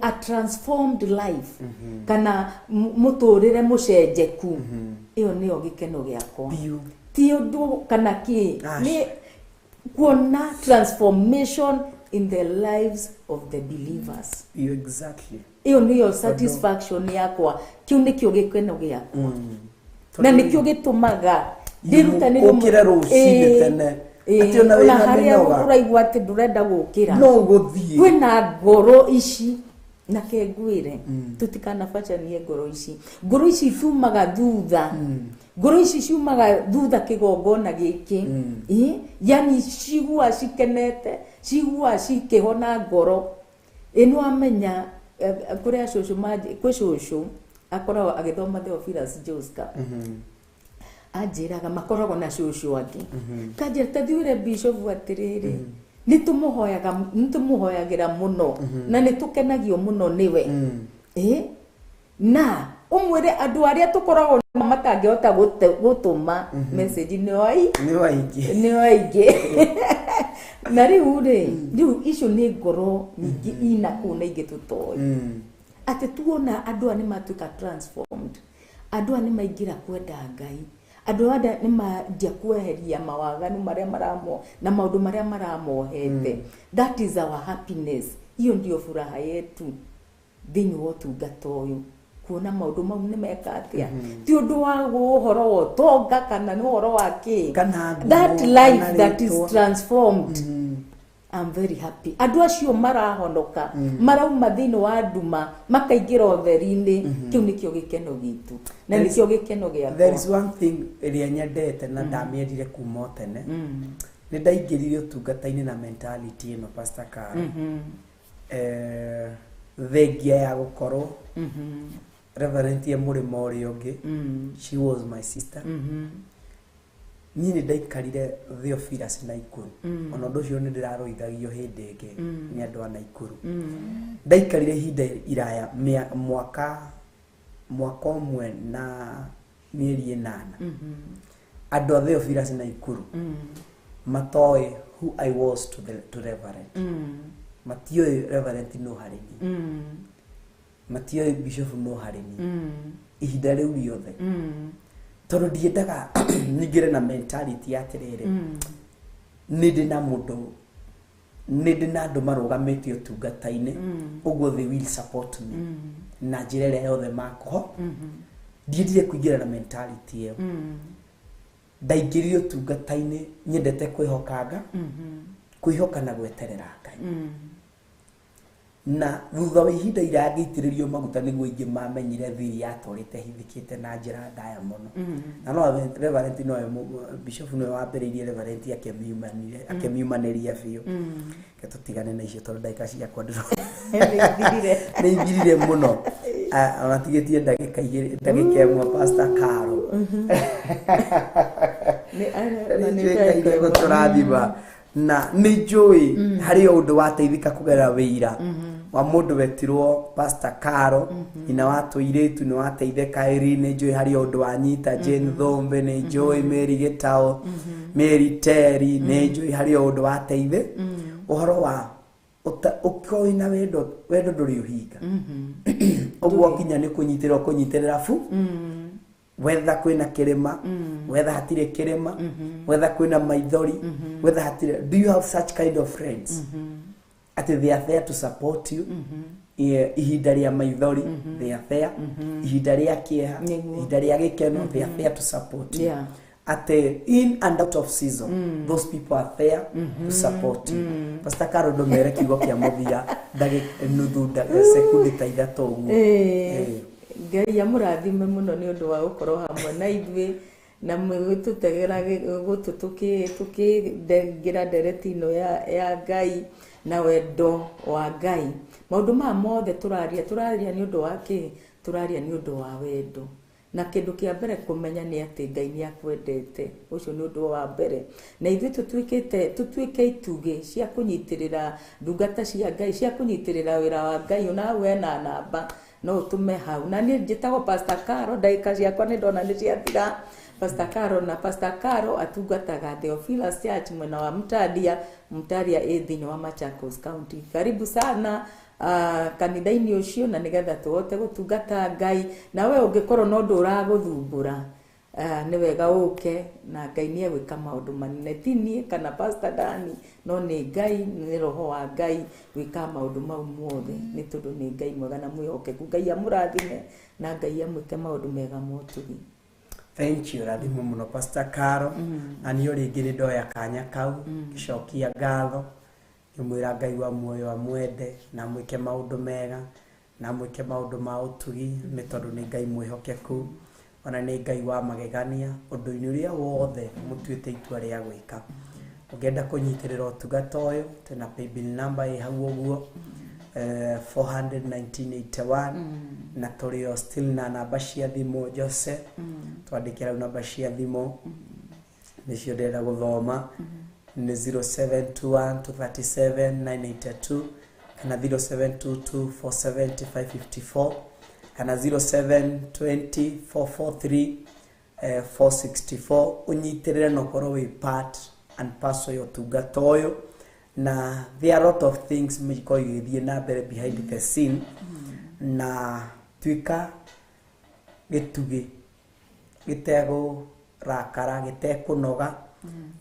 a transformed life kana mũtũrĩre mũcenjeku ĩyo nĩyo gĩkeno gĩakwa ti ũndũ kana kĩ nĩ kuona transformation in the lives of the believers exactly iyo niyo satisfaction yakwa kiu nikio gikeno giakwa na nikio gitumaga ndirutanire ukira rucine tene ati ona wina haria uraigwa ati ndurenda gukira no guthie kwina ngoro ici na kengwire tutikanabacanie ngoro ici tumaga thutha ngoro ici ciumaga thutha kigongona giki yani cigua cikenete cigua cikihona ngoro ino amenya kuri acũcũ kwĩ cũcũ akoragwo agĩthoma Theophilus Joska anjĩraga makoragwo na cũcũ angĩ kanjĩra ta thiũre bishop atĩrĩrĩ nĩtũmũhoyagĩra mũno na nĩtũkenagio mũno nĩwe na ũmwĩre andũ arĩa tũkoragwo matangĩhota gũtũma message nĩ waingĩ na rĩu icio nĩ ngoro nyingĩ ina kũu na ingĩ tũtoĩ atĩ tuona andũ nĩ matuĩka transformed andũ nĩ maingĩra kwenda Ngai andũ nĩ manjia kweheria mawaganu marĩa na maũndũ marĩa maramohete that is our happiness hiyo ndio furaha yetu thĩinĩ wa ũtungata ũyũ kuona maũndũ mau nĩ meka atĩa ti ũndũ wa ũhoro wa ũtonga kana nĩ ũhoro wa kĩ that life that is transformed I'm very happy andũ acio marahonoka marauma thĩinĩ wa nduma makaingĩra ũtheri-inĩ kĩu nĩkĩo gĩkeno gitũ na nĩkĩo gĩkeno gĩakwa there is one thing ĩrĩa nyendete na ndamĩendire kuma tene nĩ ndaingĩrire ũtungata-inĩ na mentality ĩno Pastor Kara thengia ya gũkorwo Reverend mũrĩmo ũrĩa ũngĩ she was my sister niĩ nĩ ndaikarire Theophilus Naikuru ona ũndũ ũcio nĩ ndĩrarũithagio hĩndĩ ĩngĩ nĩ andũ a Naikuru ndaikarire ihinda iraya mwaka ũmwe na mĩeri 8 andũ a Theophilus Naikuru matoĩ who I was to Reverend matioĩ Reverend no harĩni matioĩ Bishop no harĩni ihinda rĩu rĩothe tondũ ndiendaga ningĩre na mentality ya atĩrĩrĩ nĩ ndĩ na mũndũ nä ndä na andå marugamä te å tungata-inä å guo they will support me na njä ra ä rä a yothe makå ndiendire kå ingä ra na mentality ä yo ndaingä rire å tungata-inä nyendete kwä hokanga kwä hoka na gweterera Ngai na thutha wa ihinda irangä itä rä rio maguta nä guo ingä mamenyire thiri yatwarä te hithikä te na njä ra ndaya må no na no Reverend no Bishop no wambä rä irie Reverend akemiumanä ria biå ke tå tigane na icio tondå ndagä ka ciakwa nä ithirire må no ona tigä tie ndagä ka ĩmwe Pastor Carol nä gå tå rathima na nä njåä harä o å ndå wateithĩka kũgerera wĩira wa mũndũ wetirwo Pastor Carol ina wa tũirĩtu nĩ wateithĩka ĩrĩ nĩ njũĩ harĩ o ũndũ wanyita Jane Thombe nĩ njũĩ Mary Gĩtaũ Mary Terry nĩ njũĩ harĩ o ũndũ wateithĩ ũhoro wa ũkoĩ na wendo ndũrĩ ũhinga ũguo nginya nĩ kũnyitĩrĩra bu wetha kwĩna kĩrĩma wetha hatirĩ kĩrĩma wetha kwĩna maithori wetha hatirĩ do you have such kind of friends ati they are there to support you ihinda rĩa maithori they are there ihinda rĩa kĩeha ihinda rĩa gĩkeno they are there to support you ati in and out of season those people are there to support you Pastor Carol ndũmere kiugo kĩa mũthia nuthu sekundi ta ithatũ ũguo Ngai amũrathime mũno nĩ ũndũ wa gũkorwo hamwe na ithuĩ na mwĩgũtũtegera gũtũ tũkĩngĩra ndereti ĩno ya Ngai na wendo wa Ngai maũndũ maya mothe tũraria nĩ ũndũ wa kĩ tũraria nĩ ũndũ wa wendo na kĩndũ kĩa mbere kũmenya nĩ atĩ Ngai nĩ akwendete ũcio nĩ ũndũ wa mbere na ithuĩ tũtuĩke itugĩ cia kũnyitĩrĩra ndungata cia Ngai cia kũnyitĩrĩra wĩra wa Ngai ona we na namba no tume hau na ni njitagwo Pastor Carol ndaika ciakwa ni ndona ni ciathira Pastor Carol atungataga Theophilus Church mwena wa Mtaria ĩ thĩinĩ wa Machakos County karibu sana kanitha-inĩ ũcio na nĩgetha tũhote gũtungata Ngai na we ũngĩkorwo no ũndũ ũragũthumbũra nĩ wega ũke na Ngai nĩ egwĩka maũndũ manene ti niĩ kana Pastor Dani no nĩ Ngai nĩ roho wa Ngai gwĩka maũndũ mau mothe nĩ tondũ nĩ Ngai mwega na mwĩhokeku Ngai amũrathime na Ngai amwĩke maũndũ mega motugi. Thank you rathimo mũno Pastor Carol na niĩ rĩngĩ nĩ ndoya kanya kau gĩcokia ngatho ngĩmwĩra Ngai wa muoyo amwende na mwĩke maũndũ mega na mwĩke maũndũ ma ũtugi nĩ tondũ nĩ Ngai mwĩhokeku ona nĩ Ngai wa magegania ũndũ-inĩ ũrĩa wothe mũtuĩte itua rĩa gwĩka ũngĩenda kũnyitĩrĩra ũtungata ũyũ tena paybill number ĩ hau ũguo 41981 na tũrĩ still na namba cia thimũ Jose twandĩkĩra namba cia thimũ nĩcio ndĩrenda gũthoma nĩ 0721237982 kana 0722470554 kana 0720443464 ũnyitĩrĩre na ũkorwo wĩ part and parcel ya ũtungata ũyũ na there are a lot of things mĩkorwo igĩthiĩ na mbere behind the scene na tuĩka gĩtugĩ gĩtegũrakara gĩtekũnoga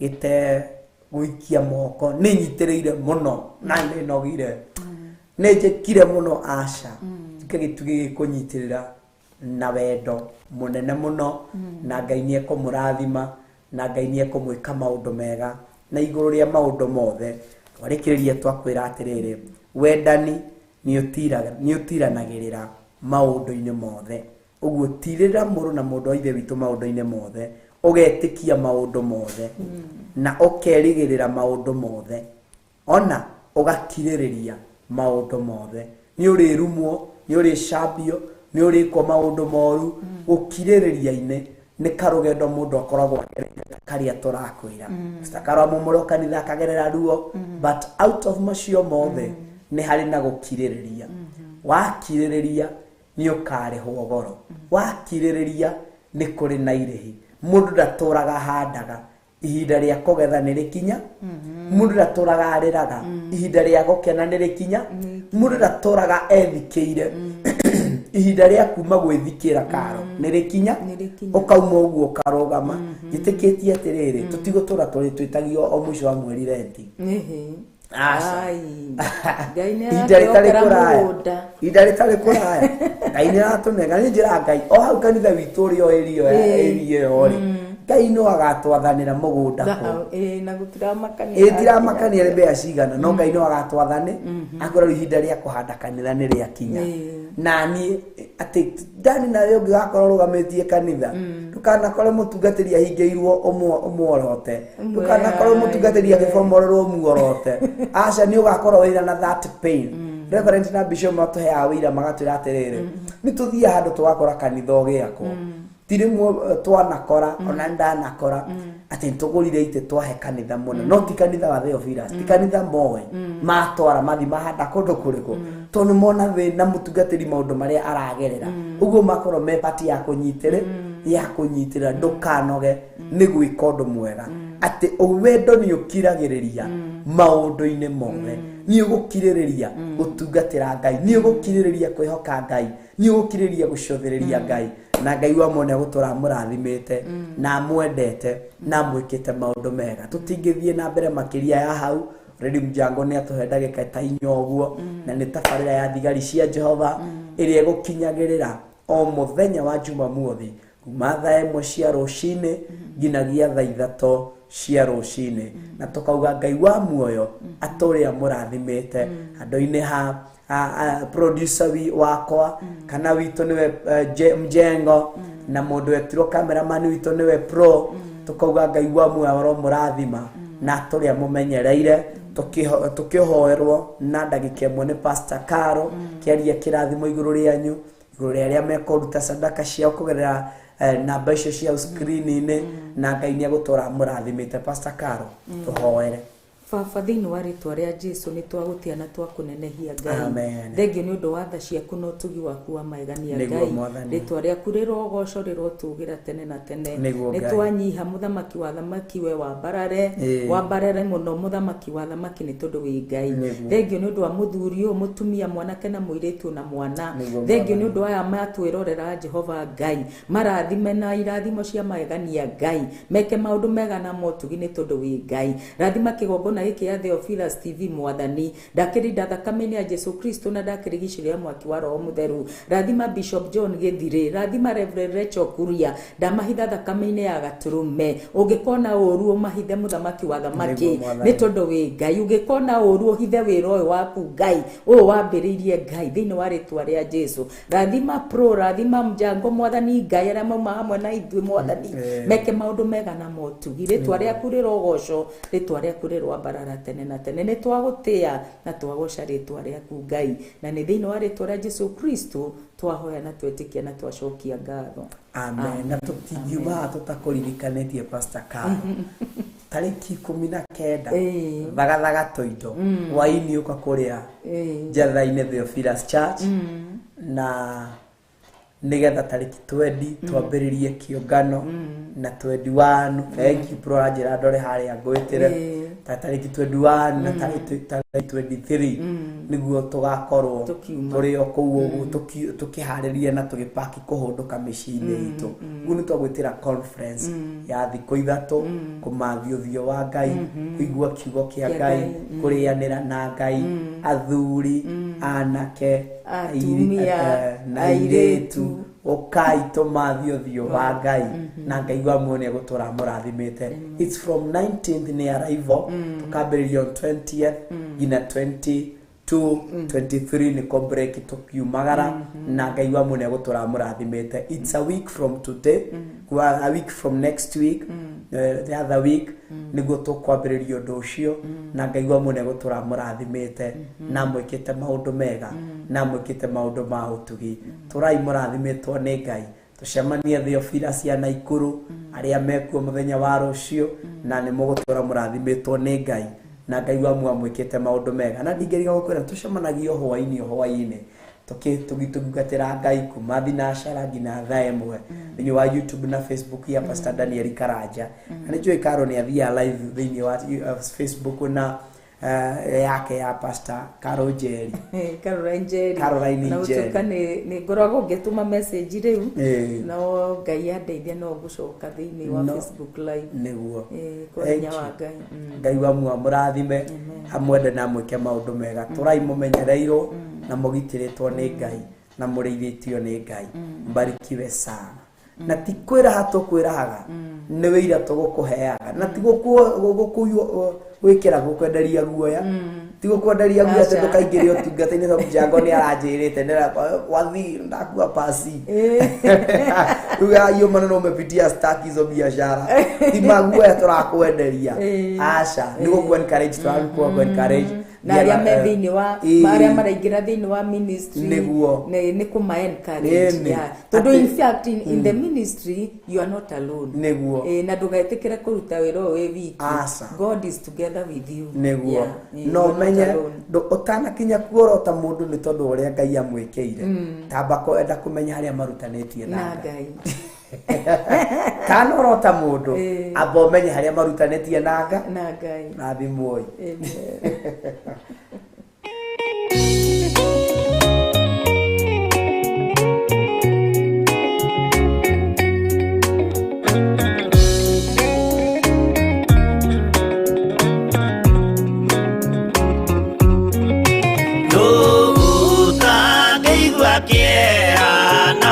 gĩtegũikia moko nĩ nyitĩrĩire mũno na nĩ nogire nĩ njĩkire mũno aca gĩtugĩ gĩkũnyitĩrĩra na wendo mũnene mũno na Ngai nĩ ekũmũrathima na Ngai nĩ ekũmwĩka maũndũ mega na igũrũ rĩa maũndũ mothe twarĩkĩrĩria twakwĩra atĩrĩrĩ wendani nĩ ũtiranagĩrĩra maũndũ-inĩ mothe ũguo tirĩra mũrũ na mũndũ wa ithe witũ maũndũ-inĩ mothe ũgetĩkia maũndũ mothe na ũkerĩgĩrĩra maũndũ mothe ona ũgakirĩrĩria maũndũ mothe nĩ ũrĩrumwo nĩ ũrĩcambio nĩ ũrĩkwo maũndũ moru gũkirĩrĩria-inĩ nĩ karũgendo mũndũ akoragwo karĩa tũrakwĩra Carol mũmũro kanitha akagerera ruo but out of macio mothe nĩ harĩ na gũkirĩrĩria wakirĩrĩria nĩ ũkarĩhwo goro wakirĩrĩria nĩ kũrĩ na irĩhi mũndũ ndatũraga handaga ihinda rĩa kũgetha nĩ rĩkinya mũndũ ndatũraga arĩraga ihinda rĩa gũkena nĩ rĩkinya mũndũ ndatũraga ethikĩire ihinda rĩa kuma gwĩthikĩra Carol nĩ rĩkinya ũkauma ũguo ũkarũgama njĩtĩkĩtie atĩrĩrĩ tũtigũtũra twĩtagio o mũico wa mweri renti ai ngai nä Ihinda rĩtarĩ kũraya ngai nĩ aratũmega nĩ njĩra ngai o hau kanitha witũ ũrĩa o area ĩyo rĩ ngai no agatwathanĩra mũgũnda kũ na gũtiramakania ndiramakania nĩ mbĩa cigana no ngai no agatwathane akorwo ihinda rĩa kũhanda kanitha nĩ rĩakinya na niĩ atĩ ndani nawe ũngĩgakorwo ũrũgamĩtie kanitha ndũkanakore mũtungatĩri ahingĩirwo ũmuorote ndũkanakore mũtungatĩri agĩbomorerwo muorote aca nĩ ũgakorwo wĩra na that pain. Reverend na Bishop matũheaga wĩra magatwĩra atĩrĩrĩ nĩ tũthiĩ handũ tũgakora kanitha ũgĩakwo ti rĩmwe twanakora ona ndanakora atĩ tũgũrire itĩ twahe kanitha mũno no ti kanitha wa Theophilus ti kanitha moe matwara mathi mahanda kũndũ kũrĩkũ tondũ mona thĩna mũtungatĩri maũndũ marĩa aragerera ũguo makorwo me pati ya kũnyitĩrĩra ndũkanoge nĩ gwĩka ũndũ mwega atĩ wendo nĩ ũkiragĩrĩria maũndũ-inĩ mothe nĩ ũgũkirĩrĩria gũtungatĩra Ngai nĩ ũgũkirĩrĩria kwĩhoka Ngai nĩ ũgũkirĩrĩria gũcothereria Ngai na Ngai wa mone gũtũra mũrathimĩte na mwendete na mwĩkĩte maũndũ mega tũtingĩthiĩ na mbere makĩria ya hau Redi Mjango nĩ atũhe ndagĩka ta 4 ũguo na nĩ tabarĩra ya thigari cia Jehova ĩrĩa ĩgũkinyagĩrĩra o mũthenya wa Jumamothi kuma thaa 1 cia rũcinĩ nginyagia thaa 3 cia rũcinĩ na tũkauga Ngai wa muoyo atũrĩa mũrathimĩte andũ-inĩ ha producer wakwa kana witũ nĩwe Mjengo na mũndũ wetirwo cameraman witũ nĩwe Pro tũkauga Ngai wa muoyo mũrathima na tũrĩa mũmenyereire tũkĩhoerwo na ndagĩka ĩmwe nĩ Pastor Caro kĩaria kĩrathimo igũrũ rĩanyu igũrũ rĩa arĩa mekũruta sadaka ciao kũgerera namba icio cia screen-inĩ na Ngai nĩ agũtũra mũrathimĩte. Pastor Caro tũhoere. Baba thĩinĩ wa rĩtwa rĩa Jesũ nĩ twagũtia na twakũnenehia Ngai thengio nĩ ũndũ wa tha ciaku na ũtugi waku wa magegania Ngai rĩtwa rĩaku rĩrogocwo rĩrotũgĩra tene na tene nĩ twanyiha mũthamaki wa thamaki we wambarare mũno mũthamaki wa thamaki nĩ tondũ wĩ Ngai thengio nĩ ũndũ wa mũthuri ũyũ mũtumia mwanake na mũirĩtu na mwana thengio nĩ ũndũ wa aya matwĩrorera Jehova Ngai marathime na irathimo cia magegania Ngai meke maũndũ mega na motugi nĩ tondũ wĩ Ngai rathima kĩgongona gĩkĩ ya Theophilus TV mwathani ndakĩrinda thakame-inĩ ya Jesu Kristo na ndakĩrigicĩria mwaki wa Roho Mũtheru rathima Bishop John Gĩthirĩ rathima Reverend Rachel Kuria ndamahitha thakame-inĩ ya Gatũrũme ũngĩkona ũru ũmahithe mũthamaki wa thamaki nĩ tondũ wĩ Ngai ũngĩkona ũru ũhithe wĩra ũyũ waku Ngai ũyũ wambĩrĩirie Ngai thĩinĩ wa rĩtwa rĩa Jesu rathima Pro rathima Mjango mwathani Ngai arĩa mauma hamwe na ithuĩ mwathani meke maũndũ mega na motugi rĩtwa rĩaku rĩrogocwo rĩtwa rĩaku rĩrwambarara tene na tene nĩ twagũtĩa na twagoca rĩtwa rĩaku Ngai na nĩ thĩinĩ wa rĩtwa rĩa Jesu Kristo twahoya na twetĩkia na twacokia ngatho amen na tũtingiuma tũtakũririkanĩtie Pastor Caro tarĩki 19 thagathaga tũindo hwaĩ-inĩ ũka kũrĩa njatha-inĩ Theophilus Church na nigetha tarĩki 20 twambĩrĩrie kĩũngano na 21 thank you Pro anjĩra ndore harĩa ngwĩtĩre tarĩki 21 na tarĩki 23 nĩguo tũgakorwo tũrĩ o kũu ũguo tũkĩharĩria na tũgĩpaki kũhũndũka mĩciĩ-inĩ itũ ũguo nĩ twagwĩtĩra conference ya thikũ 3 kũmathi ũthiũ wa Ngai kũigua kiugo kĩa Ngai kũrĩanĩra na Ngai athuri anake atumia na airĩtu ukai tũmathi ũthiũ wa Ngai na Ngai wa muone gũtũra mũrathimĩte. It's from 19th ni arrival tukambĩrĩria on 20th nginya 22 23 ni break tukiumagara na Ngai wa muone gũtũra mũrathimĩte. It's a week from today a week from next week the other week nĩguo tũkwambĩrĩria ũndũ ũcio na Ngai wa muone gũtũra mũrathimĩte na mwĩkĩte maũndũ mega na mwĩkĩte maũndũ ma ũtugi tũrai mũrathimĩtwo nĩ Ngai tũcemanie Theophilus ya Naikuru arĩa mekuo mũthenya wa rũciũ na nĩ mũgũtũra mũrathimĩtwo nĩ Ngai na Ngai wa muoyo mwĩkĩte maũndũ mega na ndingĩriga gũkwĩra tũcemanagio hwaĩ-inĩ tũgĩtungatĩra Ngai kuma thinacara nginya thaa 1 thĩinĩ wa YouTube na Facebook ya Pastor Daniel Karanja na nĩ njũĩ Caro nĩ athiaga live thĩinĩ wa Facebook na yake ya Pastor Carol Njeri. Caroline Njeri. Caroline Na Njeri. utuka ni ngoragwo ngituma message riu. No Ngai andeithia no gucoka thiini wa Facebook live. Niguo. Kwa hinya wa Ngai. Ngai wa mũrathime amwende na mwĩke maũndũ mega. Tũrai mũmenyereirwo na mũgitĩrĩtwo nĩ Ngai na mũrĩithĩtio nĩ Ngai. Mbarikiwe sana. Na ti kwĩraha tũkwĩrahaga nĩ wĩira tũgũkũheaga na ti gwĩkĩra gũkwenderia guoya ti gũkwenderia guoya atĩ ndũkaingĩre ũtungata-inĩ tondũ Jango nĩ aranjĩrĩte wathi ndakua pasi rĩu ayũmana no ũmepitia stack hizo biashara ti maguoya tũrakwenderia aca nĩ gũkũ-encourage tũrakũ-encourage na arĩa me thĩinĩ wa arĩa maraingĩra thĩinĩ wa ministry nĩ kũma-encourage tondũ in fact in the ministry you are not alone na ndũgetĩkĩre kũruta wĩra ũyũ wĩ wiki. God is together with you nĩguo no ũmenye ũtanakinya kuorota mũndũ nĩ tondũ ũrĩa Ngai amwĩkĩire tamba kwenda kũmenya harĩa marutanĩtie na Ngai kana ũrota mũndũ amba ũmenye harĩa marutanĩtie na Ngai na thimũ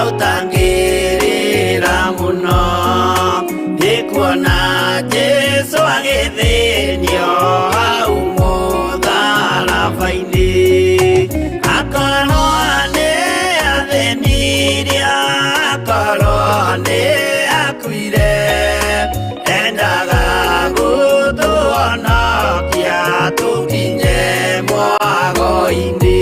utangirira muno ndikuona Jesu agithinio hau mutharabaini akorwo nĩ athĩnirie akorwo nĩ akuire endaga gũtũhonokia tũkinye mwago-inĩ.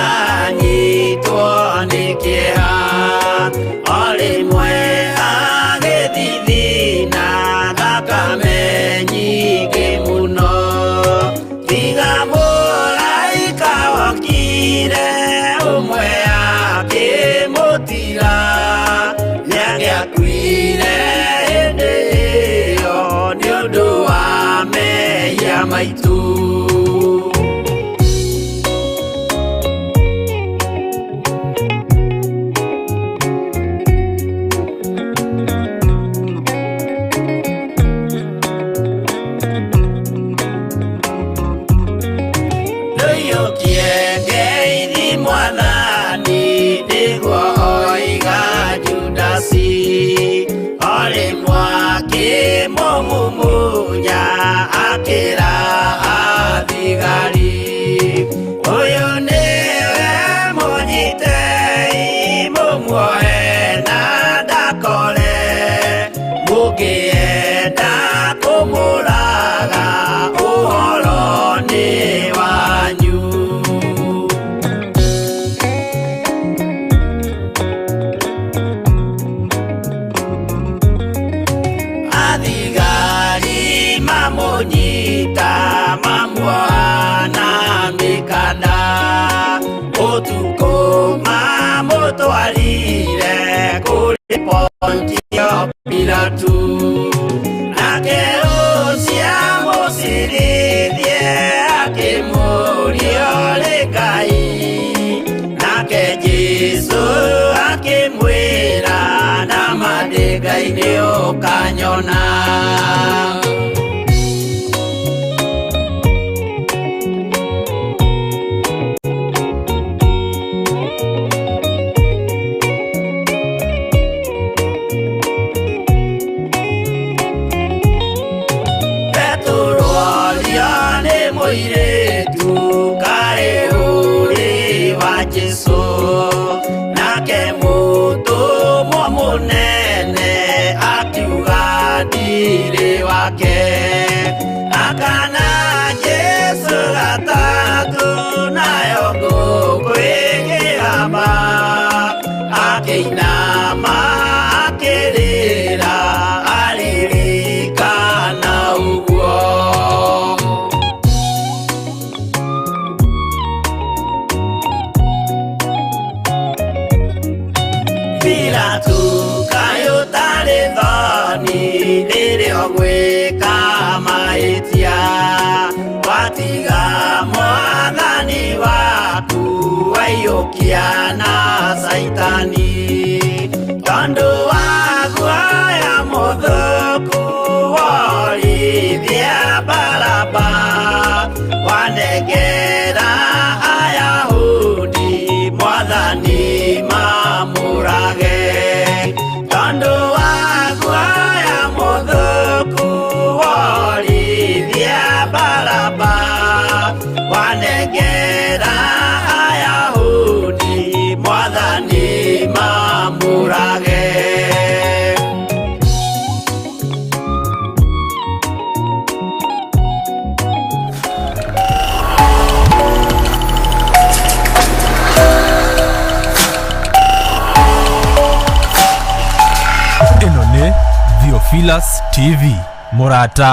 Anyitwo nĩ kĩeha o rĩmwe agĩthithina thakame nyingĩ mũno tiga mũraika wokire ũmwe akĩmũtiga nĩagĩakuire hĩndĩ ĩyo nĩ ũndũ wa mehia maitũ. Mumunya akira athigari uyu niwe munyitei mumuoe na ndakore mukienda kumuraga uhoro ni wanyu. Mamunyita mamwana mikanda utuko mamutwarire kuri Pontio Pilatu nake ucia musirithie akĩmũria ũrĩ Ngai nake Jesu akĩmwĩra nama ndĩ Ngai nĩ ũkanyona. Akana Jesu gatatu nayo gũkwĩgĩrama akĩinama akĩrĩra aririkana ũguo. Pilatu kayutari thoni rĩrĩa gwĩka mahĩtia watiga mwathani waku waiyũkia na Saitani tondũ wa guoya mũthũku worithia Baraba wanengera Ayahudi mwathani mamũrage tondũ wa guoya mũthũku worithia Baraba wanengera Ayahudi mwathani mamũrage. Eno nĩ Theophilus TV Mũrata